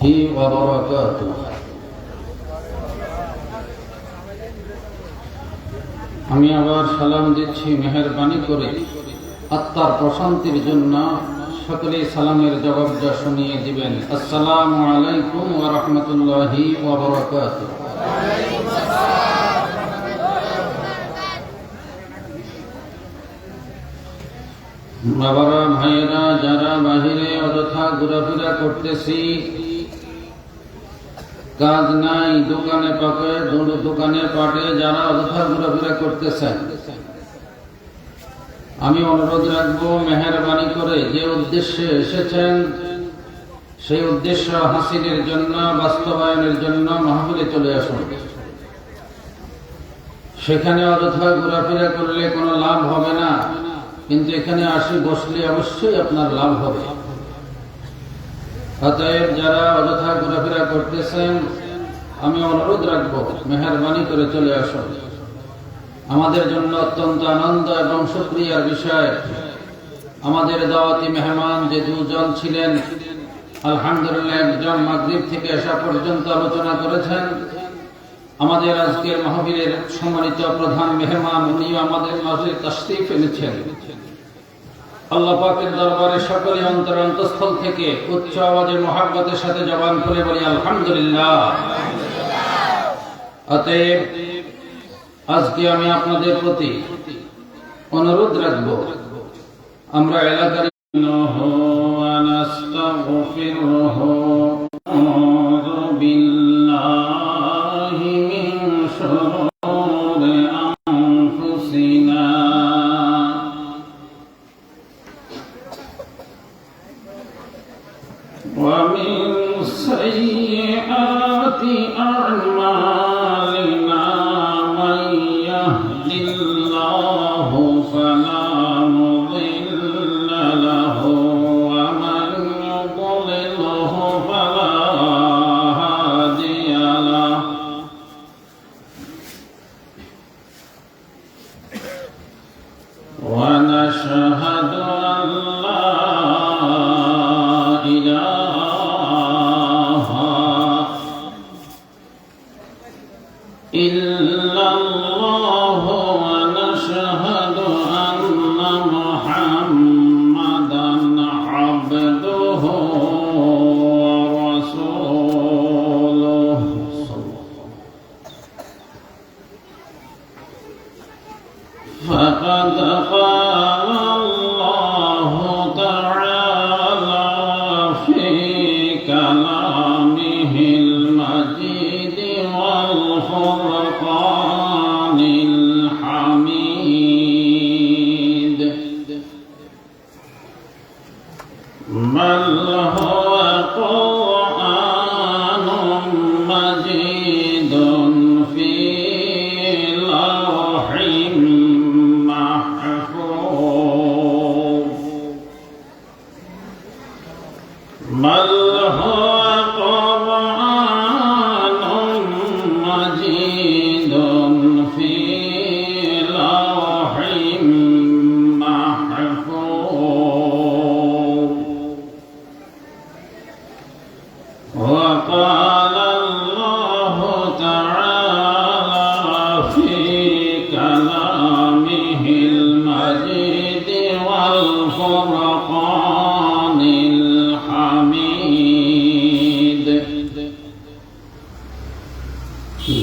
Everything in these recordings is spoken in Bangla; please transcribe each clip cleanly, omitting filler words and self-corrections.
وبركاته। আমি আবার সালাম দিচ্ছি মেহেরবানি করে আত্মার প্রশান্তির জন্য। সকলেই সালামের জবাবটা শুনিয়ে দিবেন। আসসালামু আলাইকুম ওয়া রাহমাতুল্লাহি ওয়া বারাকাতুহু। বাবারা, ভাইয়েরা, যারা বাহিরে অযথা ঘোরাফেরা করতেছি, কাজ নাই, দোকানে পাটে যারা অযথা ঘোরাফেরা করতেছেন, আমি অনুরোধ রাখবো মেহেরবানি করে যে উদ্দেশ্যে এসেছেন সেই উদ্দেশ্য হাসিলের জন্য, বাস্তবায়নের জন্য মাহফিলে চলে আসুন। সেখানে অযথা ঘোরাফেরা করলে কোনো লাভ হবে না, কিন্তু এখানে বসলে অবশ্যই আপনার লাভ হবে। অতএব যারা অযথা ঘোরাফেরা করতেছেন, আমি অনুরোধ রাখবো মেহেরবানি করে চলে আসুন। আমাদের জন্য অত্যন্ত আনন্দ এবং শুকরিয়ার বিষয়, আমাদের দাওয়াতি মেহমান যে দুজন ছিলেন, আলহামদুলিল্লাহ একজন মাগরিব থেকে এশা পর্যন্ত আলোচনা করেছেন। আমাদের আজকের মাহফিলের সম্মানিত প্রধান মেহমান, উনিও আমাদের মাঝে তাশরীফ এনেছেন। আল্লাহ পাকের দরবারে সকলে অন্তরস্থল থেকে উচ্চ আওয়াজে মহাব্বতের সাথে জবান খুলে বলি আলহামদুলিল্লাহ। অতএব আজকে আমি আপনাদের প্রতি অনুরোধ রাখব, আমরা এলাকার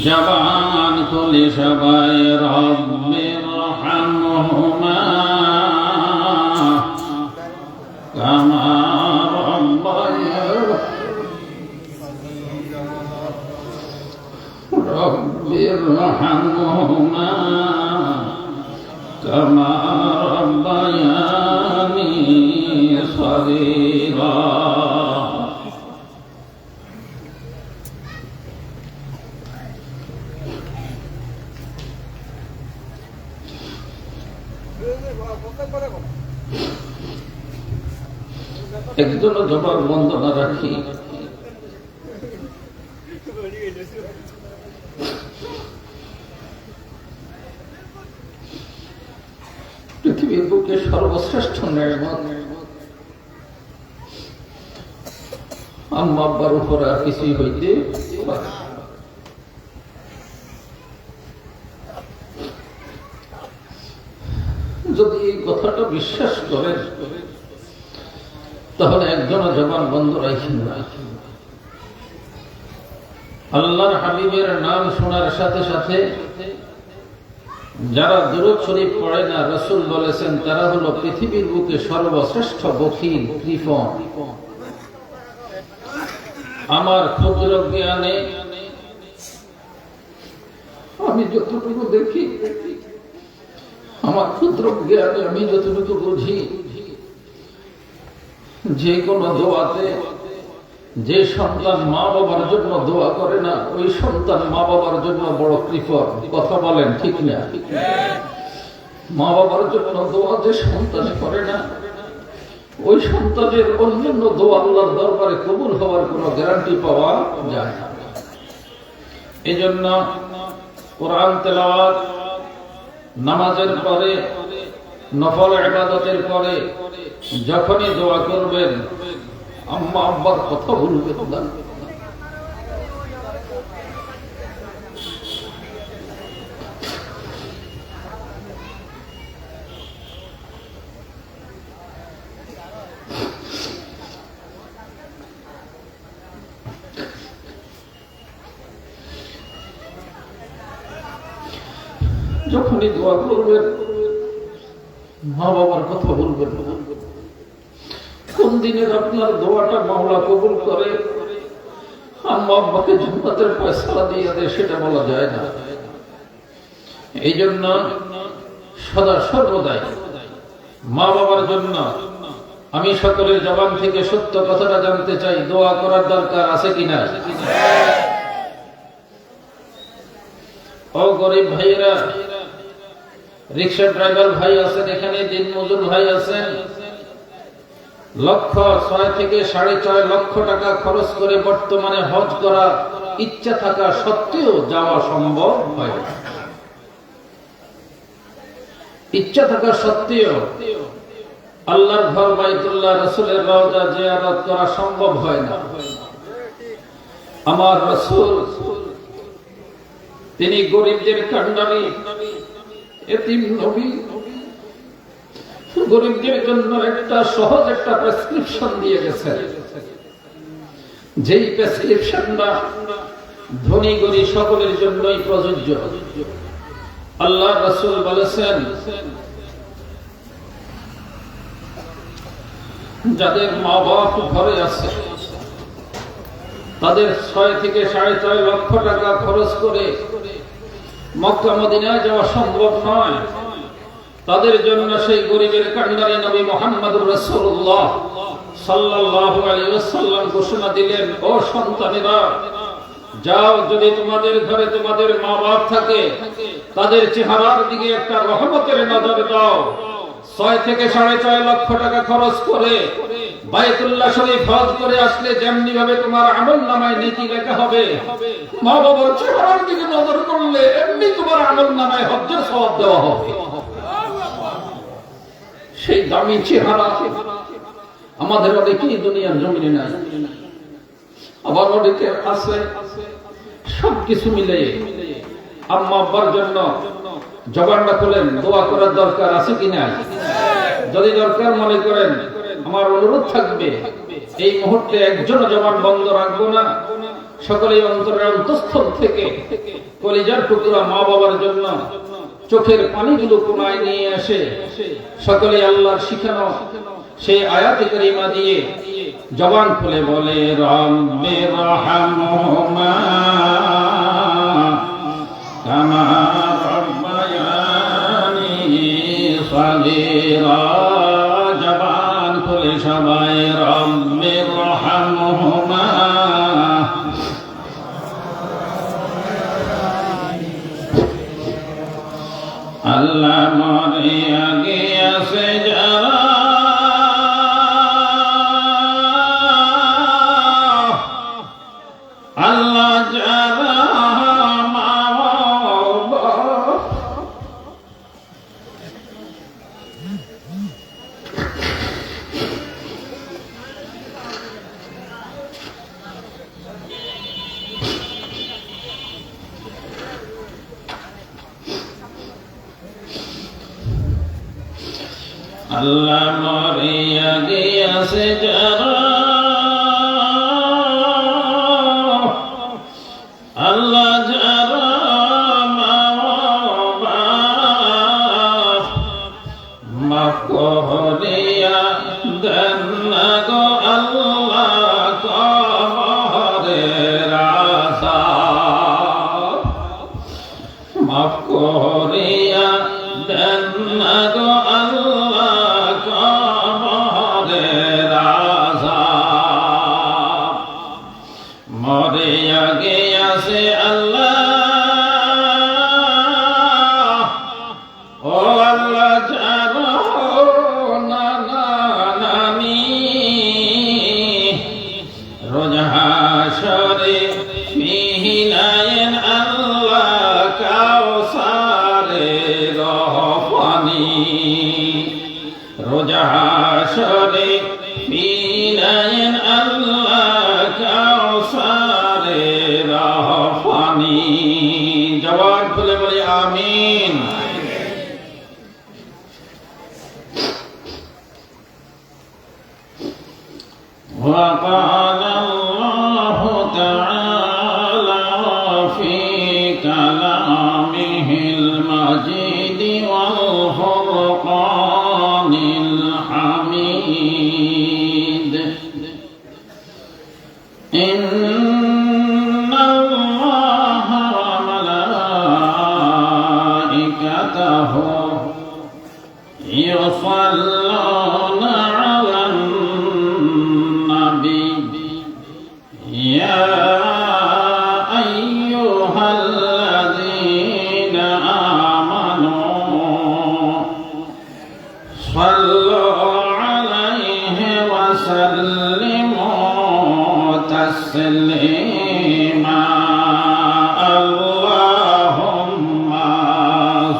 জবান খুলে সবাই রব্বির রহমহুমা কামা রব্বির রহমহুমা কামা রব্বায়ানি সগীরা। একজনও জবাব বন্ধ না রাখি পৃথিবীর বুকে সর্বশ্রেষ্ঠ নিয়ামত আম্মা আব্বার উপরে আর কিছুই হইতে পারে। যদি এই কথাটা বিশ্বাস করেন তাহলে একজন জবান বন্ধ রাখেন না। আল্লাহর হাবিবের নাম শোনার সাথে সাথে যারা দুরূদ শরীফ পড়ে না, রাসূল বলেছেন তারা হলো পৃথিবীর বুকে সর্বশ্রেষ্ঠ বখিল কৃপণ। আমার ক্ষুদ্র জ্ঞানে আমি যতটুকু দেখি, আমার ক্ষুদ্র জ্ঞানে আমি যতটুকু বুঝি, যে কোনো দোয়াতে যে সন্তান মা বাবার জন্য দোয়া করে না, ওই সন্তান মা বাবার জন্য বড় কৃপণ। কথা বলেন ঠিক না? মা বাবার জন্য দোয়া যে সন্তান করে না, ওই সন্তানের অন্যান্য দোয়া আল্লাহর দরবারে কবুল হওয়ার কোনো গ্যারান্টি পাওয়া যায় না। এই জন্য কোরআন তেলাওয়াত, নামাজের পরে, নফল ইবাদতের পরে যখনই দোয়া করবেন, আম্মা আব্বার কথা বলবেন না। যখনই দোয়া করবেন মা বাবার কথা বলবেন না। কোন দিনের আপনার দোয়াটা মাওলা কবুল করে, আম্মা আব্বাকে জান্নাতের ফয়সালা দিয়ে দেয়, সেটা বলা যায় না। এই জন্য সদা সর্বদাই মা বাবার জন্য আমি সকলের জবান থেকে সত্য কথাটা জানতে চাই, দোয়া করার দরকার আছে কিনা? ও গরিব ভাইয়েরা, রিক্সা ড্রাইভার ভাই আছেন, এখানে দিন মজুর ভাই আছেন, 6 থেকে 6.5 লক্ষ টাকা খরচ করে বর্তমানে হজ করা ইচ্ছা থাকা সত্ত্বেও যাওয়া সম্ভব হয় না। ইচ্ছা থাকা সত্ত্বেও আল্লাহর ঘর বাইতুল্লাহ, রাসূলের রওজা জিয়ারত করা সম্ভব হয় না। আমার রাসূল তিনি গরিবদের কান্ডারি, এতিম নবী, গরিবদের জন্য একটা সহজ একটা প্রেসক্রিপশন দিয়ে গেছেন, যেই প্রেসক্রিপশনটা ধনী গরিব সকলের জন্যই প্রযোজ্য। আল্লাহ রাসূল বলেছেন, যাদের মা বাপ ঘরে আছে তাদের 6 থেকে 6.5 লক্ষ টাকা খরচ করে মক্কা মদিনায় যাওয়া সম্ভব নয়। তাদের জন্য সেই গরিবের কান্ডারি নবী মুহাম্মদুর রাসূলুল্লাহ সাল্লাল্লাহু আলাইহি ওয়াসাল্লাম ঘোষণা দিলেন, ও সন্তানেরা, যাও, যদি তোমাদের ঘরে তোমাদের মা বাপ থাকে তাদের চেহারার দিকে একটা রহমতের নজর দাও। 6 থেকে 6.5 লক্ষ টাকা খরচ করে বাইতুল্লাহ শরীফ হজ করে আসলে যেমনি ভাবে তোমার আমলনামায় নেকি লেখা হবে, মা বাবার চেহারার দিকে নজর করলে এমনি তোমার আমলনামায় হজ্জের সওয়াব দেওয়া হবে। সেই দামি চেহারা আমাদের অনেকেই দুনিয়ার জমিনে নাই, আবার অনেকে আছে সবকিছু মিলে আম্মা আব্বার জন্য জবানটা খুলেন, দোয়া করার দরকার আছে কিনা? যদি দরকার মনে করেন, আমার অনুরোধ থাকবে এই মুহূর্তে একজন জবান বন্ধ রাখবো না, সকলেই অন্তরের অন্তঃস্থল থেকে কলিজার টুকরা মা বাবার জন্য চোখের পানিগুলো কোনায় নিয়ে আসে সকলেই আল্লাহর শিখানো সেই আয়াতে কারিমা দিয়ে জবান খুলে বলে, রব্বে রহমহুমা কামা রব্বায়ানি সগীরা। জবান খুলে সবাই রব্বে রহমহুমা। আল্লাহ মরে আগে আছে যারা, আল্লাহ যারা মা বাবা, আল্লাহ মরিয়া গিয়াছে যারা, আল্লাহ যারা মাফ করিয়া দেন না গো আল্লাহ কবরের আযাব, মাফ করিয়া দেন না গো আল্লাহ কবরের আযাব। মরিয়া গিয়াছে আল্লাহ, ও আল্লাহ যারা নানা নানি রোজ হাশরে মিহিনায়েন আল্লাহ কাউসারের পানি, রোজ হাশরে মিহিনায়েন আল্লাহ কাউসারের পানি। জবান খুলে বলি আমিন। وقال الله تعالى في كلامه المجيد والفرقان الحميد إن الله وملائكته يصلون على يا أيها الذين آمنوا صلوا عليه وسلموا تسليما اللهم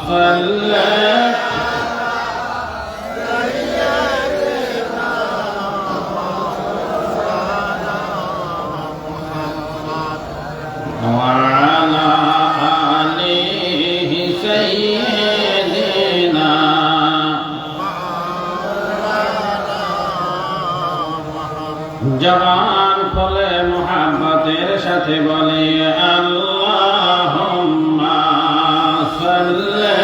صل وعلى آله سيدنا জবান খুলে মুহাব্বতের সাথে বলে আল্লাহুম্মা সাল্লি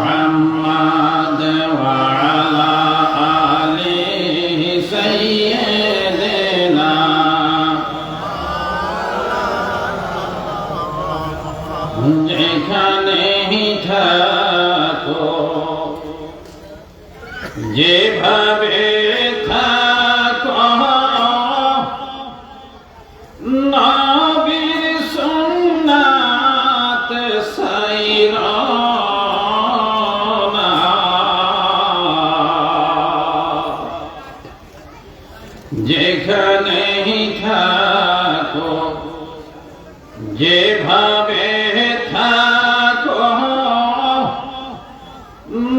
মুহাম্মাদ ওয়া আলা আলিহি সাইয়্যিদিনা যেখানেই থাকো যেভাবে থাকো নবীর সুন্নাত সাইরা যেখানেই থাকো যেভাবে থাকো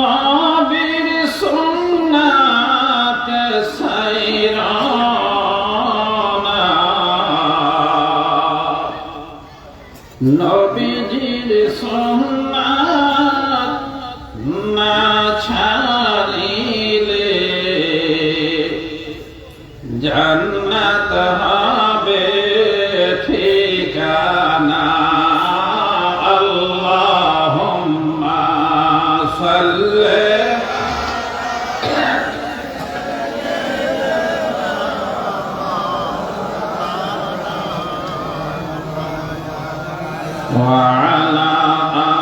নবীর সুন্নাত সাইরা নবীজির সুন্নাত না ছাড়িলে জান্নাত হবে ঠিকানা আল্লাহুম্মা সাল্লি وعلى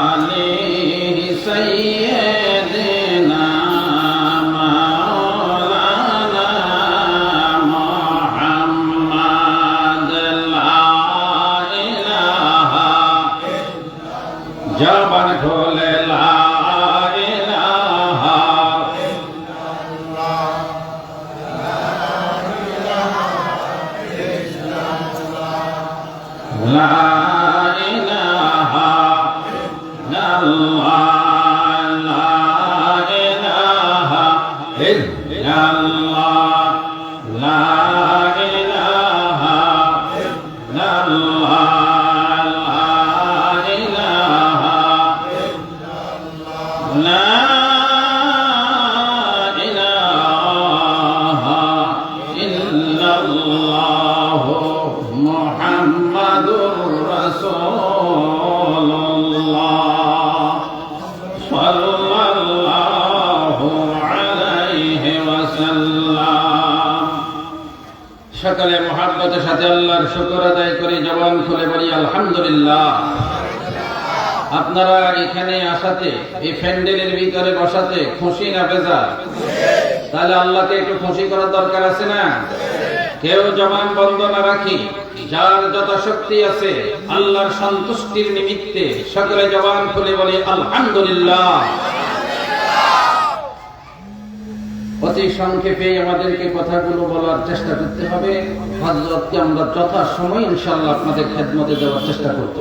آله سيدنا مولانا محمد لا إله জবান খোলে লা ইলাহা লা La ilaha illallah সকলে মুহাব্বতের সাথে আল্লাহর শুকর আদায় করে জবান খুলে বলি আলহামদুলিল্লাহ। আপনারা এখানে আসাতে, এই প্যান্ডেলের ভিতরে বসাতে খুশি না বেজার? তাহলে আল্লাহকে একটু খুশি করার দরকার আছে না? কেউ জবান বন্ধ না রাখি, যার যত শক্তি আছে আল্লাহর সন্তুষ্টির নিমিত্তে সকলে জবান খুলে বলি আলহামদুলিল্লাহ। অতি সংক্ষেপে আমাদেরকে কথাগুলো বলার চেষ্টা করতে হবে। হযরতকে আমরা যথাসময় ইনশাআল্লাহ আপনাদের খেদমতে দেওয়ার চেষ্টা করব।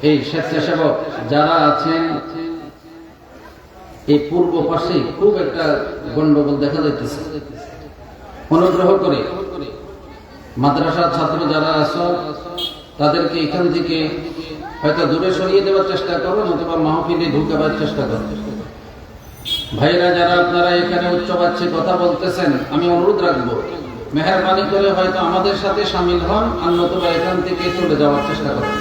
এই স্বেচ্ছাসেবক যারা আছেন, এই পূর্ব পাশে খুব একটা গন্ডগোল দেখা যাইতেছে। অনুগ্রহ করে মাদ্রাসার ছাত্র যারা আছো তাদেরকে এখান থেকে হয়তো দূরে সরিয়ে দেওয়ার চেষ্টা করো, অথবা মাহফিলে ঢুকাবার চেষ্টা করো। ভাইরা যারা আপনারা এখানে উচ্চ বাচ্চে কথা বলতেছেন, আমি অনুরোধ রাখবো মেহেরবানি করে হয়তো আমাদের সাথে শামিল হন, আর নতুবা এখান থেকে চলে যাওয়ার চেষ্টা করেন।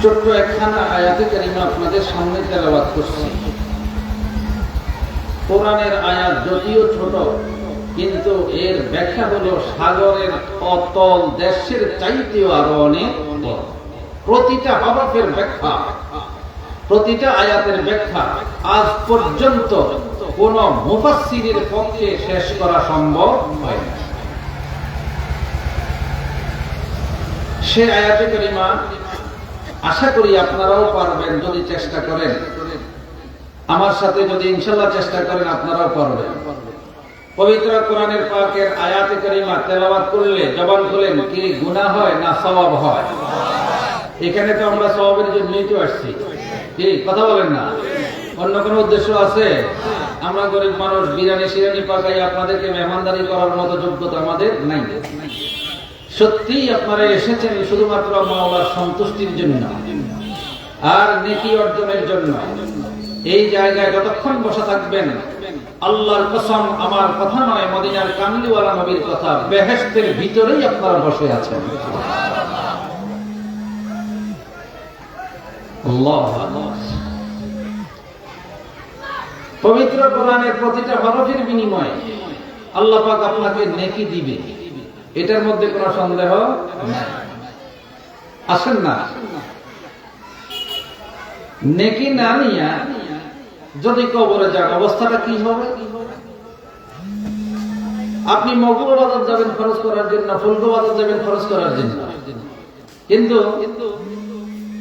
ছোট্ট একখানা আয়াতে কারিমা আপনাদের সামনে তেলাওয়াত করছি। কোরআনের আয়াত যদিও ছোট, কিন্তু এর ব্যাখ্যা হলো সাগরের অতল দেশের চাইতেও আরো অনেক বড়। প্রতিটা হরফের ব্যাখ্যা, প্রতিটা আয়াতের ব্যাখ্যা আজ পর্যন্ত কোন মুফাসসিরের পক্ষে শেষ করা সম্ভব হয় না। সে আয়াতে কারিমা আশা করি আপনারাও পারবেন যদি চেষ্টা করেন। আমার সাথে যদি ইনশাআল্লাহ চেষ্টা করেন আপনারাও পারবেন। পবিত্র কোরআনের পাকের আয়াতে কারিমা তেলাওয়াত করলে জবান খুলেন কি গুনাহ হয় না সওয়াব হয়? এখানে তো আমরা সওয়াবের জন্যই তো আসছি, কি কথা বলেন না? অন্য কোনো উদ্দেশ্য আছে? আমরা গরিব মানুষ, বিরিয়ানি শিরানি পাকাই আপনাদেরকে মেহমানদারি করার মতো যোগ্যতা আমাদের নাই। সত্যি আপনারা এসেছেন শুধুমাত্র মাওলার সন্তুষ্টির জন্য আর নেকি অর্জনের জন্য। এই জায়গায় যতক্ষণ বসে থাকবেন, আল্লাহর কসম, আমার কথা নয়, মদিনার কামলিওয়ালা নবীর কথা, বেহেশতের ভিতরেই আপনারা বসে আছেন। আল্লাহু আকবার। পবিত্র কোরআনের প্রতিটা হরফের বিনিময়ে আল্লাহ পাক আপনাকে নেকি দিবে, এটার মধ্যে কোনো সন্দেহ নাই। আসেন না, নেকি না নিয়া যদি কবরে যান অবস্থাটা কি হবে? আপনি মগরু বাজার যাবেন খরচ করার জন্য, ফুলকো বাজার যাবেন খরচ করার জন্য, কিন্তু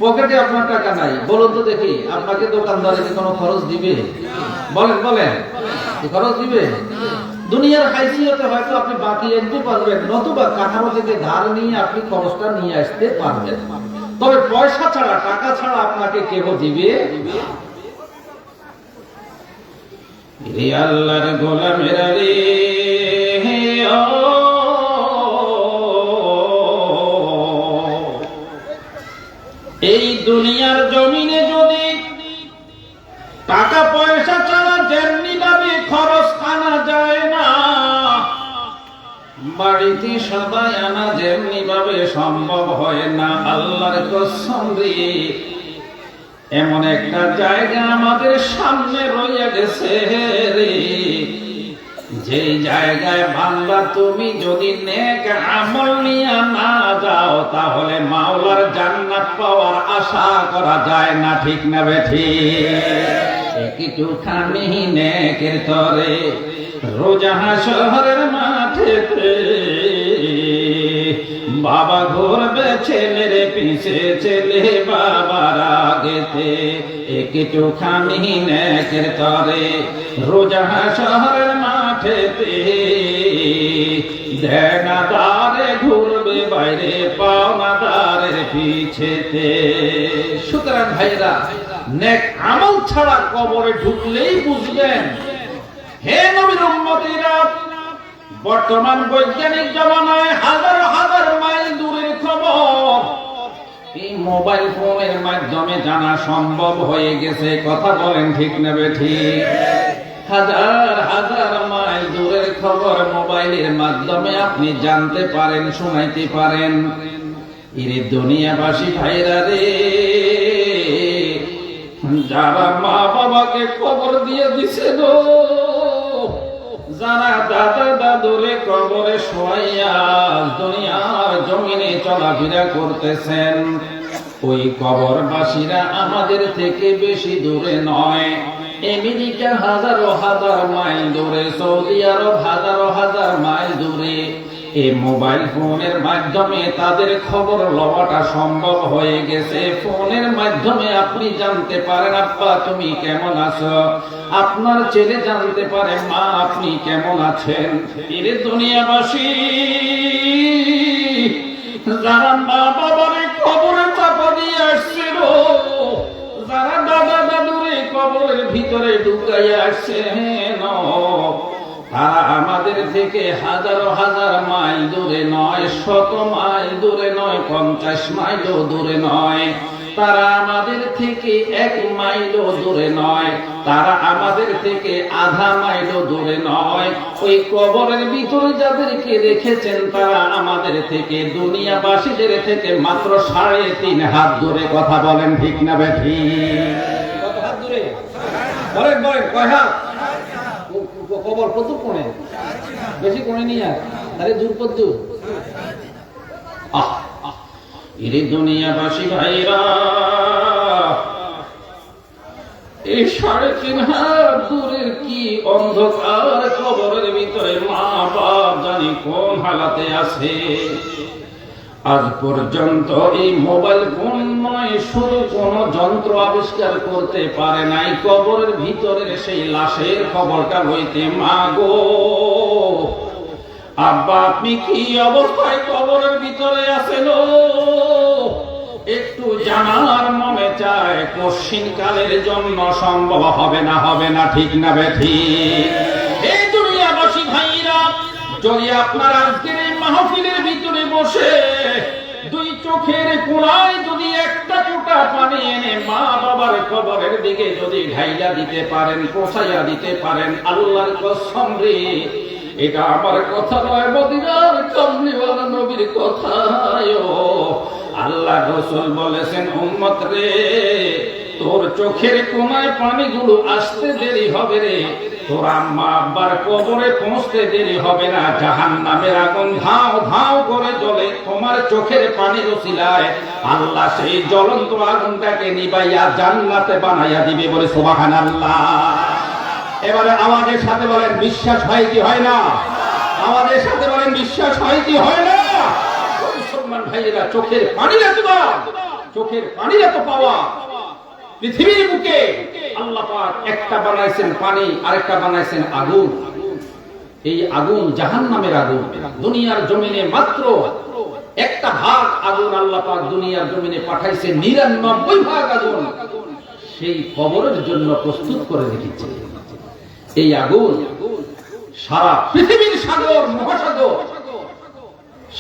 পকেটে আপনার টাকা নাই। বলুন তো দেখি, আপনাকে দোকানদারে কি কোনো খরচ দিবে? বলেন বলেন, খরচ দিবে? দুনিয়ার হাইসিয়তে হয়তো আপনি বাকি আনতে পারবেন, নতুবা কাঠামো থেকে ধার নিয়ে আপনি খরচটা নিয়ে আসতে পারবেন, তবে পয়সা ছাড়া, টাকা ছাড়া আপনাকে কেউ দিবে? আল্লাহর গোলামেরা রে, এই দুনিয়ার জমিনে যদি টাকা পয়সা ছাড়া যেমনি ভাবে খরচ আনা যায় না, বাড়িতে সবাই আনা যেমনি ভাবে সম্ভব হয় না, আল্লাহর কসম রে, এমন একটা জায়গা আমাদের সামনে রয়ে গেছে রে, যে জায়গায় বান্দা তুমি যদি নেক আমল নিয়ে না যাও, তাহলে মাওলার জান্নাত পাওয়ার আশা করা যায় না, ঠিক না বেঠিক? একটুখানি নেকের তরে রোজা শহরের মাঠেতে বাবা ঘুরবে ছেলের পিছে, ছেলে বাবার আগেতে, একটুখানি নেকের তরে রোজা শহরের মাঠেতে দেনাদারে ঘুরবে বাইরে পাওনাদারের পিছেতে। সুতরাং ভাইরা, নেক আমল ছাড়া কবরে ঢুকলেই বুঝবেন, হে নবীর উম্মতিরা, বর্তমান বৈজ্ঞানিক জমানায় হাজার হাজার মাইল দূরের খবর এই মোবাইল ফোনের মাধ্যমে জানা সম্ভব হয়ে গেছে। কথা বলেন ঠিক না বেঠিক? হাজার হাজার মাইল দূরের খবর মোবাইলের মাধ্যমে আপনি জানতে পারেন, শোনাইতে পারেন। এরে দুনিয়াবাসী ভাইরা রে, যারা মা বাবাকে খবর দিয়ে দিছে গো, যারা দাদা দাদুরে কবরে শোয়াইয়া দুনিয়ার জমিনে চলাফেরা করতেছেন, ওই কবরবাসীরা আমাদের থেকে বেশি দূরে নয়। আমেরিকা হাজারো হাজার মাইল দূরে, সৌদি আরব হাজারো হাজার মাইল দূরে। এই মোবাইল ফোনের মাধ্যমে তাদের খবর লওয়াটা সম্ভব হয়ে গেছে। ফোনের মাধ্যমে আপনি জানতে পারেন আব্বা তুমি কেমন আছো, আপনার ছেলে জানতে পারে মা আপনি কেমন আছেন। এর দুনিয়াবাসী যারা মা বাবারে কবরে চাপা দিয়ে আসছিল, যারা দাদা দাদুরে কবরের ভিতরে ঢুকাইয়া আসছেন, তারা আমাদের থেকে হাজারো হাজার মাইল দূরে নয়, শত মাইল দূরে নয়, 50 মাইলও দূরে নয়। তারা আমাদের থেকে 1 মাইলও দূরে নয়, তারা আমাদের থেকে আধা মাইলও দূরে নয়। ওই কবরের ভিতরে যাদেরকে রেখেছেন তারা আমাদের থেকে, দুনিয়াবাসীদের থেকে মাত্র 3.5 হাত দূরে। কথা বলেন ঠিক না বেঠিক? কত হাত দূরে? বলেন বলেন, কয় হাত? কবর কত কোণে? বেশি কোণে নিয়ে আর আরে দূর কত? এরে দুনিয়াবাসী ভাইরা, এই 3.5 হাত দূরের কি অন্ধকার কবরের ভিতরে মা বাপ জানি কোন হালাতে আছে। আজ পর্যন্ত এই মোবাইল ফোন নয়, শুধু কোন যন্ত্র আবিষ্কার করতে পারে নাই কবরের ভিতরের সেই লাশের খবরটা লইতে। মা গো, আব্বা আপনি কি অবস্থায় কবরের ভিতরে আছেন একটু জানার মনে চায়। কঠিন কালের জন্য সম্ভব হবে না, হবে না, ঠিক না বেঠিক? এই দুনিয়াবাসী ভাইরা, যদি আপনার আজকের এই মাহফিলের ভিতরে বসে 2 চোখের কোণায় যদি একটা ফোঁটা পানি এনে মা বাবার কবরের দিকে যদি ঢাইলা দিতে পারেন, পৌঁছাইয়া দিতে পারেন, আল্লাহর কসম রে, এটা আমার কথা নয়, মদিনার কামলিওয়ালা নবীর কথা। আল্লাহ রাসূল বলেছেন, উম্মত রে, তোর চোখের কোণায় পানিগুলো আসতে দেরি হবে রে, তোর আম্মা আব্বার কবরে পৌঁছতে দেরি হবে না। জাহান্নামের আগুন ধাও ধাও করে জ্বলে, তোমার চোখের পানির ওসিলায় আল্লাহ সেই জ্বলন্ত আগুনটাকে নিবাইয়া জান্নাতে বানাইয়া দিবে। বলে সুবহানাল্লাহ। এবারে আমাদের সাথে বলেন, বিশ্বাস হয় কি হয় না? আমাদের সাথে বলেন, বিশ্বাস হয় কি হয় না? মুসলমান ভাইয়েরা, চোখের পানির এত দাম, চোখের পানির এত পাওয়া। পৃথিবীর বুকে আল্লাহ পাক একটা বানাইছেন পানি, আরেকটা বানাইছেন আগুন। এই আগুন জাহান্নামের আগুন। দুনিয়ার জমিনে মাত্র 1 ভাগ আগুন আল্লাহ পাক দুনিয়ার জমিনে পাঠাইছে, 99 ভাগ আগুন সেই কবরের জন্য প্রস্তুত করে রেখেছে। এই আগুন সারা পৃথিবীর সাগর মহাসাগর,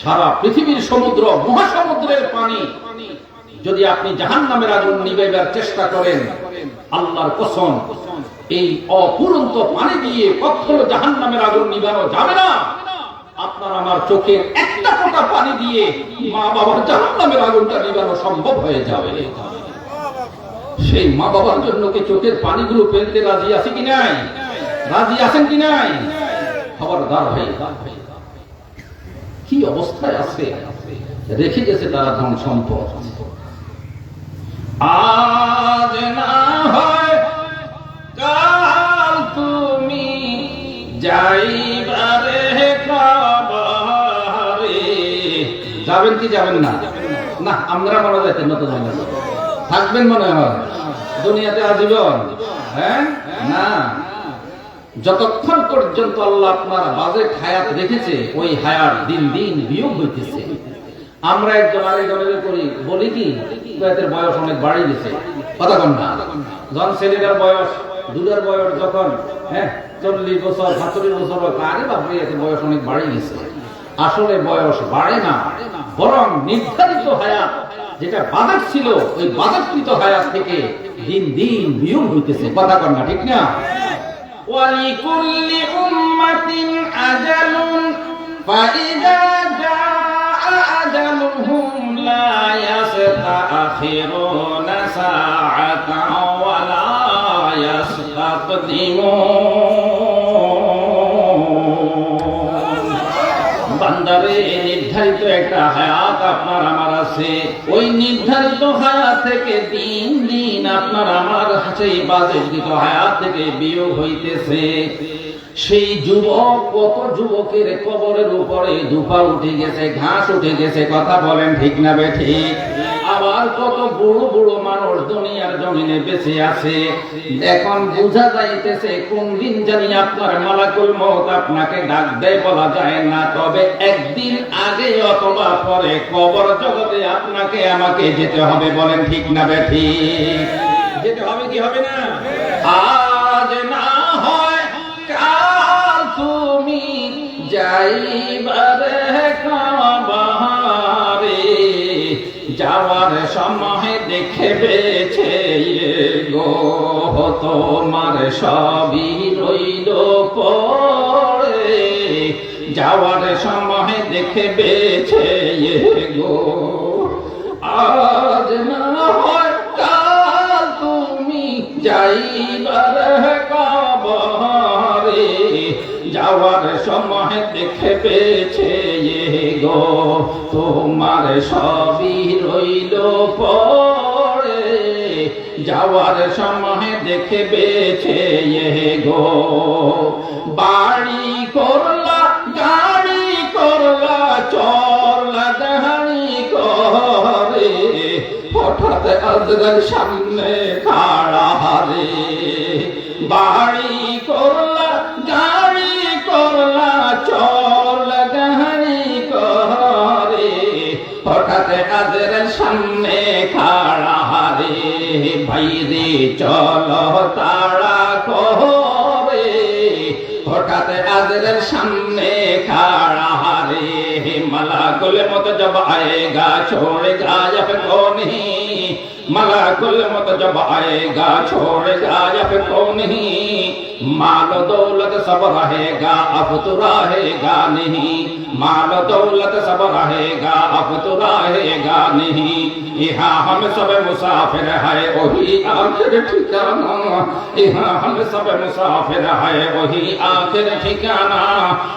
সারা পৃথিবীর সমুদ্র মহাসমুদ্রের পানি যদি আপনি জাহান্নামের আগুন নিভাইবার চেষ্টা করেন, আল্লাহর কসম এই অপুরন্ত পানি দিয়ে কখনো জাহান্নামের আগুন নিভানো যাবে না। আপনার আমার চোখের একটা ফোঁটা পানি দিয়ে মা বাবার জাহান্নামের আগুনটা নিভানো সম্ভব হয়ে যাবে। সেই মা বাবার জন্য কি চোখের পানিগুলো ফেলতে রাজি আছে কি নাই? রাজি আছেন কি নাই? খবরদার ভাই, কি অবস্থায় আছে রেখে গেছে তারা ধন সম্পদ। আজ না হয় কাল তুমি যাইবারে কবরে। যাবেন কি যাবেন না? না, আমরা মনে যাইতেন না তো, থাকবেন মনে হয় দুনিয়াতে আজীবন। হ্যাঁ না, যতক্ষণ পর্যন্ত আল্লাহ আপনার বাজেট হায়াত রেখেছে, ওই হায়াত দিন দিন বিয়োগ হইতেছে। আমরা একজন আরেকজনের করি বলি কি, এদের বয়স অনেক বাড়ি গেছে, কথা কন না। যখন ছেলেটার বয়স, দুটার বয়স যখন 40 বছর 45 বছর, আরে বাপরে এদের বয়স অনেক বাড়ি গেছে। আসলে বয়স বাড়ে না, বরং নির্ধারিত হায়াত যেটা বাজেট ছিল, ওই বাজেটকৃত হায়াত থেকে দিন দিন বিয়োগ হইতেছে, কথা কন না, ঠিক না? ওয়ালিকুল্লি উম্মাতিন আজালুন ফাইদা জাআ আজালুহুম লা ইস্তাখিরুনা সাআতান ওয়া লা ইস্তাকদিমুন। বান্দারে নির্ধারিত একটা হায়াত আপনার আমার আছে, ওই নির্ধারিত হায়াত থেকে দিন দিন আপনার আমার সেই বাজেটকৃত হায়াত থেকে বিয়োগ হইতেছে। সেই যুবক, কত যুবকের কবরের উপরে দুপা উঠে গেছে, ঘাস উঠে গেছে, কথা বলেন ঠিক না বেঠিক? আবার কত বড় বড় মানুষ দুনিয়ার জমিনে বেঁচে আছে। এখন বোঝা যাইতেছে কোন দিন জানি আপনার মালাকুল মউত আপনাকে ডাক দেয় বলা যায় না, তবে একদিন আগে অথবা পরে কবর জগতে আপনাকে আমাকে যেতে হবে। বলেন ঠিক না বেঠিক? যেতে হবে কি হবে না? আজ না হয় কাল তুমি যাইবারে কাবারে, যাওয়ার সময় দেখবেছে গো তোমার সবই রইল পড়ে, যাওয়ার সময় দেখবেছে গো। আজ না হয় কাল তুমি যাইবার কবরে, যাওয়ার সময় দেখবেছে গো তোমার সবই রইল পড়ে, যাওয়ার সময় দেখবেছে গো। বাড়ি করলা, গাড়ি করলা, চরলা গাড়ি করে, হঠাৎ আজরাইল সামনে খাড়া রে। বাড়ি করলা, গাড়ি করলা, চরলা গাড়ি করে, হঠাৎ আজরাইল সামনে খাড়া রে। ভাইরে চলো তাড়া করে, হঠাৎ আজরাইল সামনে খাড়া রে। মালাকুল মউত জব আয়েগা छोड़ेगा आपको नहीं, मालाकुल मौत जब आएगा छोड़ेगा आपको नहीं। माल दौलत सब रहेगा अब तो रहेगा नहीं, माल दौलत सब रहेगा अब तो रहेगा नहीं। यहाँ हम सब मुसाफिर है वही आखिर ठिकाना, यहाँ हम सब मुसाफिर है वही आखिर ठिकाना।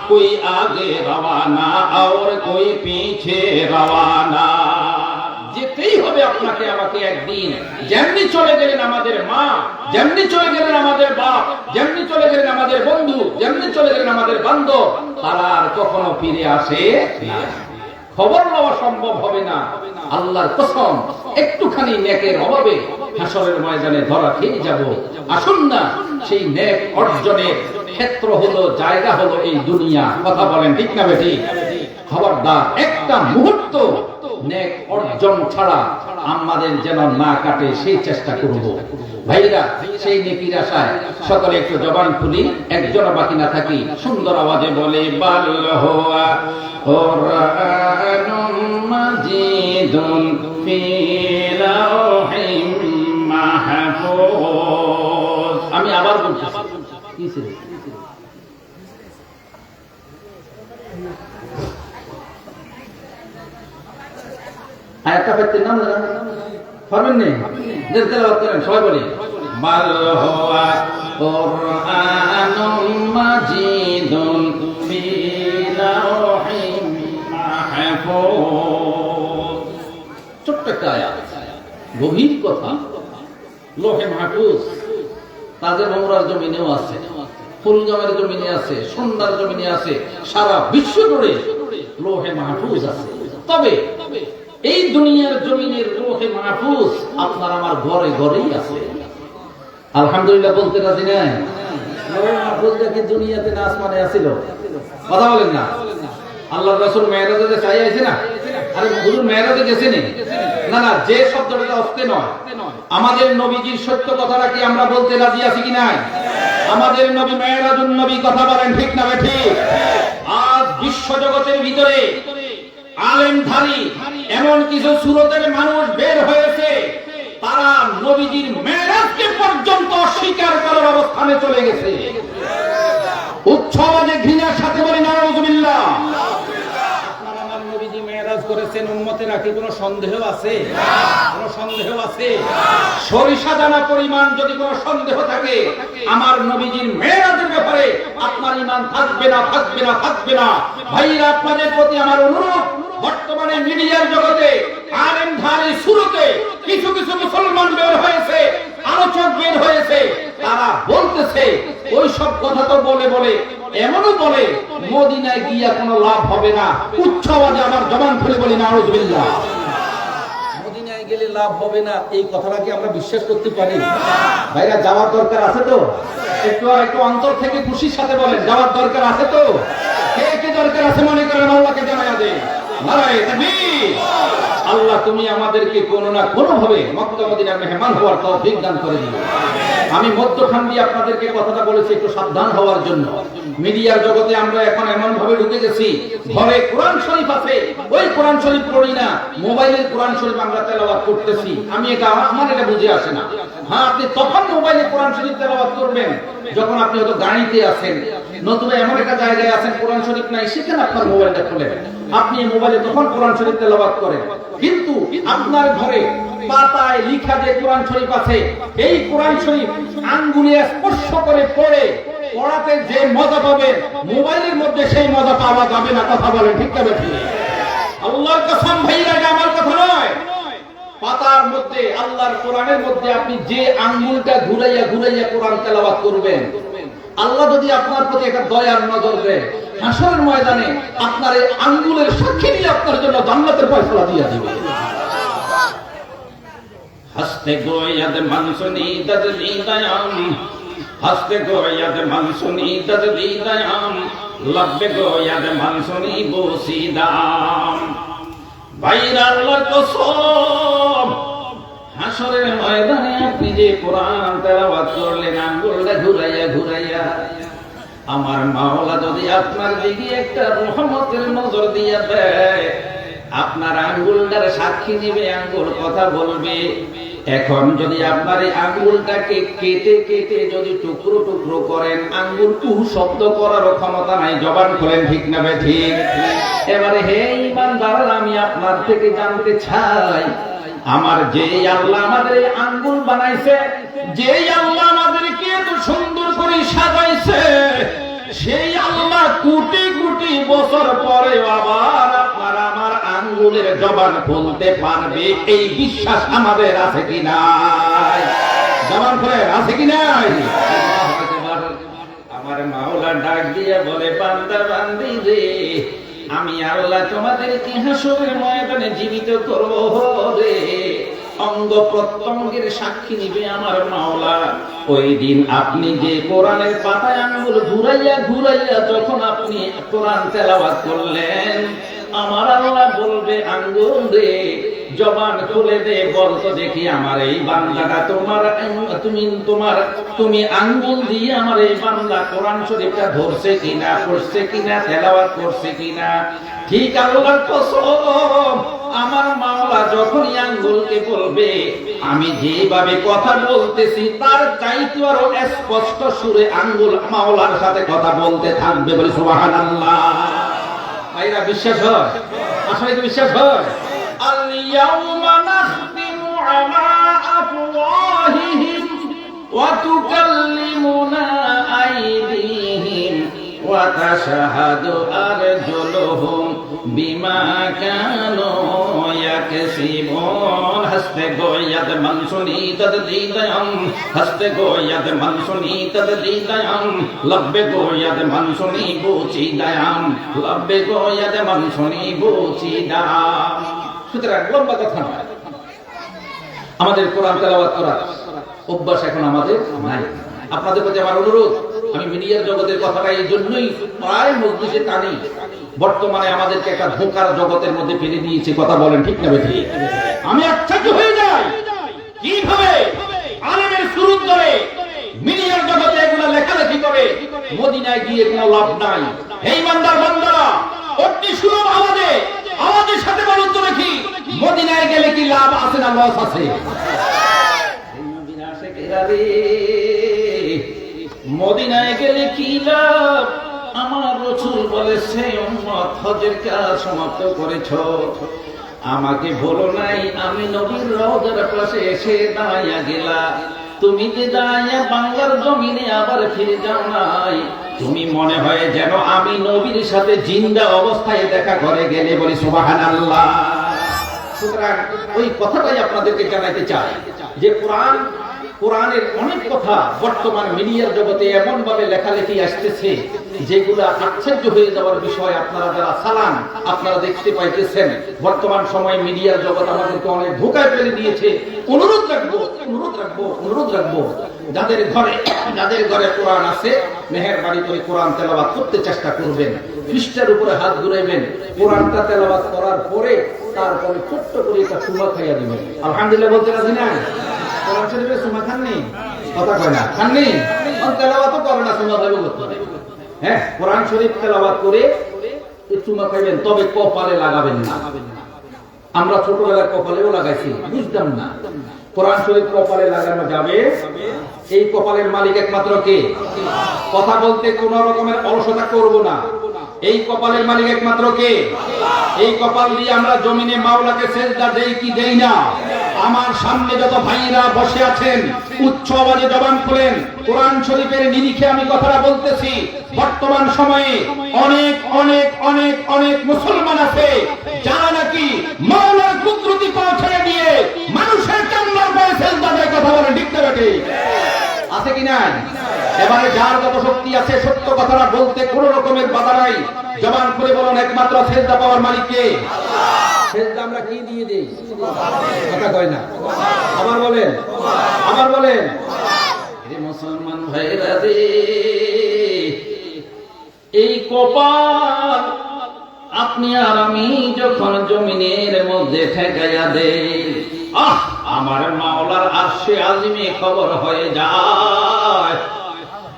कोई आगे रवाना और कोई पीछे रवाना। যেতেই হবে আপনাকে আমাকে একদিন। যেমনি চলে গেলেন আমাদের মা, যেমনি চলে গেলেন আমাদের বাপ, যেমনি চলে গেলেন আমাদের বন্ধু, যেমনি চলে গেলেন আমাদের বান্ধব, তারা আর কখনো ফিরে আসে না। খবর নেওয়া সম্ভব হবে না। আল্লাহর কসম, একটুখানি নেকের অভাবে হাসরের ময়দানে ধরা খেয়ে যাব। আসুন না, সেই নেক অর্জনের ক্ষেত্র হলো, জায়গা হলো এই দুনিয়া। কথা বলেন ঠিক না বেঠিক? খবরদার, একটা মুহূর্ত নেক অর্জন ছাড়া আমাদের যেন না কাটে সেই চেষ্টা করব। ভাইরা, সেই নেকির আশায় সকলে একটু জবান খুলি, একজন বাকি না থাকি, সুন্দর আওয়াজে বলে বাল হুয়া কুরআনুম মাজিদুন ফি লাওহিম মাহফুজ। আমি আবার বলতেছি, কি ছিল? আয়াতটা পড়তে নাম জানেন? পারবেন না? দেন তেলাওয়াত করেন, সবাই বলি বাল হুয়া কুরআনুম মাজিদুন ফি লাওহিম মাহফুজ। ছোট্ট একটা আয়াত, গভীর কথা। লোহে মাহফুজ তাজে মামুরার জমিনেও আছে, ফুলগামের জমিনে আছে, সন্ধ্যার জমিনে আছে, সারা বিশ্ব জুড়ে লোহে মাহফুজ আছে। তবে এই দুনিয়ার জমিনের লোহে মাহফুজ আপনার আমার ঘরে ঘরেই আছে। আলহামদুলিল্লাহ বলতে রাজি নাই? লোহে মাহফুজটা কি দুনিয়াতে না আসমানে আছিল? কথা বলেন না। আল্লাহর রাসূল মেরাজে যে চাই আছে না? আরে হুজুর মেরাজে গেছেন না? না, যে শব্দটা অস্তে নয়। আমাদের নবীজির সত্য কথাটা কি আমরা বলতে রাজি আছি কি নাই? আমাদের নবী মেরাজুন নবী, কথা বলেন ঠিক না ঠিক? আজ বিশ্ব জগতের ভিতরে আলেমধারী এমন কিছু সুরতের মানুষ বের হয়েছে, তারা নবীজির মেরাজকে পর্যন্ত অস্বীকার করার অবস্থানে চলে গেছে। উচ্চ আওয়াজে ঘৃণার সাথে বলি নাউযুবিল্লাহ। আপনার আমার নবীজি মেরাজ ওয়াজ করেছেন, উম্মতের কি কোনো সন্দেহ আছে? কোনো সন্দেহ আছে? সরিষা দানা পরিমাণ যদি কোনো সন্দেহ থাকে আমার নবীজির মেরাজের ব্যাপারে, আপনার ঈমান থাকবে না, থাকবে না, থাকবে না। ভাইরা, আপনাদের প্রতি আমার অনুরোধ, বর্তমানে মিডিয়ার জগতে আলেমধারী শুরুতে কিছু কিছু মুসলমান বের হয়েছে, আলোচক বের হয়েছে, তারা বলতেছে ওই সব কথা তো বলে বলে এমনও বলে মদিনায় গিয়া কোনো লাভ হবে না। উচ্চ আওয়াজে আমার জবান খুলে বলি নাউযুবিল্লাহ। মদিনায় গেলে লাভ হবে না, এই কথাটা কি আমরা বিশ্বাস করতে পারি? ভাইরা, যাওয়ার দরকার আছে তো? একটু অন্তর থেকে খুশির সাথে বলেন, যাওয়ার দরকার আছে তো? কে কে দরকার আছে মনে করেন আল্লাহকে জানায়া দেন। নারায়ে তাকবীর। আল্লাহ তুমি আমাদেরকে কোনো না কোনো ভাবে মক্কা মদিনার মেহমান হওয়ার তৌফিক দান করে দিন। আমি মধ্যখান দিয়ে আপনাদেরকে কথাটা বলেছি একটু সাবধান হওয়ার জন্য। মিডিয়ার জগতে আমরা এখন এমন ভাবে ঢুকে গেছি, ঘরে কোরআন শরীফ আছে, ওই কোরআন শরীফ পড়ি না, মোবাইলের কোরআন শরীফ আমরা তেলাওয়াত করতেছি। আমার এটা বুঝে আসে না। হ্যাঁ, আপনি তখন মোবাইলে কোরআন শরীফ তেলাওয়াত করবেন যখন আপনি হয়তো গাড়িতে আছেন, নতুবা এমন একটা জায়গায় আছেন কোরআন শরীফ নাই, সেখানে আপনার মোবাইলটা খুলেন, আপনি মোবাইলে তখন কোরআন শরীফ তেলাওয়াত করেন। কিন্তু আপনার ঘরে পাতায় লিখা যে কোরআন শরীফ আছে, এই কোরআন শরীফ আঙ্গুলে স্পর্শ করে পড়ে পড়াতে যে মজা পাবেন, মোবাইলের মধ্যে সেই মজা পাওয়া যাবে না। কথা বলেন ঠিক না বেঠিক? আল্লাহর কসম ভাইরা, এটা আমার কথা নয়। পাতার মধ্যে আল্লাহর কোরআনের মধ্যে আপনি যে আঙ্গুলটা ঘুরাইয়া ঘুরাইয়া কোরআন তেলাওয়াত করবেন, আল্লাহ যদি আপনার প্রতি একটা দয়ার নজর দেয়, হাসরের ময়দানে আপনার এই আঙ্গুলের সাক্ষী নিয়ে আপনার জন্য জান্নাতের ফয়সালা দিয়ে দিবে। হস্তে গোয়াদ মানসুনি দজলি দয়াম, হস্তে গোয়াদ মানসুনি দজলি দয়াম, লব্বে গোয়াদ মানসুনি বসিদাম। ভাইরা, আল্লাহর কসম, হাসরের ময়দানে আপনি যে কোরআন তেলাওয়াত করলেন আঙ্গুলটা ঘুরাইয়া ঘুরাইয়া, আমার মাওলা যদি আপনার দিকে একটা রহমতের নজর দিয়ে দেয়, আপনার আঙ্গুলটার সাক্ষী নিবে, আঙ্গুল কথা বলবে। এখন যদি আপনার এই আঙ্গুলটাকে কেটে কেটে যদি টুকরো টুকরো করেন, আঙ্গুল শব্দ করার ক্ষমতা নাই। জবান খোলেন ঠিক না বেঠিক? এবারে হে ঈমানদার, আমি আপনার থেকে জানতে চাই, আমার যে আল্লাহ আমাদের আঙ্গুল বানাইছে, যে আল্লাহ আমাদেরকে এত সুন্দর করে সাজাইছে, সেই আল্লাহ কোটি কোটি বছর পরে আবার আপনার আমার আঙ্গুলের জবান খুলতে পারবে, এই বিশ্বাস আমাদের আছে কি নাই? জবান খুলে আছে কি নাই? আমার মাওলা ডাক দিয়ে বলে, বান্দা বান্দি রে, আমি আল্লাহ তোমাদেরকে হাসরের ময়দানে জীবিত করব রে। অঙ্গ প্রত্যঙ্গের সাক্ষী নিবে আমার মাওলা। ওই দিন আপনি যে কোরআনের পাতায় আঙ্গুল ঘুরাইয়া ঘুরাইয়া যখন আপনি কোরআন তেলাওয়াত করলেন, আমার আল্লাহ বলবে, আঙ্গুল রে জবান খুলে দে, বলতো দেখি আমার এই বান্দাটা তুমি আঙ্গুল দিয়ে আমার এই বান্দা কোরআন শরীফটা ধরছে কিনা, পড়ছে কিনা, তেলাওয়াত করছে কিনা। ঠিক আল্লাহর কসম, আমার মাওলা যখনই আঙ্গুলকে বলবে, আমি যেভাবে কথা বলতেছি তার চাইতে আরো স্পষ্ট সুরে আঙ্গুল মাওলার সাথে কথা বলতে থাকবে। বলি সুবহানাল্লাহ। ভাইরা, বিশ্বাস হয়? আসলে কি বিশ্বাস হয়? আল-ইয়াউমা নাখতিমু আলা আফওয়াহিহিম ওয়া তুকাল্লিমুনা আইদিহিম ওয়া তাশহাদু আরজুলুহুম বিমা কানু ইয়াকসিবুন। হস্তে গোয়াদ মানসুনি তদলি দয়াম, হস্তে গোয়াদ মানসুনি তদলি দয়াম, লব্বে গোয়াদ মানসুনি বুচি দয়াম, লব্বে গোয়াদ মানসুনি বুচি দাম। সুতরাং লম্বা কথা নয়, আমাদের কোরআন তেলাওয়াত করার অভ্যাস এখন আমাদের নাই। আপনাদের প্রতি আমার অনুরোধ, আমি মিডিয়ার জগতের কথাটা এই জন্যই প্রায় মজলিসে টানি, বর্তমানে আমাদেরকে একটা ধোঁকার জগতের মধ্যে ফেলে দিয়েছে। কথা বলেন ঠিক না বেঠিক? আমি আশ্চর্য হয়ে যাই কিভাবে আলেমের শুরু ধরে মিডিয়ার জগতে এগুলো লেখালেখি করে, মদিনায় গিয়ে কোনো লাভ নাই। এই বান্দার বান্দারা অতি সুলভ আমাদের সাথে বলুন তো দেখি, মদিনায় গেলে কি লাভ আছে না লস আছে? মদিনায় গেলে কি লাভ? আমার রাসূল বলেছে উম্মত হজের কাজ সমাপ্ত করেছো, আমাকে বলো নাই আমি নবীর রওজার পাশে এসে দাঁড়াইয়া গেলা, তুমি যে দাঁড়াইয়া বাংলার জমিনে আবার ফিরে যাও নাই, তুমি মনে হয় যেন আমি নবীর সাথে জিন্দা অবস্থায় দেখা করে গেলে। বলি সুবহানাল্লাহ। সুতরাং ওই কথাটাই আপনাদেরকে জানাইতে চাই যে কোরআনের অনেক কথা বর্তমান মিডিয়ার জগতে এমন ভাবে লেখালেখি আসতেছে যেগুলো আশ্চর্য হয়ে যাওয়ার বিষয়। আপনারা যারা সালাম আপনারা দেখতে পাইতেছেন, বর্তমান সময়ে মিডিয়ার জগৎ আমাদেরকে অনেক ধোঁকায় ফেলে দিয়েছে। অনুরোধ রাখবো যাদের ঘরে কোরআন আছে মেহেরবানি করে কোরআন তেলাওয়াত করতে চেষ্টা করবেন, পৃষ্ঠার উপরে হাত ঘুরাইবেন, কোরআনটা তেলাওয়াত করার পরে তারপরে ছোট্ট করে একটা চুমা খাইয়া দিবেন। আলহামদুলিল্লাহ বলতে রাজি না? কোরআন শরীফে চুমা খাননি? কথা কয় না, খাননি? তেলাওয়াতও করে না, চুমা খাইব করতে। হ্যাঁ, কোরআন শরীফ তেলাওয়াত করে চুমা খাইবেন, তবে কপালে লাগাবেন না। আমরা ছোটবেলায় কপালেও লাগাইছি, বুঝতাম না। কোরআন শরীফ কপালে লাগানো যাবে। এই কপালের মালিক একমাত্র কে? কথা বলতে কোন রকমের অলসতা করব না। এই কপালের মালিক একমাত্র কে? এই কপাল দিয়ে আমরা জমিনে মাওলাকে সেজদা দেই কি দেই না? আমার সামনে যত ভাইরা বসে আছেন উচ্চ আওয়াজে জবান খুলেন, কোরআন শরীফের নিরিখে আমি কথাটা বলতেছি। বর্তমান সময়ে অনেক অনেক অনেক অনেক মুসলমান আছে যারা নাকি মাওলার কুদরতি পৌঁছে দিয়ে মানুষের কান্নার পায়ে সেজদা দেয়। কথা বলেন ঠিক না বেঠিক? আছে কি নাই? এবারে যার যত শক্তি আছে সত্য কথাটা বলতে কোন রকমের বাধা নাই। জবান খুলে বলুন, একমাত্র সেজদা পাওয়ার মালিক কে? সেজদা আমরা কি দিয়ে দেই? কথা কয় না। আবার বলেন রে মুসলমান ভাইরা রে, এই কপাল আপনি আর আমি যখন জমিনের মধ্যে ঠেকাইয়া দেই, আমার মাওলার আরশে আজিমে খবর হয়ে যায়।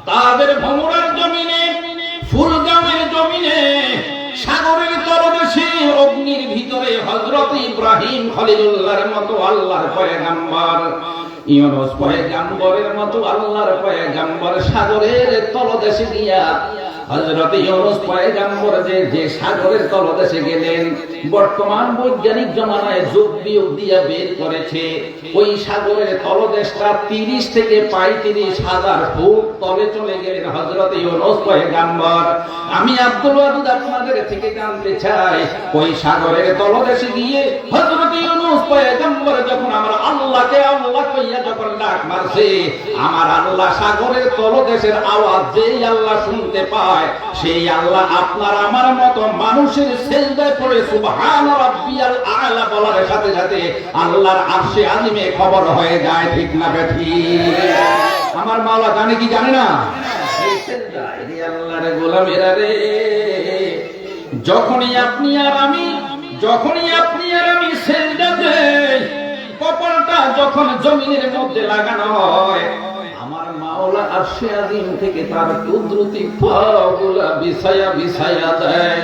তাদের ভ্রমণের জমিনে, ফুলগামের জমিনে, সাগরের তলদেশে, অগ্নির ভিতরে হযরত ইব্রাহিম খলিলুল্লাহর মতো আল্লাহর পয়গম্বর, ইউনূস পয়গম্বরের মতো আল্লাহর পয়গম্বর সাগরের তলদেশে গিয়া হযরত ইউনূস পয়গম্বর যে সাগরের তলদেশে গেলেন, বর্তমান বৈজ্ঞানিক জমানায় যোগ বিয়োগ দিয়া বের করেছে ওই সাগরের তলদেশটা 30 থেকে 35,000 ফুট তলে চলে গেলেন হযরত ইউনূস পয়গম্বর। আমি আব্দুল ওয়াদুদ আপনাদের থেকে জানতে চাই, ওই সাগরের তলদেশে গিয়ে হযরত ইউনূস পয়গম্বর যখন আমার আল্লাহকে আল্লাহ কইয়া যখন ডাক মারছে, আমার আল্লাহ সাগরের তলদেশের আওয়াজ যেই আল্লাহ শুনতে পায়, সেই আল্লাহ আপনার আমার মতো মানুষের সিজদায় পড়ে সুবহান রাব্বিয়াল আ'লা বলার সাথে সাথে আল্লাহর আরশে আজিমে খবর হয়ে যায়। ঠিক না বেঠিক? আমার মাওলা জানে কি জানে না? এই সিজদা এই আল্লাহর গোলামেরা রে, যখনই আপনি আর আমি সিজদা দেই, কপালটা যখন জমিনের মধ্যে লাগানো হয়, আমার মাওলা আরশে আজিম থেকে তার কুদরতি পাগুলা বিছায়া দেয়,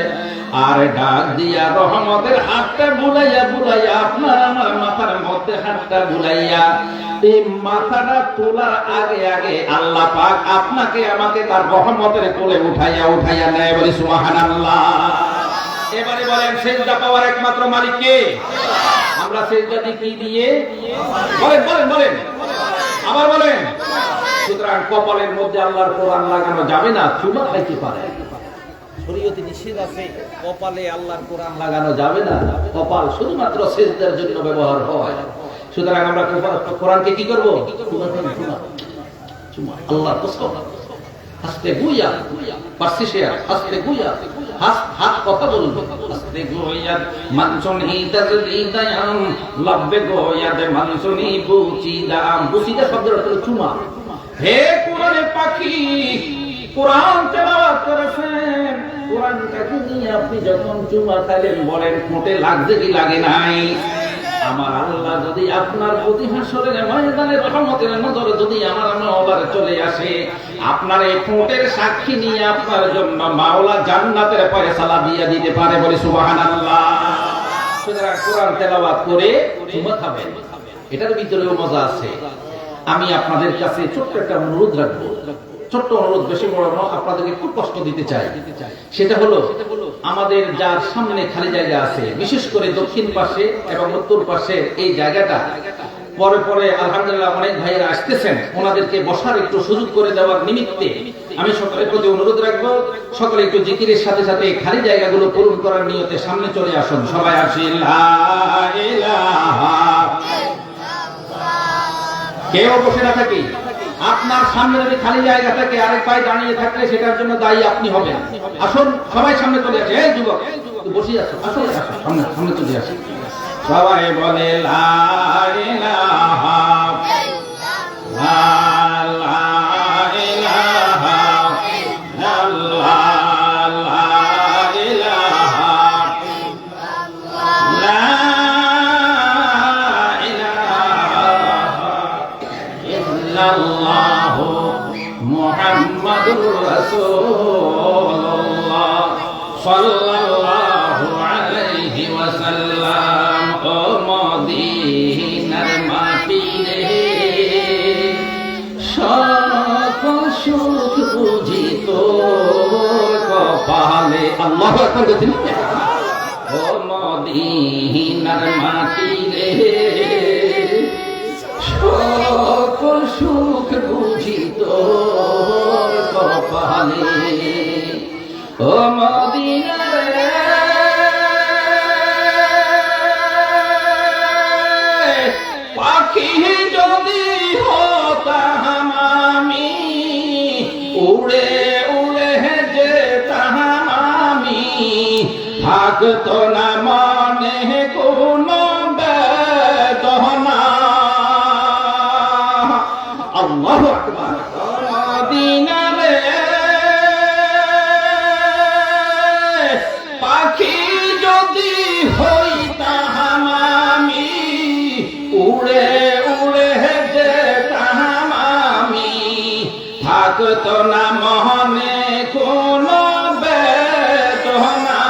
আর ডাক দিয়া রহমতের হাতটা বুলাইয়া আপনার আমার মাথার মধ্যে হাতটা বুলাইয়া, এই মাথাটা তোলার আগে আগে আল্লাহ পাক আপনাকে আমাকে তার রহমতের কোলে উঠাইয়া নেয়। বলি সুবহানাল্লাহ। এবারে বলেন, সিজদা পাওয়ার একমাত্র মালিক কে? আমরা সিজদা দিই কি দিয়ে? বলেন আবার বলেন। সুতরাং কপালের মধ্যে আল্লাহর কোরআন লাগানো যাবে না, চুমা খাইতে পারে। শরীয়তে নিষেধ আছে, কপালে আল্লাহর কোরআন লাগানো যাবে না। কপাল শুধুমাত্র সিজদার জন্য ব্যবহার হয়। সুতরাং আমরা কোরআনকে কি করব? চুমা। আল্লাহ কসম, হাসতে গুইয়া পারছি সে হাসতে গুইয়া হাত কথা বলবো, হাসতে গুইয়া মানসুনি তাজলিদায়াম লাব্বে গুইয়া দে মানসুনি বুচিদাম। বুচিদা শব্দের অর্থ চুমা। হে কোরআনের পাখি, কোরআন তেলাওয়াত করেছেন, কোরআনটাকে নিয়ে আপনি যখন চুমা খাইলেন, বলেন ঠোঁটে লাগছে কি লাগে নাই? আমার আল্লাহ যদি আপনার প্রতি হাসরের ময়দানে রহমতের নজরে যদি আমার মাওলার চলে আসে, আপনার এই ঠোঁটের সাক্ষী নিয়ে আপনার জন্য মাওলা জান্নাতের ফয়সালা দিয়ে দিতে পারে। বলি সুবহানাল্লাহ। সুতরাং কোরআন তেলাওয়াত করে চুমা খাবেন, এটার ভিতরেও মজা আছে। আমি আপনাদের কাছে ছোট্ট একটা অনুরোধ রাখবো, ছোট্ট অনুরোধ, বেশি বড় না, আপনাদেরকে একটু কষ্ট দিতে চাই। সেটা হলো আমাদের যার সামনে খালি জায়গা আছে, বিশেষ করে দক্ষিণ পাশে এবং উত্তর পাশে এই জায়গাটা পরে পরে আলহামদুলিল্লাহ অনেক ভাইয়েরা আসতেছেন, ওনাদেরকে বসার একটু সুযোগ করে দেওয়ার নিমিত্তে আমি সকলের প্রতি অনুরোধ রাখবো, সকলে একটু জিকিরের সাথে সাথে খালি জায়গাগুলো পূরণ করার নিয়তে সামনে চলে আসুন। সবাই আসি লা ইলাহা, কেউ বসে না থাকি। আপনার সামনে যদি খালি জায়গা থাকে, আরেক ভাই দাঁড়িয়ে থাকলে সেটার জন্য দায়ী আপনি হবেন। আসুন সবাই সামনে চলে আসে। এই যুবক বসে আসো, আসলে আসো সামনে, সামনে চলে আসে। সবাই বলে লা ইলাহা মুহাম্মাদুর রাসূলুল্লাহ সাল্লাল্লাহু আলাইহি ওয়াসাল্লাম। ও মদিনার মাটি রে, সকল সুখ বুঝি তোর কপালে। আল্লাহু আকবার বলেন। ও মদিনার মাটি রে, সকল সুখ বুঝি তোর কপালে। ও মদিনা রে, পাখি যদি হতাম আমি, উড়ে উড়ে যেতাম আমি, থাকতো না মনে কোনো বেদনা। আল্লাহু আকবার। মদিনা রে, পাখি যদি হইতাম আমি, উড়ে উড়ে যেতাম আমি, থাকতো না মনে কোনো বেদনা।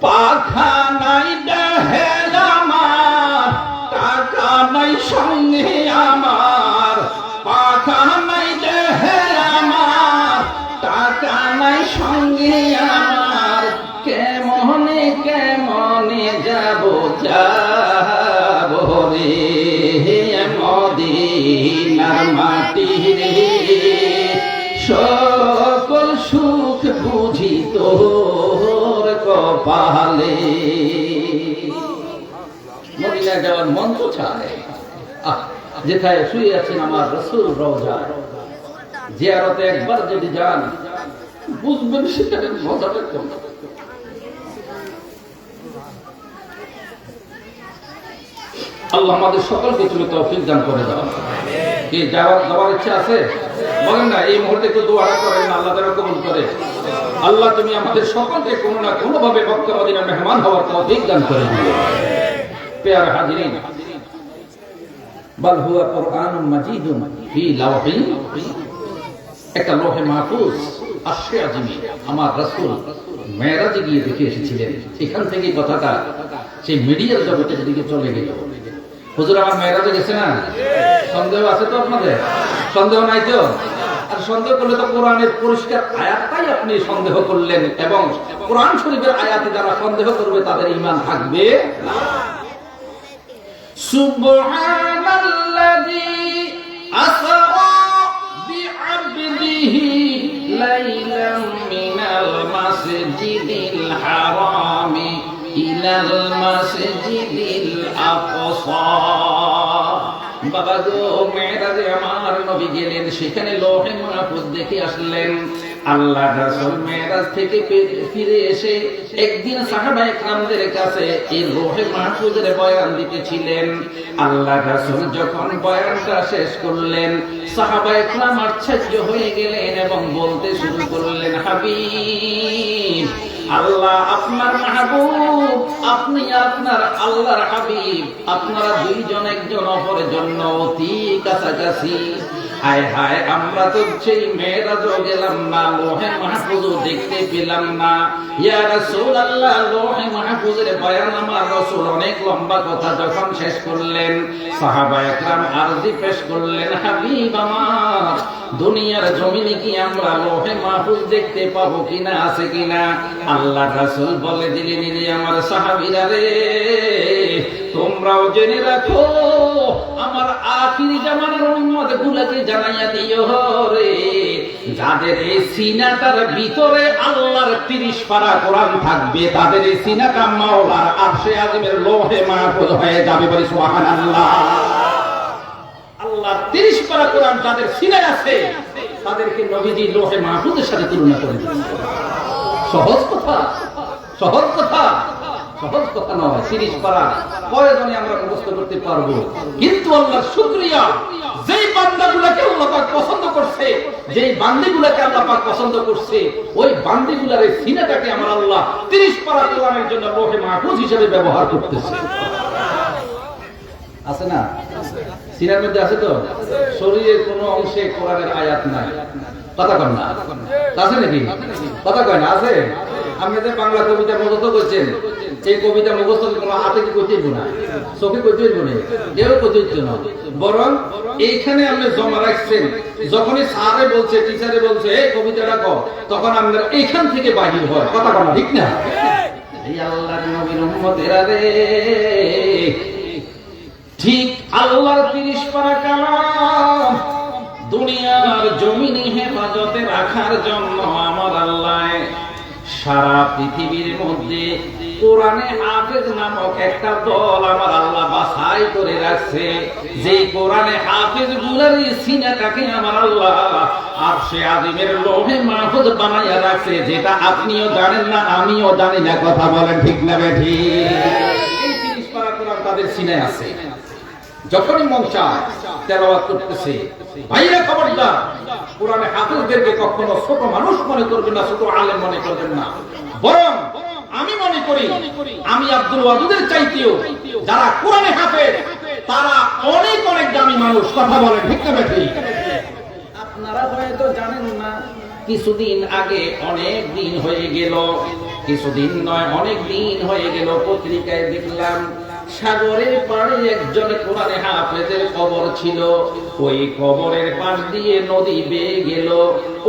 পাখা নাই দেহে আমার, টাকা নাই সঙ্গে আমার, পাখা নাই দেহে আমার, টাকা নাই সঙ্গে আমার, কেমনে কেমনে যাব যাব রে মদিনার মাটি রে, সকল সুখ বুঝি তোর কপালে। মদিনা যাওয়ার মন তো চায়, যেখানে শুয়ে আছেন আমার রাসূল রওজায়, জিয়ারতে একবার যদি যান বুঝবেন সেখানে মজাটা কেমন। আল্লাহ আমাদের সকলকে তুমি তৌফিক দান করে দাও। কি যাওয়ার ইচ্ছা আছে বলেন না, এই মুহূর্তে একটু দোয়া করেন, আল্লাহ তাআলা কবুল করে। আল্লাহ তুমি আমাদের সকলকে কোনো না কোনো ভাবে মক্কা মদিনার মেহমান হওয়ার তৌফিক দান করে দিও। প্যারা হাজিরিন, বাল হুয়া কুরআনুম মাজিদুন ফি লাওহিন, একটা লোহে মাহফুজ আরশে আজিমে আমার রাসূল মেরাজে গিয়ে দেখে এসেছিলেন। এখান থেকে কথাটা সেই মিডিয়ার জগতের দিকে চলে গেল। হুজুর আমার মেরাজে গেছে না? সন্দেহ আছে তো আপনাদের? সন্দেহ নাই তো? আর সন্দেহ করলে তো কোরআনের পরিষ্কার আয়াতটাই আপনি সন্দেহ করলেন, এবং কোরআন শরীফের আয়াতে যারা সন্দেহ করবে তাদের ঈমান থাকবে না। সুবহানাল্লাযী আসরা বিআবদিহি লাইলাম মিনাল মাসজিদিল হারামি ইলাল মাসজিদিল আকসা। বাবা গো, মেরাজে আমার নবী গেলেন, সেখানে লোহে মাহফুজ দেখে আসলেন। আল্লাহ রাসূল মেরাজ থেকে ফিরে এসে একদিন সাহাবায়ে কেরামদের কাছে এই লোহে মাহফুজের বয়ান দিতেছিলেন। আল্লাহ রাসূল যখন বয়ানটা শেষ করলেন, সাহাবায়ে কেরাম আশ্চর্য হয়ে গেলেন এবং বলতে শুরু করলেন, হাবিব, আল্লাহ আপনার মাহবুব, আপনি আপনার আল্লাহর হাবিব, আপনারা দুইজন একজন অপরের জন্য অতি কাছাকাছি। হায় হায়, আমরা তো সেই মেরাজও গেলাম না, লোহে মাহফুজও দেখতে পেলাম না। ইয়া রাসূলুল্লাহ, লোহে মাহফুজের বয়ান আমার রাসূল অনেক লম্বা কথা যখন শেষ করলেন, সাহাবায়ে কেরাম আরজি পেশ করলেন, হাবিব আমার, দুনিয়ার জমিনে কি আমরা লোহে মাহফুজ দেখতে পাবো কিনা, আছে কিনা? আল্লাহর রাসূল বলে দিলেন, আমার সাহাবীরা রে, তোমরাও জেনে রাখো, আমার আখিরি জামানার উম্মত গুলোকে জানাইয়া দিও রে, যাদের এই সিনাটার ভিতরে আল্লাহর 30 পারা কোরআন থাকবে, তাদের এই সিনাটা মাওলার আরশে আজিমের লোহে মাহফুজ হয়ে যাবে। বলি সুবহানাল্লাহ। আল্লাহর 30 পারা কোরআন যাদের সিনায় আছে, তাদেরকে নবীজি লোহে মাহফুজের সাথে তুলনা করে দিয়েছেন। সহজ কথা, সহজ কথা, সহজ কথা নয়। 30 পারা কয়জনে আমরা মুখস্থ করতে পারবো? কিন্তু আল্লাহর শুকরিয়া, যেই বান্দাগুলোকে আল্লাহ পাক পছন্দ করছে, যেই বান্দীগুলোকে আল্লাহ পাক পছন্দ করছে, ওই বান্দীগুলোর এই সিনাটাকে আমার আল্লাহ 30 পারা কোরআনের জন্য লোহে মাহফুজ হিসেবে ব্যবহার করতেছে। আছে না? সিনার মধ্যে আছে তো? শরীরের কোনো অংশে কোরআনের আয়াত নাই। কথা কন না? আছে নাকি? কথা কয় না? আছে? আপনি যে বাংলা কবিতা মুখস্থ করছেন, এই কবিতা মুখস্থ কোনো হাতে কি করতে না, চোখে করতে না, কেউ করতে না, বরং এইখানে আপনি জমা রাখছেন। যখনই স্যারে বলছে, টিচারে বলছে এই কবিতাটা কও, তখন আপনার এইখান থেকে বাহির হয়। কথা কন ঠিক না? এই আল্লাহর নবীর উম্মতেরা রে, ঠিক আল্লাহর 30 পারা কালাম দুনিয়ার জমিনে হেফাজতে রাখার জন্য আমার আল্লাহ সারা পৃথিবীর মধ্যে কোরআনে হাফেজ নামক একটা দল আমার আল্লাহ বাছাই করে রাখছে। যে কোরআনে হাফেজ গুলার সিনাটাকে আমার আল্লাহ আরশে আজিমের লোহে মাহফুজ বানাইয়া রাখছে, যেটা আপনিও জানেন না, আমিও জানি না। কথা বলেন ঠিক না বেঠি? এই 30 পারা কোরআন তাদের সিনায় আছে। যখনই মন চায় তেলাওয়াত করতেছে। ভাইরা খবরদার, কোরআনে হাফেজদেরকে কখনো ছোট মানুষ মনে করবেন না, ছোট আলেম মনে করবেন না। বরং আমি মনে করি, আমি আব্দুল ওয়াদুদের চাইতেও যারা কোরআনে হাফেজ, তারা অনেক অনেক দামি মানুষ। কথা বলেন ঠিক না বেঠি? আপনারা হয়তো জানেন না, কিছুদিন আগে, অনেক দিন হয়ে গেল, কিছুদিন নয় অনেক দিন হয়ে গেল, পত্রিকায় দেখলাম সাগরের পাড়ে একজন কোরআনে হাফেজের কবর ছিল। ওই কবরের পাশ দিয়ে নদী বেয়ে গেল,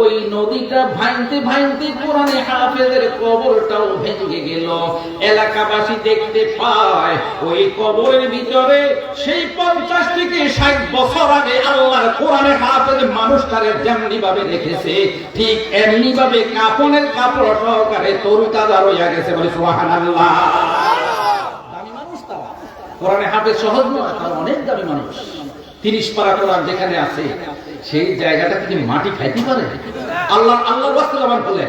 ওই নদীটা ভাঙতে ভাঙতে কোরআনে হাফেজের কবরটাও ভেঙে গেল। এলাকাবাসী দেখতে পায় ওই কবরের ভিতরে সেই 50 থেকে 60 বছর আগে আল্লাহর কোরআনে হাফেজ মানুষটারে যেমনি ভাবে রেখেছে, ঠিক এমনি ভাবে কাফনের কাপড় সহকারে তরুতাজা রইয়া গেছে। বলে সুবহানাল্লাহ। কোরআনে হাফেজ সহজ নয়, তারা অনেক দামি মানুষ। 30 পারা কোরআন যেখানে আছে, সেই জায়গাটা কি মাটি খাইতে পারে? আল্লাহর ওয়াস্তে জবান খুলে,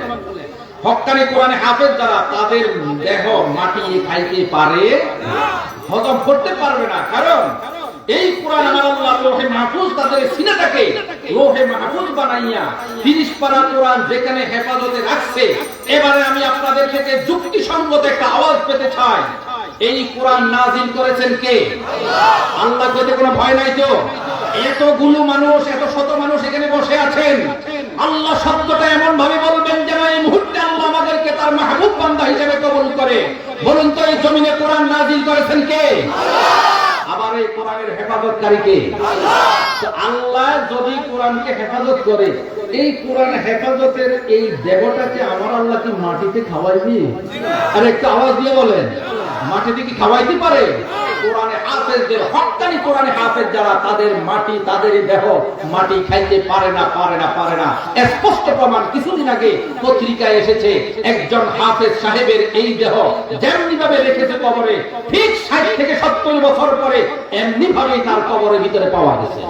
হক্কানি কোরআনে হাফেজ যারা, তাদের দেহ মাটি খাইতে পারে, হজম করতে পারবে না। কারণ এই কোরআন আমার আল্লাহ লোহে মাহফুজ তাদের সিনাটাকে লোহে মাহফুজ বানাইয়া 30 পারা কোরআন যেখানে হেফাজতে রাখছে। এবারে আমি আপনাদের থেকে যুক্তিসঙ্গত একটা আওয়াজ পেতে চাই। এই কোরআন নাজিল করেছেন কে? আল্লাহ। কইতে কোনো ভয় নাই তো? এতগুলো মানুষ, এত শত মানুষ এখানে বসে আছেন, আল্লাহ শব্দটা এমন ভাবে বলবেন যেন এই মুহূর্তে আল্লাহ আমাদেরকে তার মাহবুব বান্দা হিসেবে কবুল করে। বলুন তো, এই জমিনে কোরআন নাজিল করেছেন কে? আবার এই কোরআনের হেফাজতকারী কে? আল্লাহ যদি কোরআনকে হেফাজত করে, এই কোরআন হেফাজতের এই দেবতাকে আমার আল্লাহ কি মাটিতে খাওয়াইবে? আর একটা আওয়াজ দিয়ে বলেন, মাটিতে কি খাওয়াইতে পারে? কোরআনে হাফেজদের, হক্কানি কোরআনে হাফেজ যারা, তাদের মাটি, তাদের দেহ মাটি খাইতে পারে না, পারে না, পারে না। স্পষ্ট প্রমাণ কিছুদিন আগে পত্রিকায় এসেছে, একজন হাফেজ সাহেবের এই দেহ যেমনি ভাবে রেখেছে কবরে, ঠিক 60 থেকে 70 বছর পরে এমনি ভাবেই তার কবরের ভিতরে পাওয়া গেছে।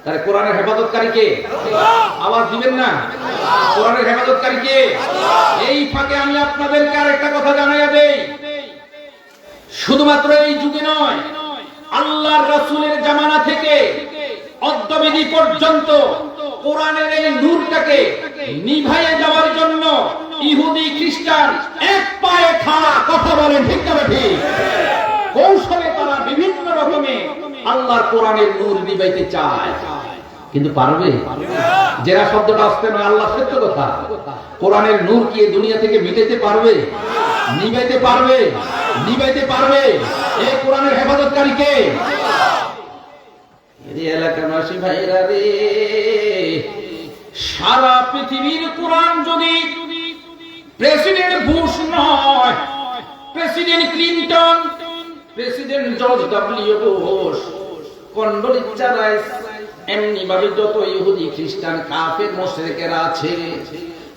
তাহলে কোরআনের হেফাজতকারী কে? আওয়াজ দিবেন না? কোরআনের হেফাজতকারী কে? এই ফাঁকে আমি আপনাদেরকে আরেকটা কথা জানাইয়া দেই, শুধুমাত্র এই যুগে নয়, আল্লাহর রাসূলের জামানা থেকে অদ্যবিধি পর্যন্ত কোরআনের এই নূরটাকে নিভাইয়ে যাওয়ার জন্য ইহুদি খ্রিস্টান এক পায়ে খাড়া। কথা বলেন ঠিক না ঠিক? কৌশলে তারা বিভিন্ন রকমে আল্লাহর কোরআনের নূর নিবাইতে চায়, কিন্তু পারবে? যারা শব্দটা আসতে নয়, আল্লাহ সত্য কথা, কোরআনের নূর কি এই দুনিয়া থেকে মিটাইতে পারবে? নিবাইতে পারবে? নিবাইতে পারবে? এই কোরআনের হেফাজতকারী কে? এলাকাবাসী ভাইরা রে, সারা পৃথিবীর কোরআন যদি প্রেসিডেন্ট বুশ নয়, president Clinton, president George W Bush, Condoleezza Rice, এমনি ভাবে যত ইহুদি খ্রিস্টান কাফের মুশরিকেরা আছে,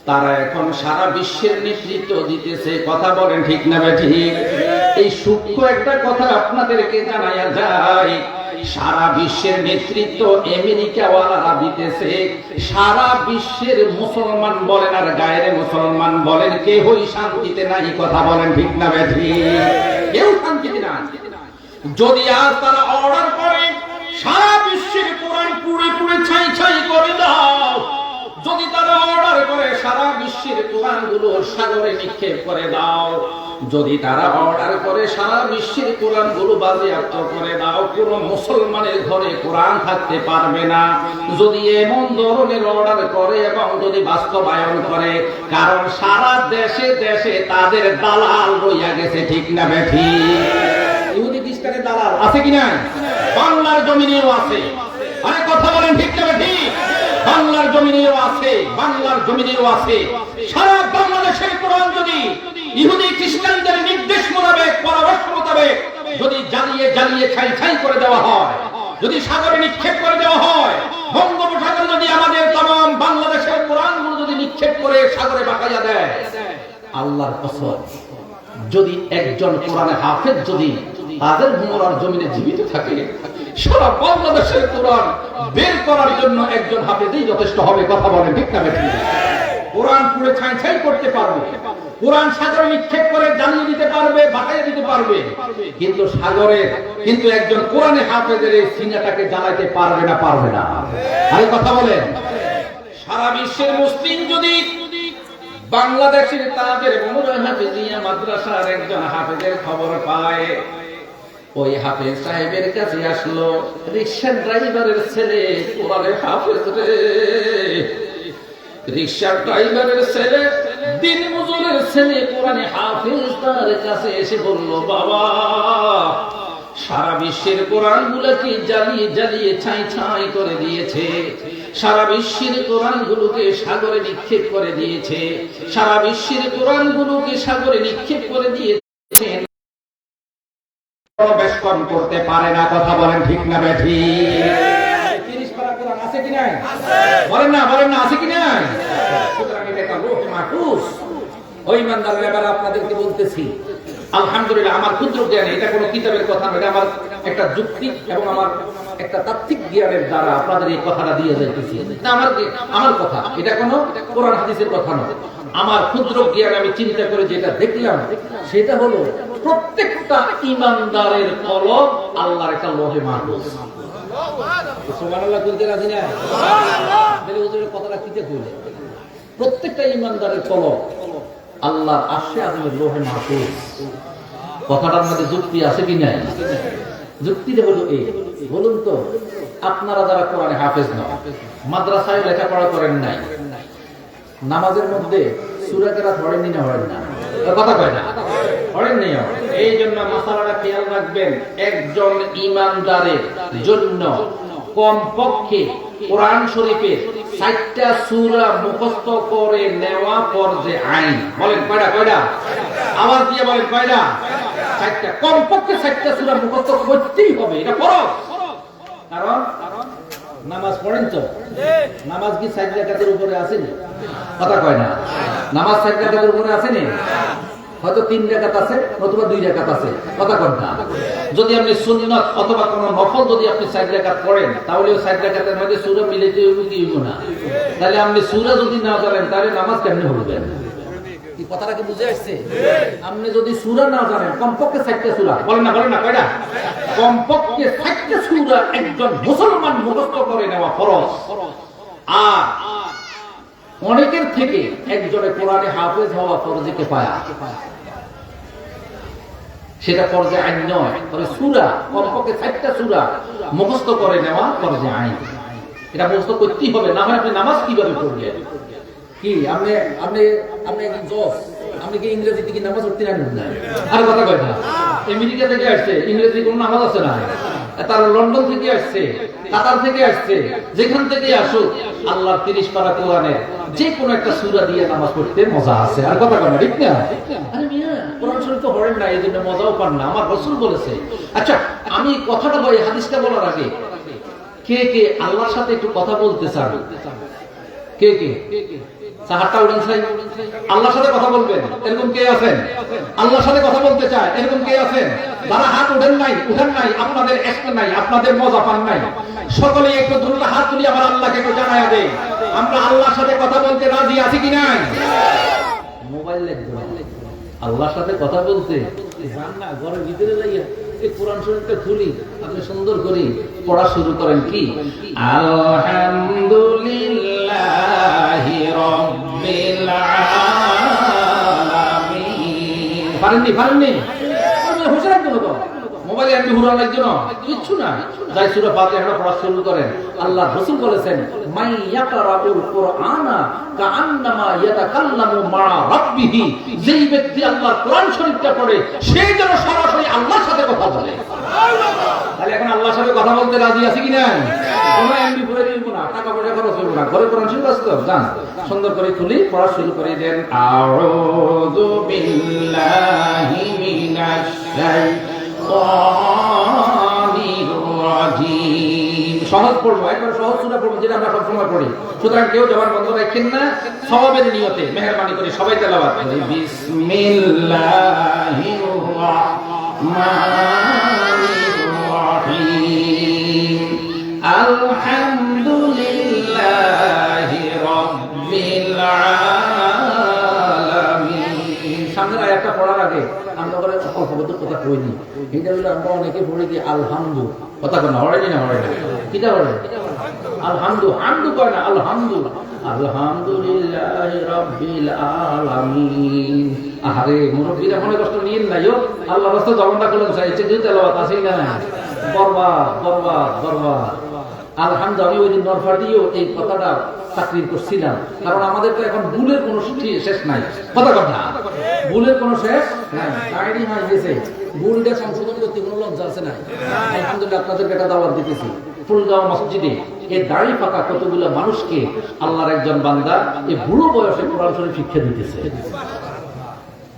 তারা এখন সারা বিশ্বের নেতৃত্ব দিতেছে। কথা বলেন ঠিক না ঠিক? এই সূক্ষ্ম একটা কথা আপনাদেরকে জানাইয়া যায়, সারা বিশ্বের নেতৃত্ব আমেরিকা ওয়ালারা দিতেছে। সারা বিশ্বের মুসলমান বলেন আর গায়ের মুসলমান বলেন, কেউই শান্তিতে নাই। কথা বলেন ঠিক না ঠিক? কেউ শান্তিতে নাই। যদি আজ তারা অর্ডার করে সারা বিশ্বের কোরআন পুড়ে পুড়ে ছাই ছাই করে দাও, যদি তারা অর্ডার করে সারা বিশ্বের কোরআনগুলো সাগরে নিক্ষেপ করে দাও, যদি তারা অর্ডার করে সারা বিশ্বের কোরআনগুলো বাজেয়াপ্ত করে দাও, কোনো মুসলমানের ঘরে কোরআন থাকতে পারবে না। যদি এমন ধরনের অর্ডার করে এবং যদি বাস্তবায়ন করে, কারণ সারা দেশে দেশে তাদের দালাল রইয়া গেছে। ঠিক না বেঠি? ইহুদি খ্রিস্টানের দালাল আছে কিনা? বাংলার জমিনেও আছে। আরে কথা বলেন ঠিক না বেঠি? বাংলার জমিনেও আছে, বাংলার জমিনেও আছে। সারা বাংলাদেশের কোরআন যদি ইহুদি খ্রিস্টানদের নির্দেশ মোতাবেক, পরামর্শ মোতাবেক যদি জ্বালিয়ে জ্বালিয়ে ছাই ছাই করে দেওয়া হয়, যদি সাগরে নিক্ষেপ করে দেওয়া হয়, বঙ্গোপসাগরে যদি আমাদের तमाम বাংলাদেশের কোরআনগুলো যদি নিক্ষেপ করে সাগরে বাঁকাইয়া দেয়, আল্লাহর কসম, যদি একজন কোরআনে হাফেজ যদি তাদের ভূমরার জমিনে জীবিত থাকে, সারা বাংলাদেশের কোরআন বের করার জন্য একজন হাফেজই যথেষ্ট হবে। কথা বলেন ঠিক না ঠিক? কোরআন পুরো ছাই ছাই করতে পারবে, কোরআন সাগরে নিক্ষেপ করে জ্বালিয়ে দিতে পারবে, বাঁকাইয়ে দিতে পারবে, কিন্তু সাগরে কিন্তু একজন কোরআনে হাফেজের এই সিনাটাকে জ্বালাইতে পারবে না। পারবে না? আরে কথা বলেন। সারা বিশ্বের মুসলিম যদি বাংলাদেশের তাদের হাফেজিয়া মাদ্রাসার একজন হাফেজের খবর পায়, ওই হাফেজ সাহেবের কাছে আসলো, রিকশার ড্রাইভারের ছেলে কোরআনের হাফেজ রে, রিকশার ড্রাইভারের ছেলে, দিন মজুরের ছেলে কোরআনে হাফেজ, তার কাছে এসে বলল, বাবা, সারা বিশ্বের কোরআনগুলোকে জ্বালিয়ে জ্বালিয়ে ছাই ছাই করে দিয়েছে, সারা বিশ্বের কোরআনগুলোকে সাগরে নিক্ষেপ করে দিয়েছে, সারা বিশ্বের কোরআনগুলোকে সাগরে নিক্ষেপ করে দিয়েছে, বেশকম করতে পারে না। কথা বলেন ঠিক না বেঠি? 30 পারা কোরআন আছে কি নাই? বলেন না, বলেন না, আছে কি নাই? সুতরাং এটা একটা লোহে মাহফুজ। ওই ইমানদারের ব্যাপারে আপনাদেরকে বলতেছি, আলহামদুলিল্লাহ, আমার ক্ষুদ্র জ্ঞানে, এটা কোনো কিতাবের কথা নয়, এটা আমার একটা যুক্তি এবং আমার একটা তাত্ত্বিক জ্ঞানের দ্বারা আপনাদের এই কথাটা দিয়ে যাইতেছি। না, আমার কথা, এটা কোনো কোরআন হাদিসের কথা নয়। আমার ক্ষুদ্র জ্ঞান আমি চিন্তা করে যেটা দেখলাম, সেটা হলো প্রত্যেকটা ইমানদারের কলব আল্লাহর একটা লোহে মাহফুজ। সুবহানাল্লাহ বলতে রাজি না? তাহলে ওদের কথাটা কিতে কইলে? প্রত্যেকটা ইমানদারের কলব আল্লাহর আরশে আজিমের লোহে মাহফুজ। কথাটার মধ্যে যুক্তি আছে কি নাই? যুক্তিটা হলো এই, বলুন তো, আপনারা যারা কোরআনে হাফেজ নয়, মাদ্রাসায় লেখাপড়া করেন নাই, নামাজের মধ্যে সূরা কেরাত পড়েন না? পড়েন না? কথা কয় না? পড়েন নাই? এই জন্য মাসালাটা খেয়াল রাখবেন, একজন ইমানদারের জন্য কমপক্ষে কোরআন শরীফের 4টা সূরা মুখস্থ করে নেওয়া ফরজে আইন। বলেন কয়টা? কয়টা? আওয়াজ দিয়ে বলেন কয়টা? 4টা। কমপক্ষে 4টা সূরা মুখস্থ করতেই হবে, এটা ফরজ। কারণ নামাজ পড়েন তো, নামাজ কি 4 রাকাতের উপরে আসেনি? কথা কয় না? নামাজ 4 রাকাতের উপরে আসেনি? হয়তো 3 রাকাত আছে অথবা 2 রাকাত আছে। কথা কয় না? যদি আপনি সুন্নাত অথবা কোন নফল যদি আপনি 4 রাকাত পড়েন, তাহলে ওই 4 রাকাতের মধ্যে সূরা মিলাইতে হইব কি হইব না? তাহলে আপনি সূরা যদি না জানেন, তাহলে নামাজ কেমনে হবে? কি কথাটা কি বুঝে আসছে? আপনি যদি সূরা না জানেন, কমপক্ষে 4টা সূরা, বলেন না, বলেন না, কয়টা? কমপক্ষে 4টা সূরা একজন মুসলমান মুখস্থ করে নেওয়া ফরজ। আর অনেকের থেকে একজনের কোরআনে হাফেজ হওয়া ফরজে কিফায়া। সেটা ফরজে আইন নয়, তবে সূরা কমপক্ষে 4টা সূরা মুখস্থ করে নেওয়া ফরজে আইন। এটা মুখস্থ করতেই হবে, না হয় আপনি নামাজ কিভাবে পড়বেন? কি আপনি আপনি আপনি একজন জজ, আপনি কি ইংরেজি থেকে নামাজ পড়তে জানেন না? আর কথা কয় না, আমেরিকা থেকে আসছে, ইংরেজি কোন নামাজ আছে না? তার লন্ডন থেকে আসছে, কাতার থেকে আসছে, যেখান থেকে আসুক আল্লাহর 30 পারা কোরআনের যে কোনো একটা সূরা দিয়ে নামাজ পড়তে মজা আছে। আর কথা কয় না, ঠিক না? আরে মিয়া, কোরআন শরীফ তো পড়েন না, এই জন্য মজাও পান না, আমার রাসূল বলেছে। আচ্ছা, আমি কথাটা বলি, হাদিসটা বলার আগে কে কে আল্লাহর সাথে একটু কথা বলতে চান? কে কে সাহাটা উড়ান চাই আল্লাহর সাথে কথা বলবেন, এরকম কে আছেন? আল্লাহর সাথে কথা বলতে চায়, এরকম কে আছেন? যারা হাত উঠেন নাই, আপনাদের এক্সট্রা নাই, আপনাদের মজা পান নাই, সকলেই একটু দ্রুত হাত তুলি আমার আল্লাহকে একটু জানায়া দেই, আমরা আল্লাহর সাথে কথা বলতে রাজি আছি কি নাই? মোবাইল লাগবে আল্লাহর সাথে কথা বলতে জান না, ঘরের ভিতরে যাইয়া এই কোরআন শরীফটা খুলি, আপনি সুন্দর করে পড়া শুরু করেন। কি আলহামদুলিল্লাহি রাব্বিল আলামিন। পারেননি হোসেন একদম তো মোবাইলে এমনি হুরা লাগছে না, কিচ্ছু না, যাই সূরা ফাতিহা পড়া শুরু করেন। আল্লাহ রাসূল বলেছেন, মাই ইয়াকরাউল কুরআনা কাআন্নামা ইয়াতাকাল্লামু মা রাব্বিহি, যেই ব্যক্তি আল্লাহর কোরআন শরীফটা পড়ে সে যেন সরাসরি আল্লাহর সাথে কথা বলে। সুবহানাল্লাহ। তাহলে এখন আল্লাহর সাথে কথা বলতে রাজি আছে কি না? কোনো এমনি পড়ে দিব না, টাকা পয়সা খরচ হবে না, ঘরে কোরআন শরীফ আছে তো, যান সুন্দর করে খুলি পড়া শুরু করে দেন। আউযু বিল্লাহি মিনাশ শাইতানির রাজিম। সহজ পড়বো, একবার সহজ সূরা পড়বো, যেটা আমরা সব সময় পড়ি। সুতরাং কেউ জবান বন্ধ রাখেন না, সওয়াবের নিয়তে মেহেরবানি করে সবাই তেলাওয়াত করি। বিসমিল্লাহির রাহমানির রাহিম। আলহামদুলিল্লাহি রাব্বিল আলামিন। সামনের আয়াতটা পড়ার আগে আমরা করে অল্পবদ্ধ কথা কইনি, এটা হলো আমরা অনেকে পড়ি কি আলহামদু, কথা কয় না, হড়াই না হড়াই না, কিটা হড়াই আলহামদু, হামদু কয় না, আলহামদু, আলহামদুলিল্লাহি রাব্বিল আলামিন। আরে মুরব্বিরা মনে কষ্ট নিয়েন না, ইয়ো আল্লাহর রাস্তায় জবানটা খুলেন, চাইছে যে তেলাওয়াত আছেই না, বরবাদ বরবাদ বরবাদ। আলহামদুলিল্লাহ, আমি ওই দিন নরফাটিও এই কথাটা তাকরীর করছিলাম, কারণ আমাদের তো এখন ভুলের কোনো শেষ নাই, কথা কথা ভুলের কোনো শেষ নাই, ডায়েরি হয়ে গেছে, ভুলটা সংশোধন করতে কোনো লজ্জা আছে না। আলহামদুলিল্লাহ, আপনাদেরকে একটা দাওয়াত দিতেছি, ফুলগাঁও মসজিদে এই দাড়ি পাকা কতগুলো মানুষকে আল্লাহর একজন বান্দা এই বুড়ো বয়সে কোরআন শরীফ শিক্ষা দিতেছে।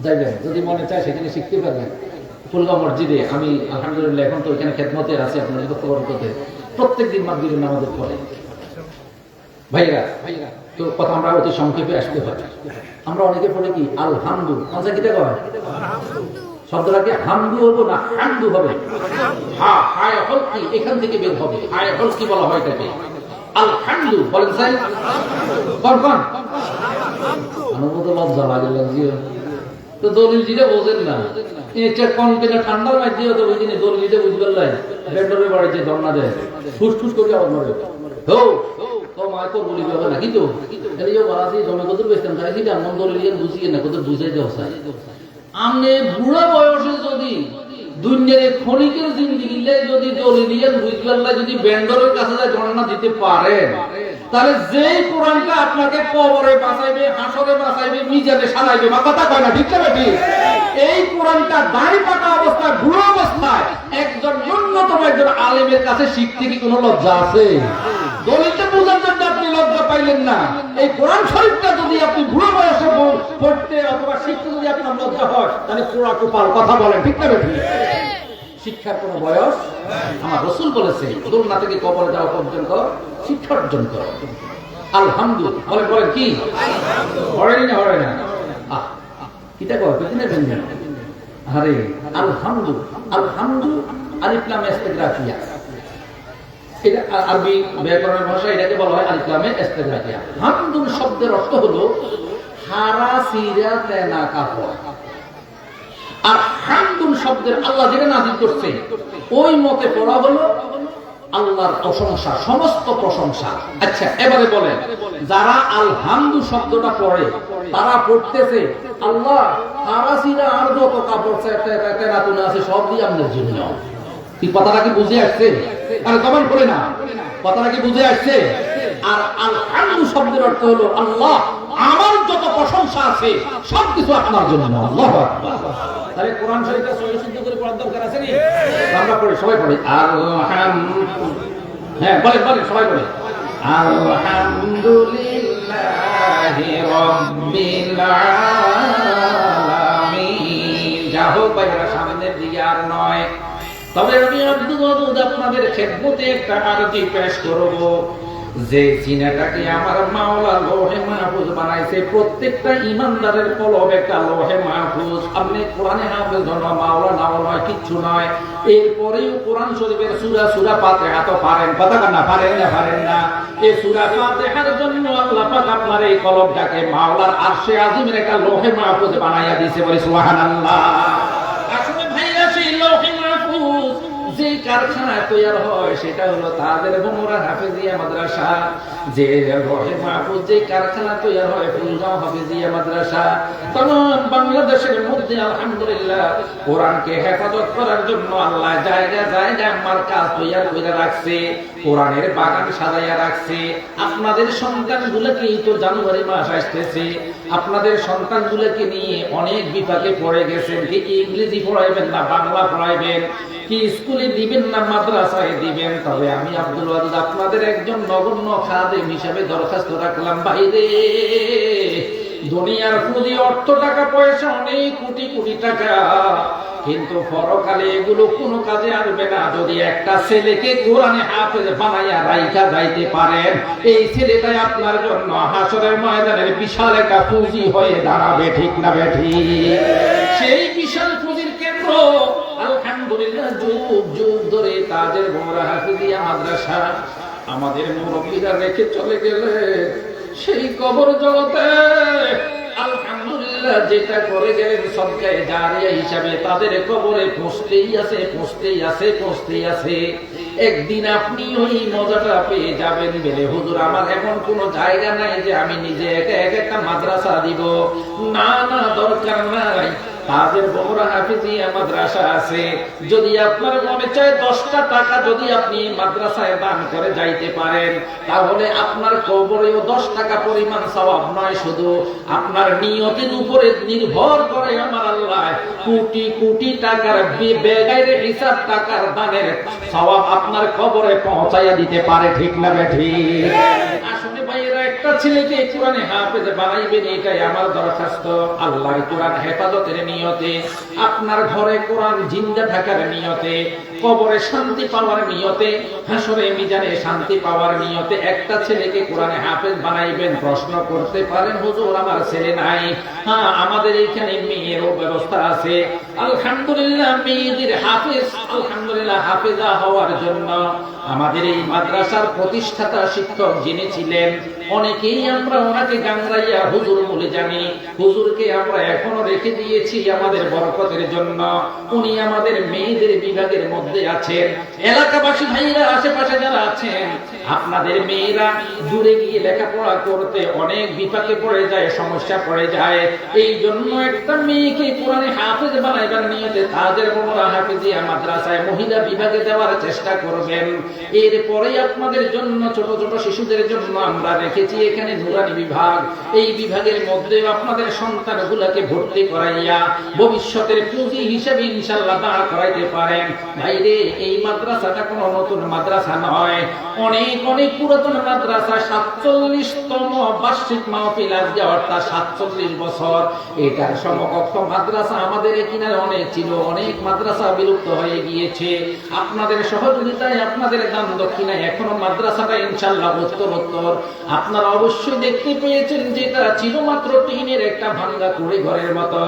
যাইবেন যদি মনে চায় সেখানে শিখতে পারবেন। ফুলগাঁও মসজিদে আমি আলহামদুলিল্লাহ এখন তো এখানে খেদমতে আছি, আপনাদের করতে প্রত্যেক দিন মাগরিবের নামাজের পরে। ভাইরা তো কথা আমরা অতি সংক্ষেপে আসতে পারি। আমরা অনেকে পড়ে কি আলহামদু, মজা কিটা কয় শব্দটাকে হামদু হবো না হামদু হবে, হা হায় হলকি এখান থেকে বের হবে, হায় হলকি বলা হয় এটাকে। আলহামদু বলেন স্যার, কোন কোন অনুমত লজ্জা লাগে, লজ্জিও তো দলিল দিলে বোঝেন না, এটা কন্টেনার ঠান্ডার মাঝে তো ওই দিনে দলিল দিতে বুঝবেন না, বেন্ডরের বাড়িতে ধর্ণা দেয়, ফুসফুস করে আওয়াজ মারে, হো তো মা তো বলি হবে না, কিন্তু এই যে বারাসি জমে কত বেশতাম তাই কি এমন দলিল বুঝিয়ে না, কত বুঝাই দেওয়া চাই। আমনে বুড়া বয়সে যদি দুনিয়ার ক্ষণিকের জিন্দেগিলে যদি দলিলিয়ান বুঝবেন যদি বেন্ডরের কাছে যায় ধর্ণা দিতে পারেন, তাহলে যেই কোরআনটা আপনাকে কবরে বাঁচাইবে, হাসরে বাঁচাইবে, মিজানে সাজাইবে, বা কথা কয় না, ঠিক না ঠিক? এই কোরআনটা দাড়ি পাকা অবস্থায়, বুড়ো অবস্থায় একজন ন্যূনতম একজন আলেমের কাছে শিখতে কি কোনো লজ্জা আছে? দলিলটা বোঝার জন্য আপনি লজ্জা পাইলেন না, এই কোরআন শরীফটা যদি আপনি বুড়ো বয়সে পড়তে অথবা শিখতে যদি আপনার লজ্জা হয়, তাহলে পুরা কোপাল, কথা বলেন, ঠিক না ঠিক? শিক্ষার কোন বয়স, আমার রাসূল বলেছে খুলনা থেকে কবরে যাওয়া পর্যন্ত শিক্ষা অর্জন করো। আলহামদুলিল্লাহ বলে বলেন কি হরে না হরে না, কিটা কয় কিনা ভেঙে, আরে আলহামদু, আলহামদু আলিফ লাম ইস্তিগরাকিয়া, এটা আরবি ব্যাকরণের ভাষা, এটাকে বলা হয় আলিফ লাম ইস্তিগরাকিয়া। হামদুল শব্দের অর্থ হলো হারা সিরা তেনা কাপড়, আর হামদুল শব্দের আল্লাহ যেটা নাযিল করছে ওই মতে পড়া হলো আল্লাহর প্রশংসা, সমস্ত প্রশংসা। আচ্ছা এবারে বলেন, যারা আলহামদু শব্দটা পড়ে তারা পড়তেছে আল্লাহ হারাসিরা আরদু যত কাপড় তেনাতুনা আছে সব দিয়ে আমাদের জন্য। কি কথাটা কি বুঝে আসছে? আরে কমেন্ট করে না, কথাটা কি বুঝে আসছে? আর আল হামদু শব্দের অর্থ হলো আল্লাহ আমার যত প্রশংসা আছে সবকিছু আপনার জন্য। আল্লাহু আকবার। তাহলে কোরআন শরীফটা সহি শুদ্ধ করে পড়ার দরকার আছে নি? আমরা পড়ি, সবাই পড়ি হ্যাঁ বলেন বলেন সবাই বলেন আলহামদুলিল্লাহি রাব্বিল আলামিন। যা হোক ভাইরা, সামনের দিকে আর নয়, তবে আমি আব্দুল ওয়াদুদ আপনাদের খেদমতে একটা আরজি পেশ করব। যে সিনাটাকে আমার মাওলা লোহে মাহফুজ বানাইছে, প্রত্যেকটা ইমানদারের কলব একটা লোহে মাহফুজ। আপনি কোরআনে হাফেজ হন, মাওলা নাও নয়, কিচ্ছু নয়, এরপরেও কোরআন শরীফের সূরা ফাতিহা তো পারেন, কথা না পারেন না। এই সূরা ফাতিহার জন্য আল্লাহ পাক আপনার এই কলবটাকে মাওলার আরশে আজিমের একটা লোহে মাহফুজ বানাইয়া দিয়েছে, বলে সুবহানাল্লাহ। আসলে ভাইরা, সেই লোহে মাহফুজ যে কারখানায় তৈরি হয় সেটা হলো তাদের বমরা হাফেজিয়া মাদ্রাসা। যে লোহে মাহফুজ যে কারখানা তৈরি হয় ফুলগাঁও হাফেজিয়া মাদ্রাসা। তখন বাংলাদেশের মধ্যে আলহামদুলিল্লাহ কোরআনকে হেফাজত করার জন্য আল্লাহ জায়গা জায়গায় মার্কাজ তৈরি করে রাখছে, কোরআনের বাগান সাজাইয়া রাখছে। আপনাদের সন্তানগুলোকেই তো জানুয়ারি মাস আসতেছে, আপনাদের সন্তানগুলোকে নিয়ে অনেক বিপাকে পড়ে গেছেন। কি ইংরেজি পড়াইবেন না বাংলা পড়াইবেন, কি স্কুলে দিবেন না মাদ্রাসায় দিবেন? তবে আমি আব্দুল ওয়াদুদ আপনাদের একজন নগণ্য খাদেম হিসাবে দরখাস্ত রাখলাম, বাইরে দুনিয়ার পুঁজি অর্থ টাকা পয়সা অনেক কোটি কোটি টাকা, কিন্তু পরকালে এগুলো কোনো কাজে আসবে না যদি একটা ছেলেকে কোরআনে হাফেজ বানাইয়া রাইখা যাইতে পারেন। এই ছেলেটাই আপনার জন্য হাসরের ময়দানের বিশাল একটা পুঁজি হয়ে দাঁড়াবে, ঠিক না বেঠি? সেই বিশাল পুঁজির কেন্দ্র আলহামদুলিল্লাহ যুগ যুগ ধরে তাদের বমরা হাফেজিয়া মাদ্রাসা আমাদের মুরব্বীরা রেখে চলে গেলে সেই কবর জগতে আলহামদুলিল্লাহ যেটা করে গেলেন সদকায়ে জারিয়া হিসাবে তাদের কবরে পৌঁছতেই আছে। একদিন আপনি ওই মজাটা পেয়ে যাবেন, বলে হুজুর আমার এমন কোনো জায়গা নাই যে আমি নিজে একা একটা মাদ্রাসা দিব। না, দরকার নাই। তাদের বমরা হাফেজিয়া মাদ্রাসা আছে, যদি আপনার মনে চায় 10টা টাকা যদি আপনি মাদ্রাসায় দান করে যাইতে পারেন, তাহলে আপনার কবরেও 10 টাকা পরিমাণ সওয়াব নয়, শুধু আপনার নিয়তের উপরে নির্ভর করে আমার আল্লাহ কোটি কোটি টাকার বেগাইরে হিসাব টাকার দানের সওয়াব আপনার কবরে পৌঁছাইয়া দিতে পারে, ঠিক না ঠিক? আসলে ভাইয়েরা, একটা ছেলেকে কোরআনে হাফেজ বানাইবেন, এটাই আমার দরখাস্ত। আল্লাহর কোরআন হেফাজতের নিয়তে, আপনার ঘরে কোরআন জিন্দা থাকার নিয়তে, কবরে শান্তি পাওয়ার নিয়তে, হাসরে মিজানে শান্তি পাওয়ার নিয়তে একটা ছেলেকে কোরআনে হাফেজ বানাইবেন। প্রশ্ন করতে পারেন, হুজুর আমার ছেলে নাই। হ্যাঁ, আমাদের এখানে মেয়েরও ব্যবস্থা আছে। আলহামদুলিল্লাহ, মেয়েদের হাফেজ আলহামদুলিল্লাহ হাফেজা হওয়ার জন্য আমাদের এই মাদ্রাসার প্রতিষ্ঠাতা শিক্ষক যিনি ছিলেন, অনেকেই আমরা ওনাকে গাংরাইয়া হুজুর বলে জানি। হুজুরকে আমরা এখনো রেখে দিয়েছি আমাদের বরকতের জন্য। উনি আমাদের মেয়েদের বিভাগের মধ্যে আছেন। এলাকাবাসী ভাইরা, আশেপাশে যারা আছেন, আপনাদের মেয়েরা দূরে গিয়ে লেখাপড়া করতে অনেক বিপাকে পড়ে যায়, সমস্যা পড়ে যায়। এই জন্য একটা মেয়েকে কোরআনে হাফেজ বানাইবার নিয়তে তাদের বমরা হাফেজিয়া মাদ্রাসায় মহিলা বিভাগে দেওয়ার চেষ্টা করবেন। এরপরে আপনাদের জন্য ছোট ছোট শিশুদের জন্য আমরা রেখেছি এখানে নুরানি বিভাগ। এই বিভাগের মধ্যে আপনাদের সন্তানগুলোকে ভর্তি করাইয়া ভবিষ্যতের পুঁজি হিসেবে ইনশাআল্লাহ দাঁড় করাইতে পারেন। ভাইরে, এই মাদ্রাসাটা কোনো নতুন মাদ্রাসা নয়, অনেক অনেক পুরাতন মাদ্রাসা। 47তম বার্ষিক মাহফিল আজকে, অর্থাৎ 47 বছর। এটার সমকক্ষ মাদ্রাসা আমাদের এখানে অনেক ছিল, অনেক মাদ্রাসা বিলুপ্ত হয়ে গিয়েছে। আপনাদের সহযোগিতায়, আপনাদের দান দক্ষিণায় এখনো মাদ্রাসাটা ইনশাআল্লাহ উত্তরোত্তর। আপনারা অবশ্যই দেখতে পেয়েছেন যেটা ছিল মাত্র টিনের একটা ভাঙ্গা কুড়ে ঘরের মতো,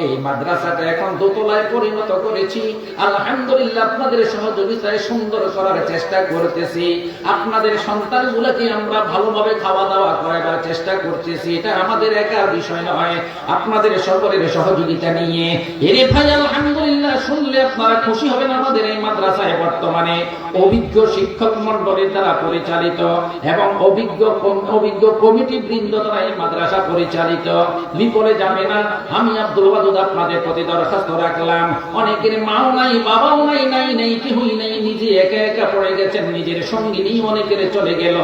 এই মাদ্রাসাটা এখন দোতলায় পরিণত করেছি। আলহামদুলিল্লাহ, আপনাদের সহযোগিতায় সুন্দর করার চেষ্টা করতেছি। আপনাদের সন্তানগুলোকে আমরা ভালোভাবে খাওয়া দাওয়া করাবার চেষ্টা করতেছি। এটা আমাদের একার বিষয় নয়, আপনাদের সকলের সহযোগিতা নিয়ে। এরে ভাই, আলহামদুলিল্লাহ, শুনলে আপনারা খুশি হবেন। আমাদের এই মাদ্রাসায় বর্তমানে অভিজ্ঞ শিক্ষক মন্ডলীর দ্বারা পরিচালিত এবং অভিজ্ঞ অভিজ্ঞ কমিটি বৃন্দ দ্বারা এই মাদ্রাসা পরিচালিত, বিপলে যাবে না। আমি আব্দুল ওয়াদুদ আপনাদের প্রতি দরখাস্ত রাখলাম, অনেকের মাও নাই, বাবাও নাই, নাই কেউই নাই, নিজে একা একা পড়ে গেছেন, নিজের সঙ্গিনী অনেকের চলে গেল,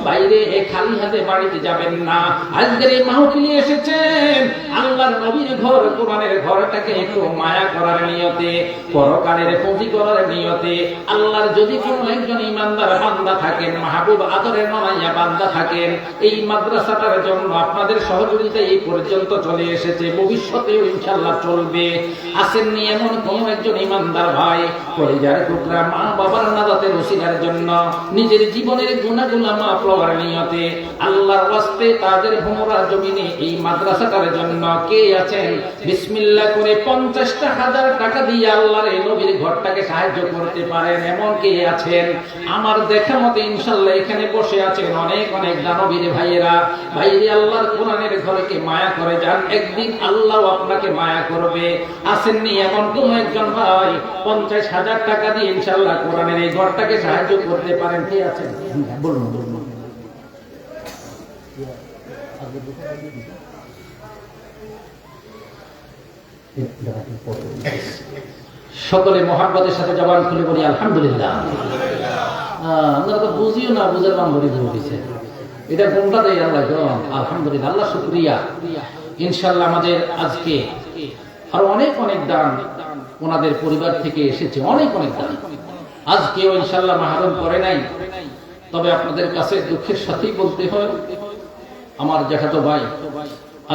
বাইরে খালি হাতে বাড়িতে যাবেন না। আজকের এই মাহফিলে এসেছেন আল্লাহর নবীর ঘর, কোরআনের ঘরটাকে একটু মায়া করার নিয়তে, পরকালের পুঁজি করার নিয়তে। আল্লাহর যদি কোনো একজন ইমানদার বান্দা থাকেন, মাহবুব আদরের মানাইয়া বান্দা থাকেন, এই মাদ্রাসাটার জন্য আপনাদের সহযোগিতা এই পর্যন্ত চলে এসেছে, ভবিষ্যতেও ইনশাআল্লাহ চলবে। আসেননি এমন কোন একজন ইমানদার ভাই, পরিবার টুকরা মা বাবার নাজাতের ওসিলার জন্য, নিজের জীবনের গুনাহগুলো মাফ হওয়ার নিয়তে আল্লাহর ওয়াস্তে তাদের ভোমরা জমিনে এই মাদ্রাসাটার জন্য কে আছেন বিসমিল্লাহ করে 50,000 টাকা দিয়ে আল্লাহর এই নবীর ঘরটাকে সাহায্য করতে পারেন, এমন কে আছেন? আমার দেখা মতে ইনশাআল্লাহ এখানে বসে আছেন অনেক অনেক দানবীর ভাইয়েরা। ভাইরে আল্লাহর কোরআনের ঘরকে মায়া করে যান, একদিন আল্লাহ আপনাকে মায়া করবে। আসেননি এমন কোন একজন ভাই 50,000 টাকা দিয়ে ইনশাআল্লাহ কোরআনের এই ঘরটাকে সাহায্য করতে পারেন? কে আছেন? বলুন বলুন। সকলে মহাব্বতের সাথে জবান খুলে বলি আলহামদুলিল্লাহ। আমরা তো বুঝিও না, বুঝার বান্ধবী বলেছে এটা কোনটা দেয় আল্লাহ, আলহামদুলিল্লাহ, আল্লাহ শুকরিয়া। ইনশাআল্লাহ আমাদের আজকে আরো অনেক অনেক দান ওনাদের পরিবার থেকে এসেছে, অনেক অনেক দান আজকেও ইনশাআল্লাহ মাহরুম করে নাই। তবে আপনাদের কাছে দুঃখের সাথেই বলতে হয়, আমার জ্যাঠাতো ভাই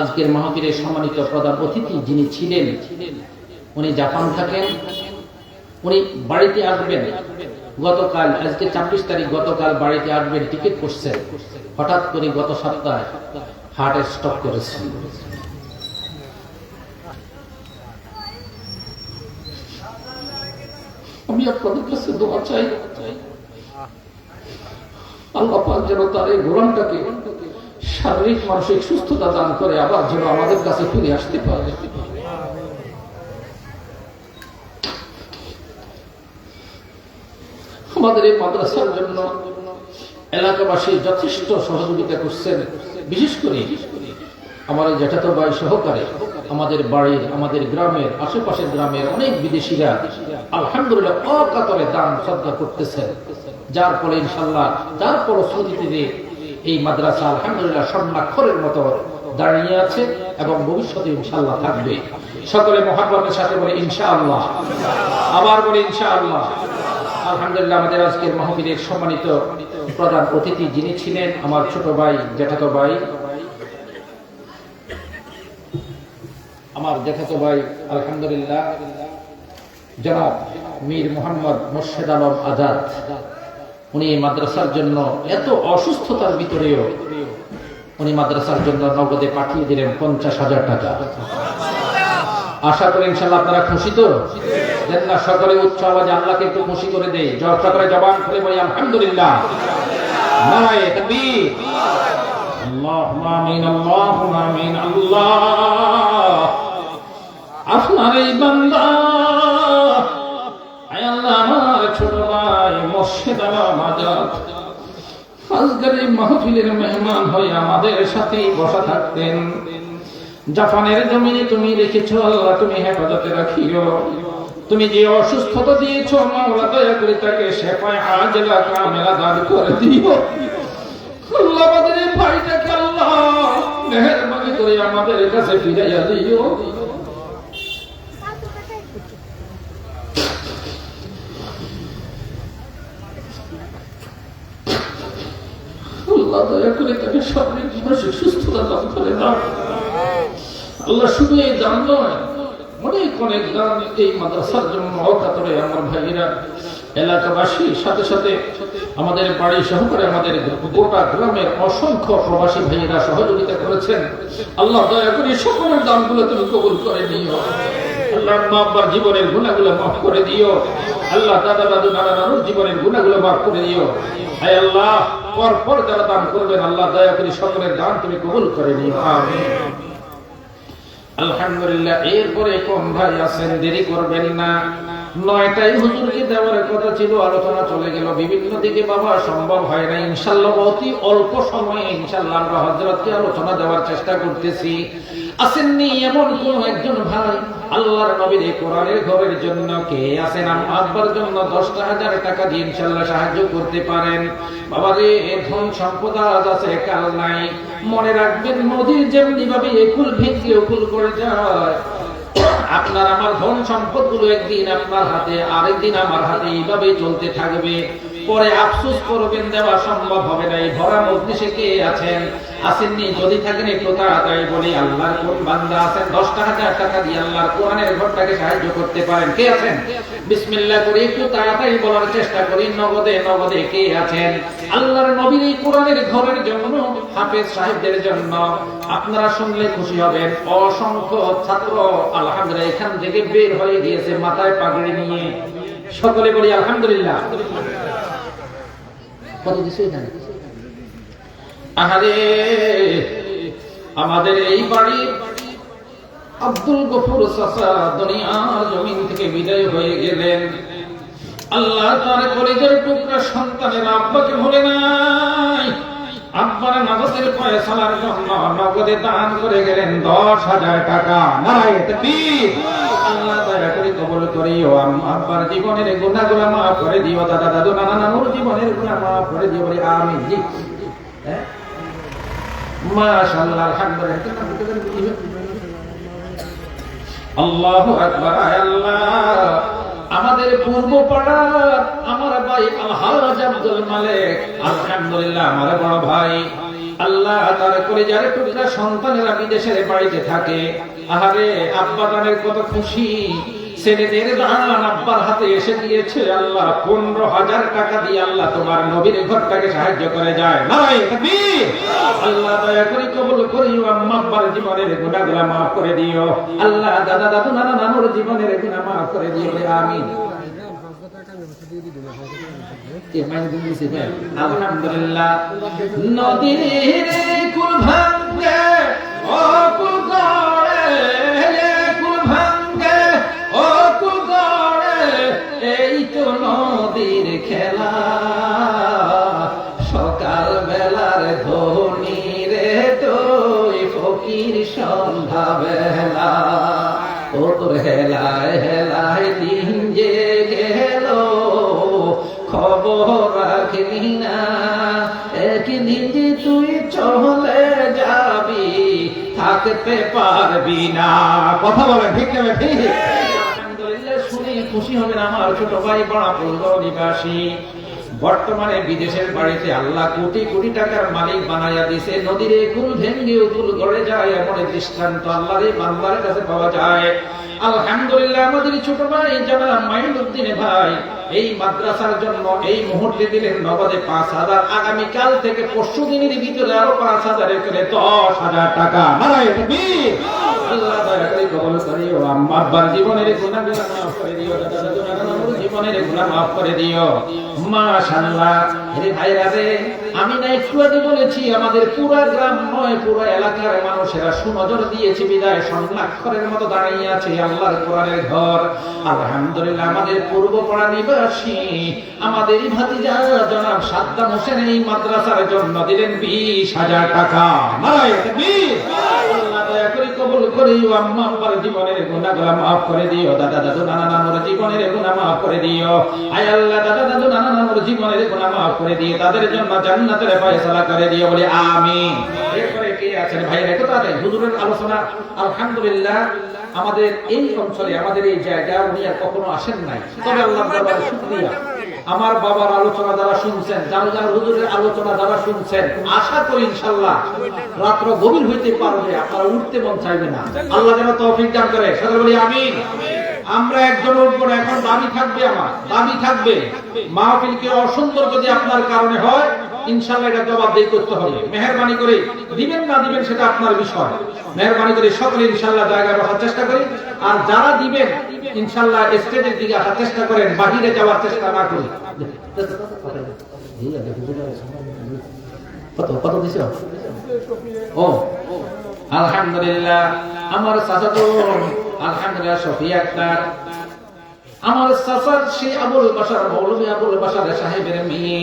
আজকের মাহফিলের সম্মানিত প্রধান অতিথি যিনি ছিলেন, উনি জাপান থাকেন, উনি বাড়িতে আসবেন গতকাল, আজকে 26 তারিখ, গতকাল বাড়িতে আসবেন, টিকিট করছেন, হঠাৎ করে গত সপ্তাহে হার্ট স্ট্রোক করেছেন। আমি আপনাদের কাছে দোয়া চাই, আল্লাহ পাক যেন তার এই গোলামটাকে শারীরিক মানসিক সুস্থতা দান করে আবার যেন আমাদের কাছে ফিরে আসতে পারে। আমাদের এই মাদ্রাসার জন্য এলাকাবাসী যথেষ্ট সহযোগিতা করছেন, বিশেষ করে আমার জ্যাঠাতো ভাই সহকারে আমাদের বাড়ির, আমাদের গ্রামের, আশেপাশের গ্রামের অনেক বিদেশিরা আলহামদুলিল্লাহ অকাতরে দান সদকা করতেছেন, যার ফলে ইনশাআল্লাহ যার ফলশ্রুতিতে এই মাদ্রাসা আলহামদুলিল্লাহ স্বর্ণাক্ষরের মতো দাঁড়িয়ে আছে এবং ভবিষ্যতে ইনশাআল্লাহ থাকবে। সকলে মহাব্বতের সাথে বলে ইনশাআল্লাহ, আবার বলে ইনশাআল্লাহ। আলহামদুলিল্লাহ আমাদের আজকের মাহফিলের সম্মানিত প্রধান অতিথি যিনি ছিলেন আমার ছোট ভাই, জ্যাঠাতো ভাই, আমার জ্যাঠাতো ভাই আলহামদুলিল্লাহ জনাব মীর মোহাম্মদ মোর্শেদ আলম আজাদ, উনি মাদ্রাসার জন্য এত অসুস্থতার ভিতরেও উনি মাদ্রাসার জন্য নগদে পাঠিয়ে দিলেন 50,000 টাকা। আশা করি ইনশাআল্লাহ আপনারা খুশি তো? দেন না? সকলে উচ্চ আওয়াজে আল্লাহকে একটু খুশি করে দেই, সকলে জবান খুলে বলি আলহামদুলিল্লাহ, নারায়ে তাকবীর, আল্লাহুম্মা আমিন, আল্লাহুম্মা আমিন। আল্লাহ আপনার এই বান্দা আল্লাহ আমার ছোট ভাই মোর্শেদ আলম আজাদ আজকের এই মাহফিলের মেহমান হয়ে আমাদের সাথেই বসা থাকতেন। জাপানের জমিনে তুমি রেখেছো আল্লাহ, তুমি হেফাজতে রাখিও। তুমি যে অসুস্থতা দিয়েছো মাওলা দয়া করে তাকে শেফায়ে আজলা কামেলা দান করে দিও। আল্লাহ আমাদের এই ভাইটাকে আল্লাহ মেহেরবানি করে আমাদের কাছে ফিরাইয়া দিও। আল্লাহ দয়া করে তাকে শারীরিক মানসিক সুস্থতা দান করে দাও। আল্লাহ শুধু এই দান নয়, অনেক অনেক দান এই মাদ্রাসার জন্য অকাতরে আমার ভাইয়েরা, এলাকাবাসী, সাথে সাথে আমাদের বাড়ি সহকারে আমাদের গোটা গ্রামের অসংখ্য প্রবাসী ভাইয়েরা সহযোগিতা করেছেন। আল্লাহ দয়া করে সকলের দানগুলো তুমি কবুল করে নিও। আল্লাহ মা বাবার জীবনের গুনাহগুলো মাফ করে দিও। আল্লাহ দাদা দাদু নানা নানুর জীবনের গুনাহগুলো মাফ করে দিও। হে আল্লাহ পর যারা দান করবেন আল্লাহ দয়া করে সকলের দান তুমি কবুল করে নিও। আমিন। আলহামদুলিল্লাহ। এরপরে কোন ভাই আছেন? দেরি করবেন না, 9টাই হুজুরকে দেওয়ার কথা ছিল, আলোচনা চলে গেল বিভিন্ন দিকে, বাবা সম্ভব হয় না। ইনশাআল্লাহ অতি অল্প সময়ে ইনশাআল্লাহ আমরা হযরতকে আলোচনা দেওয়ার চেষ্টা করতেছি। আসেননি এমন কোন একজন ভাই আল্লাহর নবীর এই কোরআনের ঘরের জন্য কে আছেন আব্বার জন্য 10,000 টাকা দিয়ে ইনশাআল্লাহ সাহায্য করতে পারেন? বাবারে ধন সম্পদ আজ আছে কাল নাই, মনে রাখবেন নদীর যেমনি ভাবে একুল ভেঙে উকুল করে যায়, আপনার আমার ধন সম্পদ গুলো একদিন আপনার হাতে আরেকদিন আমার হাতে এইভাবে চলতে থাকবে। পরে আফসোস করবেন দেওয়া সম্ভব হবে না। এই ভরা মজলিসে কে আছেন? আসেননি? যদি থাকেন একটু তাড়াতাড়ি বলি আল্লাহর কোন বান্দা আছেন 10,000 টাকা দিয়ে আল্লাহর কোরআনের ঘরটাকে সাহায্য করতে পারেন? কে আছেন? বিসমিল্লাহ করে একটু তাড়াতাড়ি বলার চেষ্টা করি। নগদে নগদে কে আছেন? আল্লাহর নবীর এই কোরআনের ঘরের জন্য, হাফেজ সাহেবদের জন্য আপনারা শুনলে খুশি হবেন। অসংখ্য ছাত্র আলহামদুলিল্লাহ এখান থেকে বের হয়ে গিয়েছে মাথায় পাগড়ি নিয়ে। সকলে বলি আলহামদুলিল্লাহ। কত দিছে এখানে? আহারে আমাদের এই বাড়ি আব্দুল গফুর চাচা দুনিয়ার জমিন থেকে বিদায় হয়ে গেলেন। আল্লাহ তার কলিজার টুকরা সন্তানের আব্বাকে ভুলে নাই। আব্বার নগদের ফয়সালার জন্য নগদে দান করে গেলেন 10,000 টাকা। নারায়ে তাকবীর। আল্লাহ দয়া করে কবুল করিও। আব্বার জীবনের গুনাহগুলো মাফ করে দিও, দাদা দাদু নানা নানুর জীবনের গুনাহ মাফ করে দিও, বলি আমিন। জি হ্যাঁ মাশাআল্লাহ আলহামদুলিল্লাহ। আল্লাহু আকবার। আল্লাহ আমাদের পূর্ব পাড়ার আমার ভাই আলহাজ আব্দুল মালিক আলহামদুলিল্লাহ আমার বড় ভাই, আল্লাহ তার কলিজার টুকরা সন্তানেরা বিদেশের বাড়িতে থাকে। আহারে আব্বা দানের কত খুশি, ছেলেদের দান আব্বার হাতে এসে দিয়েছে। আল্লাহ 15,000 টাকা দিয়ে আল্লাহ তোমার নবীর ঘরটাকে সাহায্য করে যায়। নারায়ে তাকবীর। আল্লাহ দয়া করে কবুল করিও। আম্মা আব্বার জীবনের গুনাহগুলো মাফ করে দিও। আল্লাহ দাদা দাদু নানা নানুর জীবনের গুনাহ মাফ করে দিও, আমিন। আলহামদুলিল্লাহ। নদীর কুল ভাঙ্গে ও কুল গড়ে, কুল ভাঙ্গে ও কুল গড়ে, এই তো নদীর খেলা। সকাল বেলার ধনী রে তুই ফকির সন্ধ্যা বেলা, ও তোর হেলায় হেলায় দিন যে গেল খবর রাখলি না, একদিন যে তুই চলে যাবি থাকতে পারবি না। কথা বলেন ঠিক না ঠিক? আলহামদুলিল্লাহ শুনে খুশি হবেন আমার ছোট ভাই বড়াপুর নিবাসী, বর্তমানে বিদেশের বাড়িতে আল্লাহ কোটি কোটি টাকার মালিক বানাইয়া দিছে। নদীর কুল ভেঙ্গে উকুল গড়ে যায় এমন দৃষ্টান্ত আল্লাহর এই বান্দার কাছে পাওয়া যায়। আলহামদুলিল্লাহ আমাদের ছোট ভাই যারা মাইনুদ্দিন ভাই এই মাদ্রাসার জন্য এই মুহূর্তে দিলেন নগদে 5,000, আগামীকাল থেকে পরশু দিনের ভিতরে আরো 5,000 করে 10,000 টাকা। নারায়ে তাকবীর। আল্লাহ দয়া করে কবুল করিও। আম্মা আব্বার জীবনের গুনাহগুলো মাফ করে দিও, দাদা দাদু নানা নানুর জীবনের গুনাহ মাফ করে দিও। মাশাআল্লাহ। রে ভাইরা রে, আমি না একটু আগে বলেছি আমাদের পুরো গ্রাম নয় পুরো এলাকার মানুষেরা সুনজর দিয়েছে বিদায় সংলাক্ষরের মতো দাঁড়িয়ে আছে আল্লাহর কোরআনের ঘর। আলহামদুলিল্লাহ আমাদের পূর্ব পাড়া নিবাসী আমাদের ভাতিজা জনাব সাদ্দাম হোসেন এই মাদ্রাসার জন্য দিলেন 20,000 টাকা। নারায়ে তাকবীর। আল্লাহ দয়া করে কবুল করিও। আম্মা আব্বার জীবনের গুনাহগুলো মাফ করে দিও, দাদা দাদু নানা নানুর জীবনের গুনাহ মাফ করে দিও। আয় আল্লাহ দাদা দাদু নানা নানুর জীবনের গুনাহ মাফ করে দিয়ে তাদের জন্য জান্নাতের ফয়সালা করে দিও, বলি আমিন। এরপরে কে আছেন ভাইরা? কত আছে হুজুরের আলোচনা। আলহামদুলিল্লাহ আমাদের এই অঞ্চলে আমাদের এই জায়গা উনি আর কখনো আসেন নাই, তবে আল্লাহর দরবারে শুকরিয়া আমার বাবার আলোচনা যারা শুনছেন, যারা হুজুরের আলোচনা যারা শুনছেন, আশা করি ইনশাআল্লাহ রাত্র গভীর হইতে পারবে, আপনারা উঠতে মন চাইবে না। আল্লাহ যেন তৌফিক দান করে, সকলে বলি আমিন। আমরা একজন উঠবো না, এখন দাবি থাকবে, আমার দাবি থাকবে মাহফিলকে অসুন্দর যদি আপনার কারণে হয় ইনশাআল্লাহ এটা জবাবদেহি করতে হবে। মেহেরবানি করে দিবেন না দিবেন সেটা আপনার বিষয়। মেহেরবানি করে সকলে ইনশাআল্লাহ জায়গায় বসার চেষ্টা করি, আর যারা দিবেন ইনশাআল্লাহ স্টেজের দিকে আসার চেষ্টা করেন, বাহিরে যাওয়ার চেষ্টা না করি। কত দিছো? ও আলহামদুলিল্লাহ আমার চাচাতো আলহামদুলিল্লাহ শফি আক্তার আমার চাচার সেই আবুল বাশার মৌলভী আবুল বাশার সাহেবের মেয়ে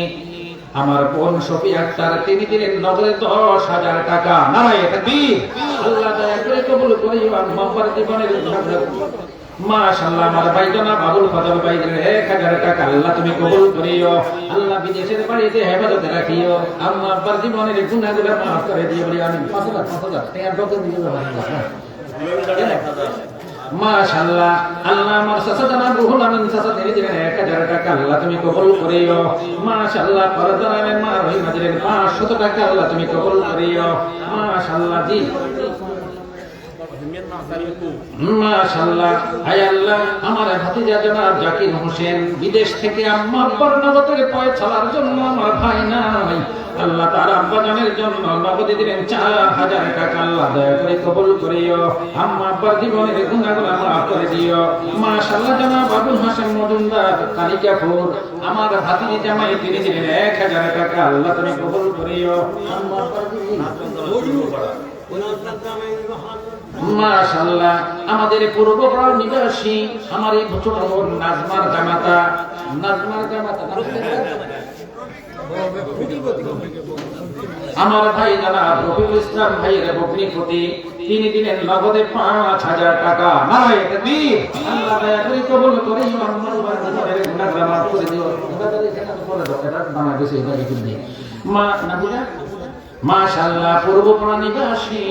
আমার বোন শফি আক্তার, তিনি দিলেন নগদে 10,000 টাকা। নারায়ে তাকবীর। আল্লাহ দয়া করে কবুল করিও আমার জীবনের মাশাআল্লাহ। আমার ভাই জনাব আবুল ফজল ভাই দিলেন 1000 টাকা। আল্লাহ তুমি কবুল করিও। আল্লাহ বিদেশের বাড়িতে হেফাজতে রাখিও। আমার জীবনের গুনাহগুলো মাফ করে দিও বলি আমিন। 5,000 টাকা ডকর দিও মাশাআল্লাহ। আল্লাহ আমার চাচা জনাব রুহুল আমিন চাচা তিনি দিলেন 1000 টাকা। আল্লাহ তুমি কবুল করিও। মাশাআল্লাহ। পরদানের মা রহিমা দিলেন 500 টাকা। আল্লাহ তুমি কবুল করিও। মাশাআল্লাহ। জি মাশাআল্লাহ। আয় আল্লাহ আমার ভাতিজা জনাব জাকির হোসেন বিদেশ থেকে আম্মা আব্বার নগদের পয়সার জন্য আমার ভাই নাই, আল্লাহ তার আব্বা জানের জন্য নগদে দিলেন 4000 টাকা। আল্লাহ দয়া করে কবুল করিও। আম্মা আব্বার জীবনের গুনাহগুলো মাফ করে দিও। মাশাআল্লাহ। জনাব আবুল হাসান মজুমদার কালিকাপুর আমার ভাতিজি জামাই তিনি দিলেন 1000 টাকা। আল্লাহ তুমি কবুল করিও। আম্মা আব্বার মাশাআল্লাহ। আমাদের পূর্বপাড়ার নিবাসী আমার এই ছোট বোন নাজমার জামাতা আমার ভাই জনাব রফিকুল ইসলাম ভাইয়ের ভগ্নিপতি তিনি দিলেন নগদে 5000 টাকা। নারায়ে তাকবীর। আল্লাহ দয়া করে কবুল করিও। আমার জীবনের গুনাহগুলো মাফ করে দিও। মাশাআল্লাহ। পূর্বপাড়া নিবাসী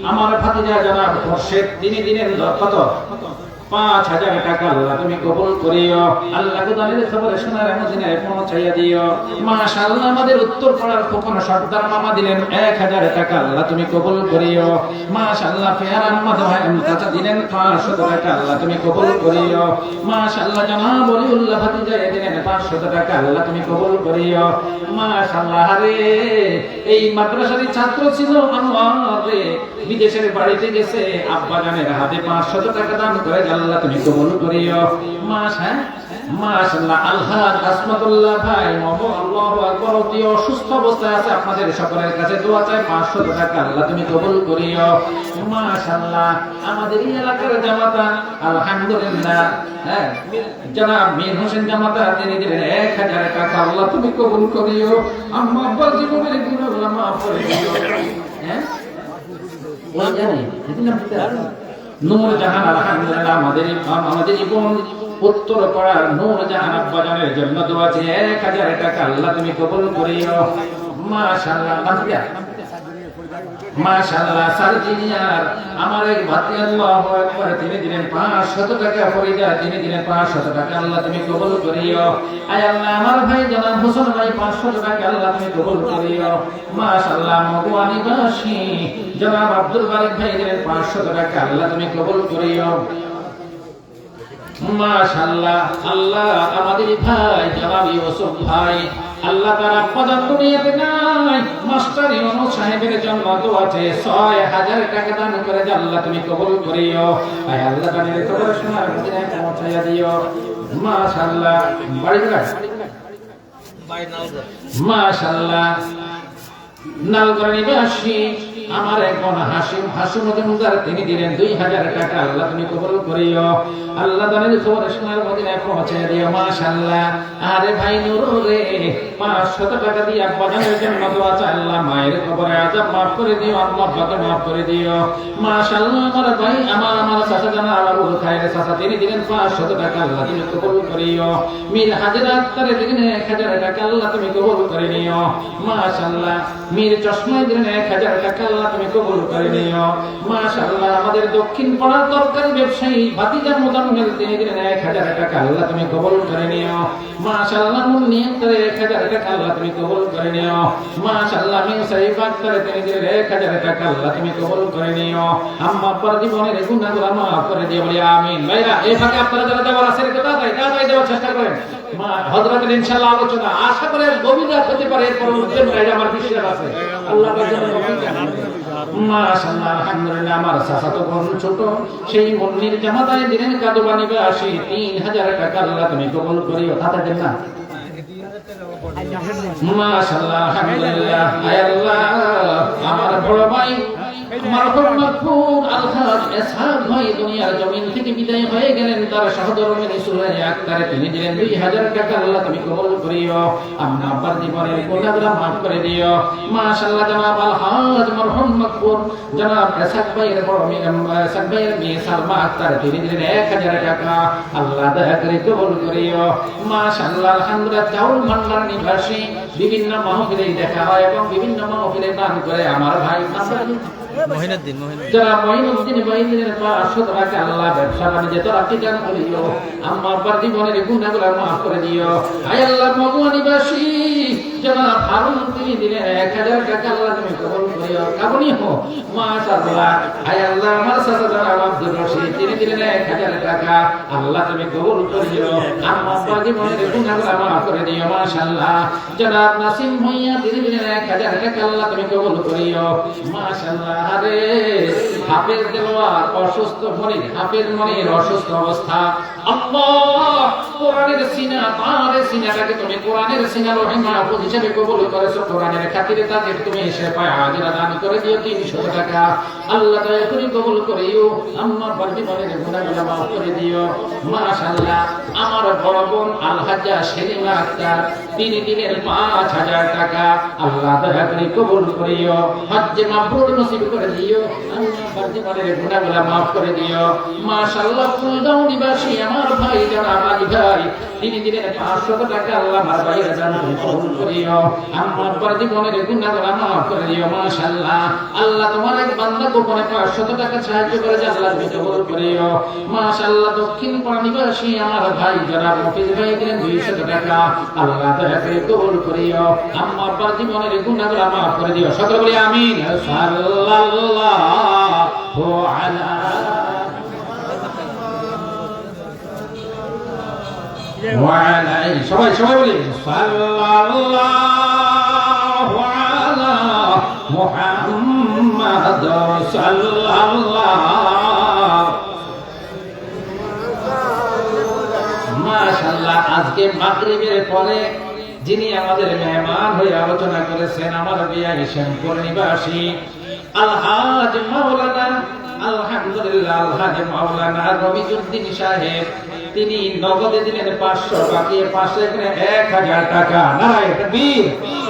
আমার ভাতিজা জনাব খোরশেদ তিনি দিলেন কত? 5000 টাকা। আল্লাহ তুমি কবুল করিও। আল্লাহ কোদালের খবরে সোনার মদিনায় পৌঁছাইয়া দিও। মাশাআল্লাহ। আমাদের উত্তর পাড়ার খোকন সর্দার মামা দিলেন 1000 টাকা। আল্লাহ তুমি কবুল করিও। মাশাআল্লাহ। ফেয়ার আহমদ ভাই চাচা দিলেন 500 টাকা। আল্লাহ তুমি কবুল করিও। মাশাআল্লাহ। জনাব ওলিউল্লাহ ভাতিজা দিলেন 500 টাকা। আল্লাহ তুমি কবুল করিও। মাশাআল্লাহ। আরে এই মাদ্রাসার ছাত্র ছিল আনোয়ার রে, বিদেশের বাড়িতে গেছে, আব্বা জানের হাতে 500 টাকা দান করে। আল্লাহ তুমি কবুল করিও। মাশাআল্লাহ। আলহাজ আসমাতুল্লাহ ভাই আল্লাহু আকবার অতি অসুস্থ অবস্থায় আছে, আপনাদের সকলের কাছে দোয়া চাই 500 টাকা। আল্লাহ তুমি কবুল করিও। মাশাআল্লাহ। আমাদের এই এলাকার জামাতা আলহামদুলিল্লাহ জনাব মীর হোসেন জামাতা তিনি দিলেন 1000 টাকা। আল্লাহ তুমি কবুল করিও। আম্মা আব্বার জীবনের গুনাহগুলো মাফ করে দিও। ওই জানি নূর জাহান আলহামদুলিল্লাহ আমাদের জীবন উত্তর পাড়ার নূর জাহান আব্বা জানের জন্য দোয়া আছে 1000 টাকা। আল্লাহ তুমি কবুল করিও। মাশাআল্লাহ। মাশাআল্লাহ। সার্জিনিয়ার আমার এক ভাতি আল্লাহু আকবার তিনি দিলেন 500 টাকা। ফরিদা তিনি দিলেন 500 টাকা। আল্লাহ তুমি কবুল করিও। আয় আল্লাহ আমার ভাই জনাব হোসেন ভাই 500 টাকা। আল্লাহ তুমি কবুল করিও। মাশাআল্লাহ। মগুয়া নিবাসী জনাব আব্দুল বারিক ভাই দিলেন 500 টাকা। আল্লাহ তুমি কবুল করিও। মাশাআল্লাহ। আল্লাহ আমাদের ভাই জনাব ইউসুফ ভাই আল্লাহ তার আব্বা জান দুনিয়াতে নাই, মাস্টার ইউনুস সাহেবের জন্য দোয়া আছে 6000 টাকা দান করে। আল্লাহ তুমি কবুল করিও। আয় আল্লাহ তাদের কবর সোনার মদিনায় পৌঁছাইয়া দিও। মাশাআল্লাহ। বাড়ি গেল মাশাআল্লাহ। নালগড় নিবাসী আমার একজন হাসিম মজুমদার তিনি দিলেন 2000 টাকা। আল্লাহ তুমি কবুল করিও। আল্লাহ দানের খবর সোনার মদিনায় পৌঁছে দিও। মাশাআল্লাহ। আরে ভাই নূর রে 500 টাকা দিয়ে বাজানের জন্য দোয়া চাই। আল্লাহ মায়ের কবরে আযাব maaf করে দিও। আল্লাহ বাকে maaf করে দিও। মাশাআল্লাহ। আমার ভাই আমার চাচা জানা আবুল খায়ের চাচা তিনি দিলেন 500 টাকা। আল্লাহ তুমি কবুল করিও। মীর হাজরা আক্তারে দিলেন 1000 টাকা। আল্লাহ তুমি কবুল করে নিও। মাশাআল্লাহ। মীর চশমায় দিলেন 1000 টাকা। আল্লাহ তুমি কবুল করে নিও। মাশাআল্লাহ। আমাদের দক্ষিণ পাড়ার তরকারি ব্যবসায়ী ভাতিজা মুজাম্মেল তিনি দিলেন 1000 টাকা। আল্লাহ তুমি কবুল করে নিও। মাশাআল্লাহ। মুন্নিয়া করে 1000 টাকা। আল্লাহ তুমি কবুল করে নিও। মাশাআল্লাহ। মিন সাইফ আক্তারে তিনি দিলেন 1000 টাকা। আল্লাহ তুমি কবুল করে নিও। আম্মা আব্বার জীবনের গুনাহগুলো মাফ করে দিও বলি আমিন। ভাইরা এই ফাঁকে আপনারা যারা দেওয়ার আছে তাড়াতাড়ি দেওয়ার চেষ্টা করেন। হযরতের ইনশাআল্লাহ আলোচনা আশা করে গভীর হতে পারে, এরপর উদ্যম আমার বিশ্বাস আছে। আল্লাহ মাশাআল্লাহ। আলহামদুলিল্লাহ। আমার চাচাতো বোন ছোট সেই মুন্নির জামাতায় দিলেন কাদুবা নিবাসী 3000 টাকা। আল্লাহ তুমি কবুল করিও। তাতে দেন না মাশাআল্লাহ। আলহামদুলিল্লাহ। আয় আল্লাহ আমার বড় ভাই মারহুম মাগফুর আলহাজ এসহাক ভাই দুনিয়ার জমিন থেকে বিদায় হয়ে গেলেন, তার সহধর্মিণী সুরাইয়া আক্তার তিনি দিলেন 2000 টাকা। আল্লাহ তুমি কবুল করিও, আম্মা আব্বার জীবনের গুনাহগুলো মাফ করে দিও। মাশাআল্লাহ জনাব আলহাজ মারহুম মাগফুর জনাব এসহাক ভাইয়ের বড় মেয়ে এসহাক ভাইয়ের মেয়ে সালমা আক্তার তিনি দিলেন 1000 টাকা। আল্লাহ দয়া করে কবুল করিও। মাশাআল্লাহ আলহামদুলিল্লাহ চাউল ভান্ডার নিবাসী বিভিন্ন মাহফিলে দেখা হয় এবং বিভিন্ন মাহফিলে দান করে আমার ভাই মহিনুদ্দিন যারা মহিনুদ্দিন ভাইদের 500 টাকা আল্লাহ ব্যবসা বাণিজ্যে তরাক্কি দান করিও, আম্মা আব্বার জীবনের গুনাহগুলো মাফ করে দিও। আয় আল্লাহ মগুয়া নিবাসী যারা হারুন তিনি দিলেন 1000 টাকা। আল্লাহ তুমি কবুল করিও। কাবনি হো মাশাআল্লাহ। আয় আল্লাহ আমার সাথে যারা আব্দুর রশিদ তিনি দিলেন 1000 টাকা। আল্লাহ তুমি কবুল করিও, আম্মা আব্বার জীবনের গুনাহগুলো মাফ করে দিও। মাশাআল্লাহ জনাব নাসিম ভাইয়া তিনি দিলেন 1000 টাকা। আল্লাহ তুমি কবুল করিও। মাশাআল্লাহ। আরে হাফেজ দেলোয়ার অসুস্থ মনির, হাফেজ মনির অসুস্থ অবস্থা, আল্লাহ কোরআনের সিনা তার সিনাটাকে তুমি কোরআনের সিনা রহিমা মাহফুজ হিসেবে কবুল করেছো। কোরআনের খাতিরে তাদের তুমি শেফায়ে আজরা দান করে দিও 300 টাকা। আল্লাহ দয়া করে কবুল করিও, আম্মা বাড়ি মনের গুনাহগুলো মাফ করে দিও। মাশাআল্লাহ আমার বড় বোন আলহাজ্জা সেলিমা আক্তার তিনি দিলেন 5000 টাকা। আল্লাহ দয়া করে কবুল করিও, হজ্জে মাবরুর নসিব করে দিও, আল্লাহ বাড়ি মনের গুনাহগুলো মাফ করে দিও। মাশাআল্লাহ ফুলগাঁও নিবাসী আমার ভাই জনাব আলী ভাই তিনি দিলেন 500 টাকা। আল্লাহ আমার ভাইয়ের জান কবুল করিও, আমার বাড়ি মনের গুনাহগুলো মাফ করে দিও। মাশাআল্লাহ আল্লাহ তোমার এক বান্দা গোপনে 500 টাকা সাহায্য করে আল্লাহ তুমি কবুল করিও। মাশাআল্লাহ দক্ষিণ পাড়া নিবাসী আমার ভাই জনাব মফিজ ভাই দিলেন 200 টাকা। আল্লাহ দয়া করে কবুল করিও, আম্মা আব্বার জীবনের গুনাহগুলো মাফ করে দিও। সকলে বলি আমিন। সাল্লাল্লাহু আলা ওয়ালা সবাই সবাই বলি সাল্লাল্লাহু আলা মুহাম্মাদ সাল্লাল্লাহু। মাশাআল্লাহ আজকে মাগরিবের পরে যিনি আমাদের মেহমান হয়ে আলোচনা করেছেন আমার বিয়াই শ্যামপুর নিবাসী আলহাজ মাওলানা আলহামদুলিল্লাহ আলহাজ মাওলানা রবিউদ্দিন সাহেব তিনি নগদে দিলেন 500, বাকি 500 এখানে 1000 টাকা। নারায়ে তাকবীর।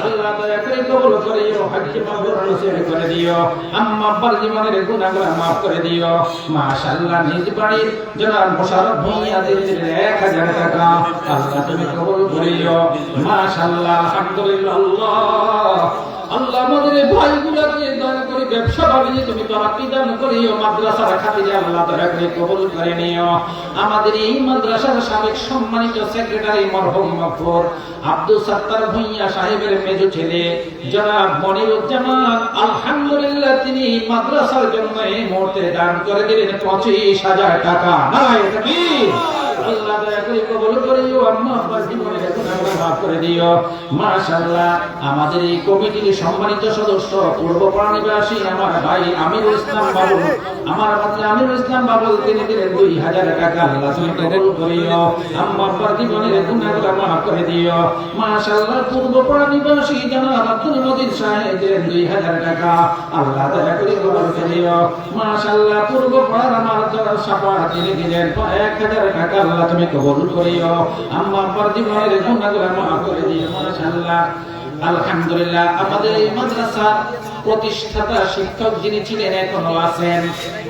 আল্লাহ দয়া করে কবুল করিও, হজ্জে মাবরুর নসিব করে দিও, আম্মা আব্বার জীবনের গুনাহগুলো মাফ করে দিও। মাশাআল্লাহ নিজ বাড়ির জনাব মোশাররফ ভূঁইয়া দিলেন 1000 টাকা। আল্লাহ তুমি কবুল করিও। মাশাআল্লাহ আলহামদুলিল্লাহ। আল্লাহ আমাদের ভাইগুলোকে দয়া করে ব্যবসা বাণিজ্যে তুমি তরাক্কি দান করিও, মাদ্রাসার খাতিরে আল্লাহ দয়া করে কবুল করে নিও। আমাদের এই মাদ্রাসার সাবেক সম্মানিত সেক্রেটারি মরহুম মাগফুর আব্দুল সাত্তার ভূঁইয়া সাহেবের মেজো ছেলে জনাব মনিরুজ্জামান আলহামদুলিল্লাহ তিনি মাদ্রাসার জন্য এই মুহূর্তে দান করে দিলেন 25000 টাকা। নারায়ে তাকবীর। আল্লাহ দয়া করে কবুল করিও, আম্মা আব্বার জীবনের গুনাহগুলো মাফ করে দিও। মাশাআল্লাহ আমাদের এই কমিটির সম্মানিত সদস্য পূর্বপাড়া নিবাসী আমার ভাই আমিরুল ইসলাম বাবুল, আমার ভাই আমিরুল ইসলাম বাবুল তিনি দিলেন 2000 টাকা। আল্লাহ তুমি কবুল করিও, আম্মা আব্বার জীবনের গুনাহগুলো মাফ করে দিও। মাশাআল্লাহ পূর্বপাড়া নিবাসী জনাব আব্দুল মজিদ সাহেব দিলেন 2000 টাকা। আল্লাহ দয়া করে কবুল করিও। মাশাআল্লাহ পূর্বপাড়ার আমার যারা সাফা তিনি দিলেন 1000 টাকা। আল্লাহ তুমি কবুল করিও, আম্মা আব্বার জীবনের গুনাহগুলো মাফ করে দিও। মাশাআল্লাহ আলহামদুলিল্লাহ আমাদের এই মাদ্রাসার প্রতিষ্ঠাতা শিক্ষক যিনি ছিলেন এখনো আছেন,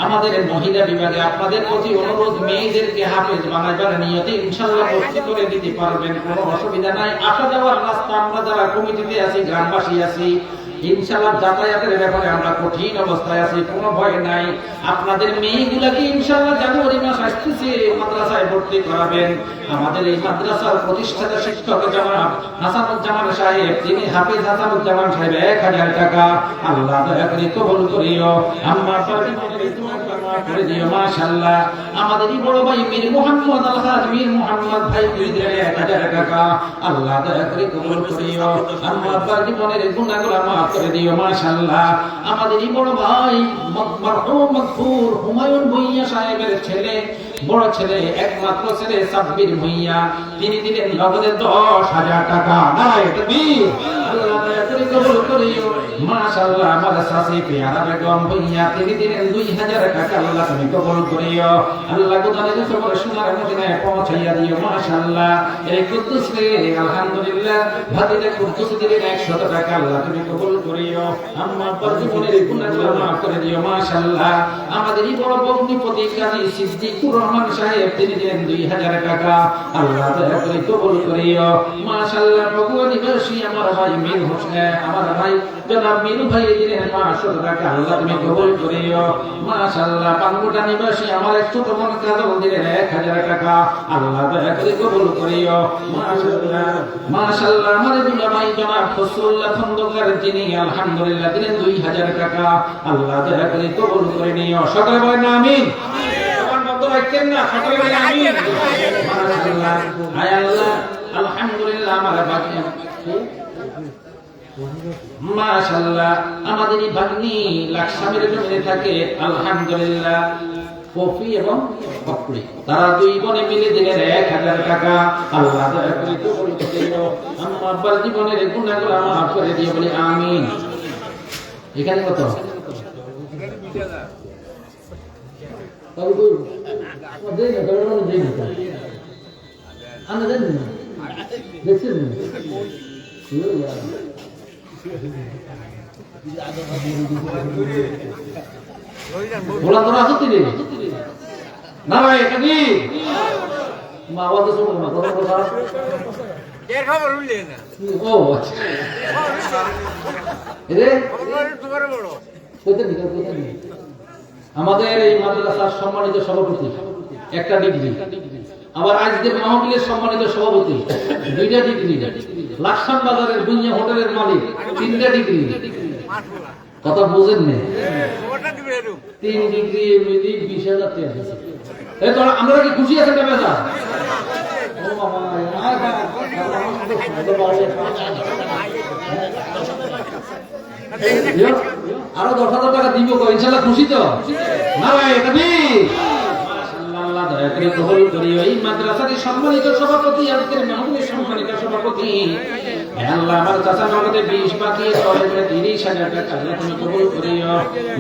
আমাদের মহিলা বিভাগে আপনাদের প্রতি অনুরোধ মেয়েদেরকে হাফেজ বানাবার নিয়তে ইনশাআল্লাহ ভর্তি করে দিতে পারবেন, কোনো অসুবিধা নাই। আসা যাওয়ার রাস্তা আমরা যারা কমিটিতে আছি গ্রামবাসী আছি ইনশাআল্লাহ যাতায়াতের ব্যাপারে আমরা কঠিন অবস্থায় আছি, কোনো ভয় নাই। আপনাদের মেয়েগুলাকে ইনশাআল্লাহ জানুয়ারি মাস আসতেছে মাদ্রাসায় ভর্তি করাবেন। আমাদের এই মাদ্রাসার প্রতিষ্ঠাতা শিক্ষক জনাব হাসানুজ্জামান সাহেব তিনি হাফেজ হাসানুজ্জামান সাহেব 1000 টাকা। আল্লাহ দয়া করে কবুল করিও, আম্মা পাকি করে দিও। মাশাআল্লাহ আমাদের বড় ভাই মীর মুহাম্মদ আলহাজ মীর মুহাম্মদ ভাই তিনি দিলেন 1000 টাকা। আল্লাহ দয়া করে কবুল করিও, আম্মা পাকি মনের গুনাহগুলো মাফ করে দিও। মাশাআল্লাহ আমাদের বড় ভাই মরহুম মাগফুর হুমায়ুন ভূঁইয়া সাহেবের ছেলে বড় ছেলে একমাত্র ছেলে সাব্বির ভূঁইয়া তিনি দিলেন নগদে 10000 টাকা। নারায়ে তাকবীর। আল্লাহ দয়া করে কবুল করিও। মাশাআল্লাহ আমার শাশি পেয়ারা বেগম ভইয়া তিনি দিলেন 2000 টাকা, আল্লাহ তুমি কবুল করিও। আল্লাহ কোথায় খবর সোনার মদিনায় পৌঁছাইয়া দিও। মাশাআল্লাহ এই কুদ্দুস রে আলহামদুলিল্লাহ ভাতিজা কুদ্দুস দিলেন 100 টাকা, আল্লাহ তুমি কবুল করিও। আম্মা আব্বার জীবনের গুনাহগুলো মাফ করে দিও। মাশাআল্লাহ আমাদেরই বড় ভগ্নিপতি কাজী সিদ্দিকুর রহমান সাহেব তিনি দিলেন 2000 টাকা, আল্লাহ দয়া করে কবুল করিও। মাশাআল্লাহ ভগবান নিবাসী আমার ভাই মীর হোসেন, আমার ভাই জনাব মীর ভাই দিলেন 500 টাকা, আল্লাহ তুমি কবুল করিও। মাশাআল্লাহ পাঙ্গুটা নিবাসী আমার এক ছোট বোন কাজল দিলেন 1000 টাকা, আল্লাহ দয়া করে কবুল করিও। মাশাআল্লাহ মাশাআল্লাহ আমার দুলা ভাই জনাব ফসরুল্লাহ খন্দকার তিনি আলহামদুলিল্লাহ দিলেন 2000 টাকা, আল্লাহ দয়া করে কবুল করে নিও। সকলে বলেন আমিন। সবার মত রাখেন না, সকলে বলেন আমিন। মাশাআল্লাহ আয় আল্লাহ আলহামদুলিল্লাহ আমার বাকি মাশাআল্লাহ আমাদের এই ভাগ্নি লাকসামের জমিনে থাকে আলহামদুলিল্লাহ কফি এবং পাপড়ি, তারা দুই বোনে মিলে দিলেন 1000 টাকা, আল্লাহ দয়া করে কবুল করিও। আম্মা আব্বার জীবনের গুনাহগুলো মাফ করে দিও, বলি আমিন। এখানে কত বলা তোরা আসতে দিন না ভাই, এটা কি মা আওয়াজ শুনো না, কথা কথা এর খবর উঠলে না। ও আচ্ছা এরে তোমার বড় কইতে দিন কইতে দিন। আমাদের এই মাদ্রাসার সম্মানিত সভাপতি একটা ডিগ্রি, আবার আজকের মাহফিলের সম্মানিত সভাপতি 2টা ডিগ্রি, লাকসাম বাজারের দুনিয়া হোটেলের মালিক 3টা ডিগ্রি। কথা বুঝেন না? 3 ডিগ্রি এমনি 20,000 টাকা দিয়েছে। এই তো আমরা কি খুশি আছেন না বেজা? ও বাবা আরো 10,000 টাকা দিব, ইনশাআল্লাহ খুশি তো না ভাই? এটা আল্লাহ দয়া করে কবুল করিও। এই মাদ্রাসার সম্মানিত সভাপতি, আজকের মাহফিলের সম্মানিত সভাপতি, হে আল্লাহ আমার চাচা নগদে 20 বাকি 30,000 টাকা, আল্লাহ তুমি কবুল করিও।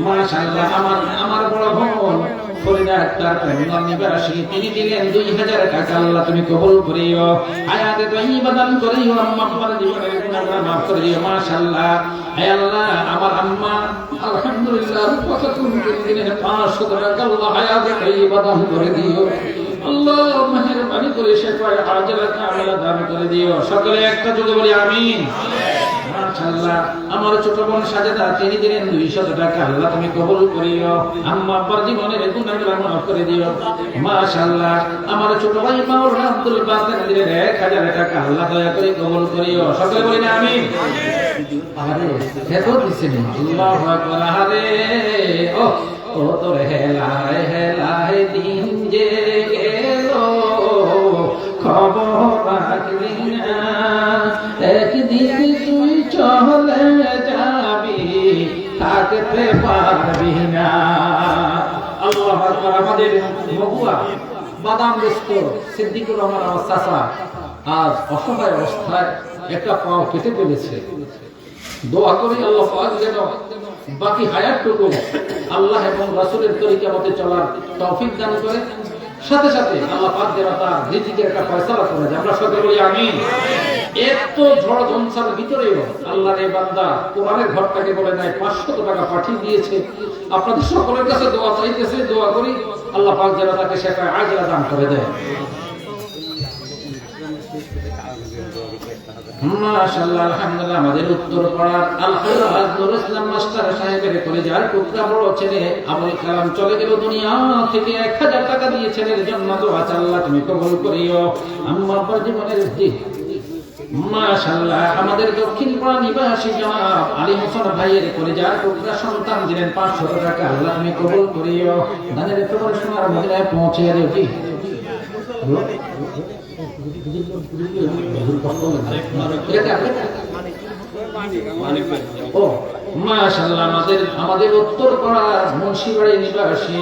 মাশাআল্লাহ আমার বড় বোন ফরিদা আক্তার প্রেমনার নিবাসী তিনি দিলেন 2000 টাকা, আল্লাহ তুমি কবুল করিও। হায়াতে তয়্যিবা দান করিও। আম্মা আব্বার জীবনের গুনাহগুলো মাফ করে দিও। মাশাআল্লাহ হে আল্লাহ আমার আম্মা আলহামদুলিল্লাহ কত তুমি দিলেন 500 টাকা, আল্লাহ হায়াতে তয়্যিবা দান করে দিও। আল্লাহ মেহেরবানি করে শেফায়ে আজলা কামিলা দান করে দিও। সকলে একটা জোরে বলি আমিন। মাশাআল্লাহ আমার ছোট বোন সাজেদা তিনি দিলেন 200 টাকা, আল্লাহ তুমি কবুল করিও। আম্মা আব্বার জীবনের গুনাহগুলো মাফ করে দিও। মাশাআল্লাহ আমার ছোট ভাই মাওলানা আব্দুল বাকের দিলেন 1000 টাকা, আল্লাহ দয়া করে কবুল করিও। সকলে বলি আমিন। আরে এত দিছেন, আল্লাহু আকবার। আরে ও তোর হেলায় হেলায় দিন যে গেল খবর রাখলি না, একদিন তুই চলে যাবি থাকতে পারবি না। আল্লাহু আকবার। আমাদের মহুয়া বাদাম দোস্ত সিদ্দিকুর রহমান আমার চাচা আজ অসহায় অবস্থায় একটা পাও কেটে ফেলেছে। দোয়া করি আল্লাহ পাক যেন বাকি হায়াতটুকু আল্লাহ এবং রাসূলের তরিকা মতে চলার তৌফিক দান করে, সাথে সাথে আল্লাহ পাক যেন তার রিজিকের একটা ফয়সালা করে দেয়। আমরা সকলে বলি আমিন। এত ঝড় ঝঞ্ঝার ভিতরেও আল্লাহর এই বান্দা কোরআনের ঘরটাকে বলে নাই 500 টাকা পাঠিয়ে দিয়েছে। আপনাদের সকলের কাছে দোয়া চাইতেছে, দোয়া করি আল্লাহ পাক যেন তাকে শেফায়ে আজলা দান করে দেয়। মাশাআল্লাহ আলহামদুলিল্লাহ আমাদের উত্তর পাড়ার আলহাজ নুরুল ইসলাম মাস্টার সাহেবের কলেজার টুকরা বড় ছেলে আবুল কালাম চলে গেল দুনিয়া থেকে, 1000 টাকা দিয়ে ছেলের জন্য দোয়া আল্লাহ তুমি কবুল করিও। আম্মা আব্বার জীবনের দিক মাশাআল্লাহ আমাদের দক্ষিণ পাড়া নিবাসী জনাব আলী হোসেন ভাইয়ের কলেজার টুকরা সন্তান দিলেন 500 টাকা, আল্লাহ তুমি কবুল করিও। দানের খবর শোনার মদিনায় পৌঁছে দিও। ও মাশাআল্লাহ আমাদের উত্তর পাড়ার মুন্সিবাড়ি নিবাসী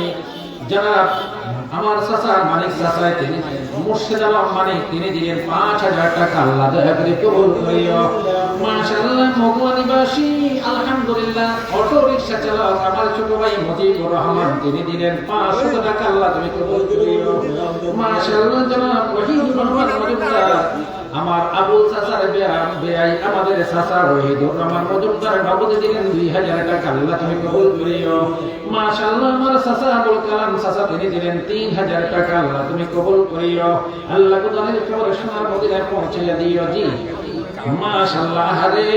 যারা আমার চাচা মানিক চাচা তিনি মুর্শিদ আলম মানিক তিনি দিলেন 5000 টাকা, আল্লাহ দয়া করে কবুল করিও। মাশাআল্লাহ মগুয়ানিবাসী আলহামদুলিল্লাহ অটো রিকশা চালক আমার ছোট ভাই মজিবুর রহমান তিনি দিলেন 500 টাকা আল্লাহ তুমি কবুল করিও। মাশাআল্লাহ জনাব ওয়াহিদুর রহমান মজুমদার আমার আবুল চাচার বেয়াই আমাদের চাচা ওয়াহিদুর রহমান মজুমদার বাবুতে দিলেন 2000 টাকা আল্লাহ তুমি কবুল করিও। মাশাআল্লাহ আমার চাচা আবুল কালাম চাচা তিনি দিলেন 3000 টাকা আল্লাহ তুমি কবুল করিও। আল্লাহ কোরআনের খবর সোনার মদিনায় পৌঁছাইয়া দিও। জি মাশাআল্লাহ। আরে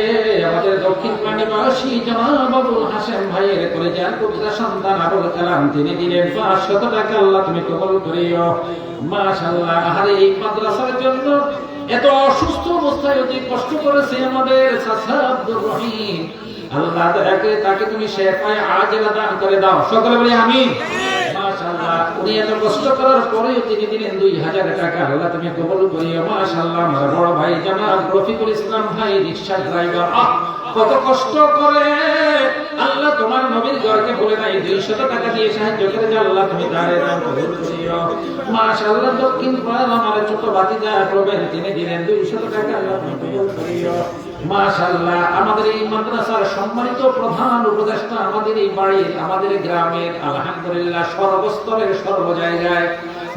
আমাদের দক্ষিণ পানিবাসী জনাব আবুল হাশেম ভাইয়ের কলেজার পুত্র সন্তান আবুল কালাম তিনি দিলেন 500 টাকা আল্লাহ তুমি কবুল করিও। মাশাআল্লাহ। আরে এই মাদ্রাসার জন্য এত অসুস্থ অবস্থায় অতি কষ্ট করেছে আমাদের চাচা আব্দুর রহিম, আল্লাহ তাকে তুমি শেফায়ে আজেলা দান করে দাও। সকলে বলি আমিন। মাশাআল্লাহ। উনি এত কষ্ট করার পরেও তিনি দিলেন 2000 টাকা আল্লাহ তুমি কবুল করিও। মাশাআল্লাহ। আমার বড় ভাই জনাব রফিকুল ইসলাম ভাই রিকশা ড্রাইভার কত কষ্ট করে আল্লাহ তোমার নবীর ঘরকে বলে নাই 200 টাকা দিয়ে সাহায্য করে যে আল্লাহ তুমি তারে দান কবুল করিও। মাশাআল্লাহ। দক্ষিণ পাড়ার আমার ছোট ভাতিজা প্রবেশ তিনি দিলেন 200 টাকা আল্লাহ তুমি কবুল করিও। মাশাআল্লাহ। আমাদের এই মাদ্রাসার সম্মানিত প্রধান উপদেষ্টা আমাদের এই বাড়ির আমাদের গ্রামের আলহামদুলিল্লাহ সর্বস্তরের সর্ব জায়গায়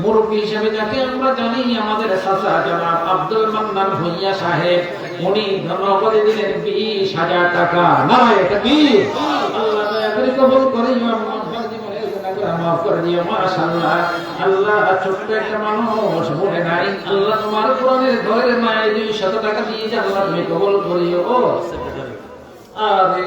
মুরব্বী হিসেবে যাকে আমরা জানি আমাদের চাচা জনাব আব্দুল মান্নান ভুঁইয়া সাহেব উনি নগদে দিলেন 20,000 টাকা। নারায়ে তাকবীর। আল্লাহ দয়া করে কবুল করিও। মাফ করে দিও। মাশাআল্লাহ। আল্লাহ ছোট্ট একটা মানুষ বলে নাই আল্লাহ তোমার কোরআনের ঘরের মায়ে 200 টাকা দিয়ে যে আল্লাহ তুমি কবুল করিও। আরে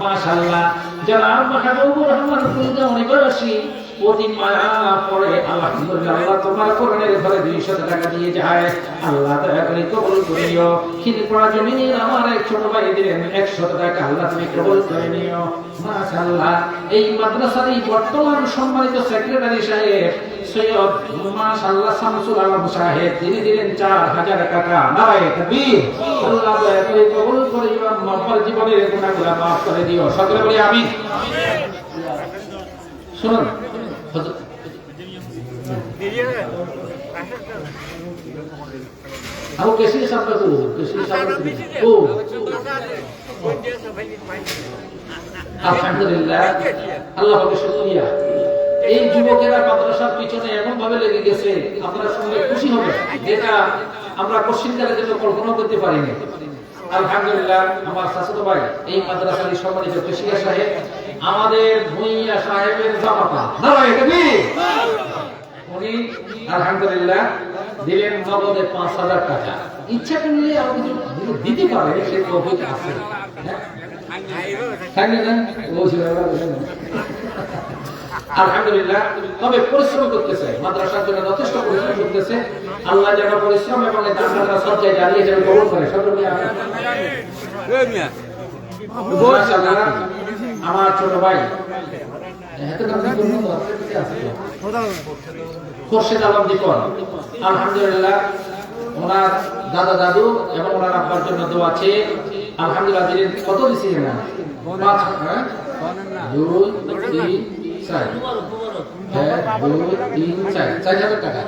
মাশাআল্লাহ। জনাব মাহবুবুর রহমান কুলগাঁওনিবাসী প্রতি মায়া পড়ে আলহামদুলিল্লাহ আল্লাহ তোমার কোরআনের ঘরে 200 টাকা দিয়ে যায় আল্লাহ দয়া করে কবুল করিও। খিলপাড়া জমিনের আমার এক ছোট ভাই দিলেন 100 টাকা আল্লাহ তুমি কবুল করে নিও। মাশাআল্লাহ। এই মাদ্রাসার এই বর্তমান সম্মানিত সেক্রেটারি সাহেব সৈয়দ মাশাআল্লাহ শামসুল আলম সাহেব তিনি দিলেন 4000 টাকা। নারায়ে তাকবীর। আল্লাহ দয়া করে কবুল করিও। আমার জীবনের গুনাহগুলো মাফ করে দিও। সকলে বলি আমিন। শুনুন आओ कैसे सब का को कैसे सब को আলহামদুলিল্লাহ আল্লাহ পাকের শুকরিয়া। এই যুবকেরা মাদ্রাসার পিছনে এমন ভাবে লেগে গেছে আপনারা শুনলে খুশি হবেন যেটা আমরা কোশ্চিনকালে যেটা কল্পনা করতে পারিনি। আলহামদুলিল্লাহ। আমার চাচাতো ভাই এই মাদ্রাসার সম্মানিত কশিয়া সাহেব আমাদের ভুঁইয়া সাহেবের জামাতা। নারায়ে তাকবীর। উনি আলহামদুলিল্লাহ দিলেন নগদে 5000 টাকা। ইচ্ছা করলে আর কিছু দিতে পারে সে তৌফিক আছে। আলহামদুলিল্লাহ। তবে পরিশ্রম করতেছে মাদ্রাসার জন্য যথেষ্ট পরিশ্রম করতেছে। আল্লাহ যেন পরিশ্রম এবং সব জায়গায় দাঁড়িয়ে যেন কবুল করে। সকলে আমার ছোট ভাই খোরশেদ আলম দীপন আলহামদুলিল্লাহ ওনার দাদা দাদু এবং ওনার আব্বার জন্য দোয়া আছে। আলহামদুলিল্লাহ দিলেন কত দিছিলেন না 5 2 3 4 4000 টাকা।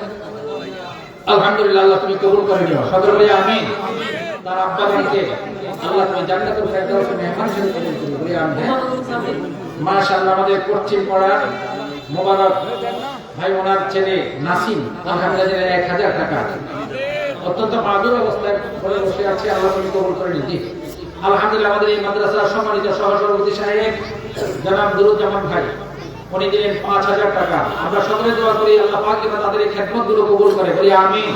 আলহামদুলিল্লাহ আল্লাহ তুমি কবুল করে নিও। সকলে বলি আমিন। তার আব্বাকে আল্লাহ তুমি জান্নাতুল ফেরদাউসে মেহমান হিসেবে কবুল করে বলি আমিন। মাশাআল্লাহ। আমাদের পশ্চিম পাড়া মোবারক ভাই ওনার ছেলে নাসিম আলহামদুলিল্লাহ 1000 টাকা। অত্যন্ত মাদুর অবস্থায় ঘরে বসে আছে আল্লাহ তুমি কবুল করে নিন। আলহামদুলিল্লাহ। আমাদের এই মাদ্রাসার সম্মানিত সহসভাপতি সাহেব জনাব দুরুজ্জামান ভাই উনি দিলেন 5000 টাকা। আমরা সকলে দোয়া করি আল্লাহ পাক যেন তাদের এই খেদমতগুলো কবুল করে বলি আমিন।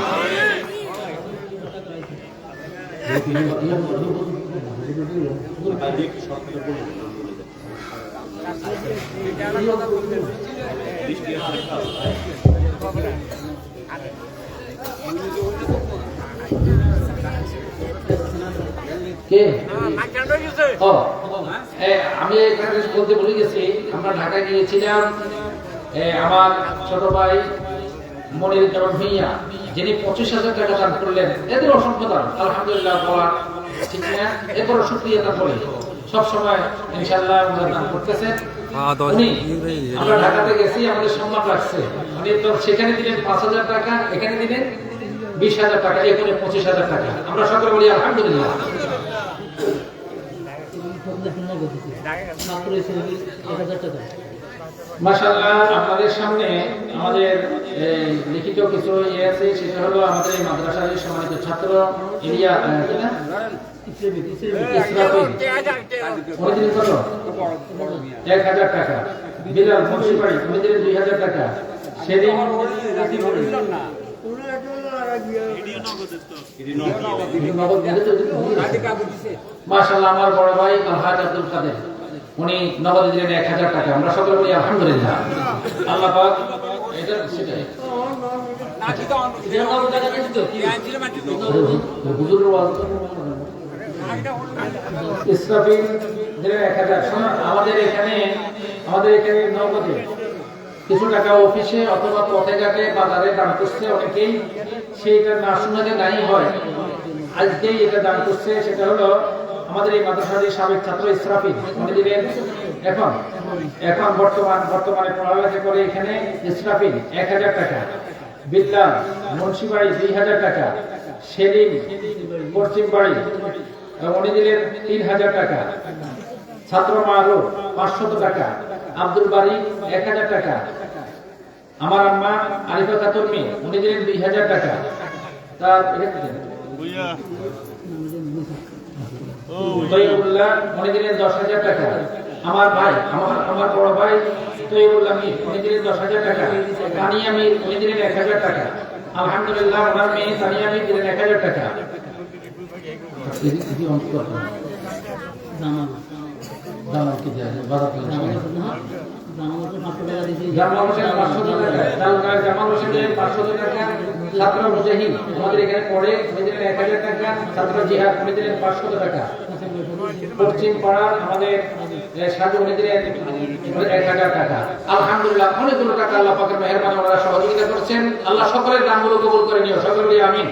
কে আমি বলতে ভুলে গেছি আমরা ঢাকায় গিয়েছিলাম। আমার ছোট ভাই মনির জামান ভুঁইয়া যিনি 25,000 টাকা দান করলেন। এদের অসংখ্য দান আলহামদুলিল্লাহ বলা ঠিক না। এরপর শুকরিয়া দান করি সবসময় ইনশাআল্লাহ ওনারা দান করতেছেন। উনি আমরা ঢাকাতে গেছি আমাদের সম্মান রাখছে। উনি তো সেখানে দিলেন 5,000 টাকা, এখানে দিলেন 20,000 টাকা, এখানে 25,000 টাকা। আমরা সকলে বলি আলহামদুলিল্লাহ। মাশাআল্লাহ, আপনাদের সামনে আমাদের লিখিত কিছু ইয়ে আছে, সেটা হলো আমাদের এই মাদ্রাসার সম্মানিত ছাত্র ইলিয়া কি না? ইসরাফিল। উনি দিলেন কত? 1000 টাকা। বিলাল মুন্সিপাড়ি উনি দিলেন 2000 টাকা। সেদিন মাশাআল্লাহ, আমার বড় ভাই আলহাজ আব্দুল কাদের উনি নগদে দিলেন 1000 টাকা। আমরা সকলে বলি আলহামদুলিল্লাহ। আল্লাহ পাক এটা সেটাই হুজুরের ওয়াজ ইসরাফিল দিলেন 1000। শোনো, আমাদের এখানে নগদে কিছু টাকা অফিসে অথবা পথে ঘাটে বাজারে দান করছে অনেকেই, সেইটা না শুনে নাই হয়, আজকেই এটা দান করছে। সেটা হলো আমাদের এই মাদ্রাসার সাবেক ছাত্র ইসরাফিল উনি দিলেন এখন বর্তমানে পড়ালেখা করে এখানে ইসরাফিল 1000 টাকা। বিল্লাল মুন্সিবাড়ি 2000 টাকা। সেলিম পশ্চিম বাড়ি উনি দিলেন 3000 টাকা। ছাত্র মারুফ 500 টাকা। আব্দুল বারি 1000 টাকা। আমার আম্মা আরিফা খাতুন মেয়ে উনি দিলেন 2000 টাকা। তার তৈয়বুল্লাহ উনি দিলেন 10000 টাকা। আমার ভাই আমার বড় ভাই তৈয়বুল্লাহ মীর উনি দিলেন 10000 টাকা। তানিয়া মীর উনি দিলেন 1000 টাকা। আলহামদুলিল্লাহ, ওনার মেয়ে তানিয়া মীর দিলেন 1000 টাকা। জামাল কি দেয় বাজার থেকে জামাল হোসেন 500 টাকা। জামাল হোসেন 500 টাকা। ছাত্র মুজাহিদ আমাদের এখানে পড়ে উনি দিলেন 1000 টাকা। ছাত্র জিহাদ উনি দিলেন 500 টাকা। পশ্চিম পাড়ার আমাদের সাধু উনি দিলেন 1000 টাকা। আলহামদুলিল্লাহ, অনেকগুলো টাকা আল্লাহ পাকের মেহেরবানি ওনারা সহযোগিতা করছেন। আল্লাহ সকলের দানগুলো কবুল করে নিও, সকলে আমিন।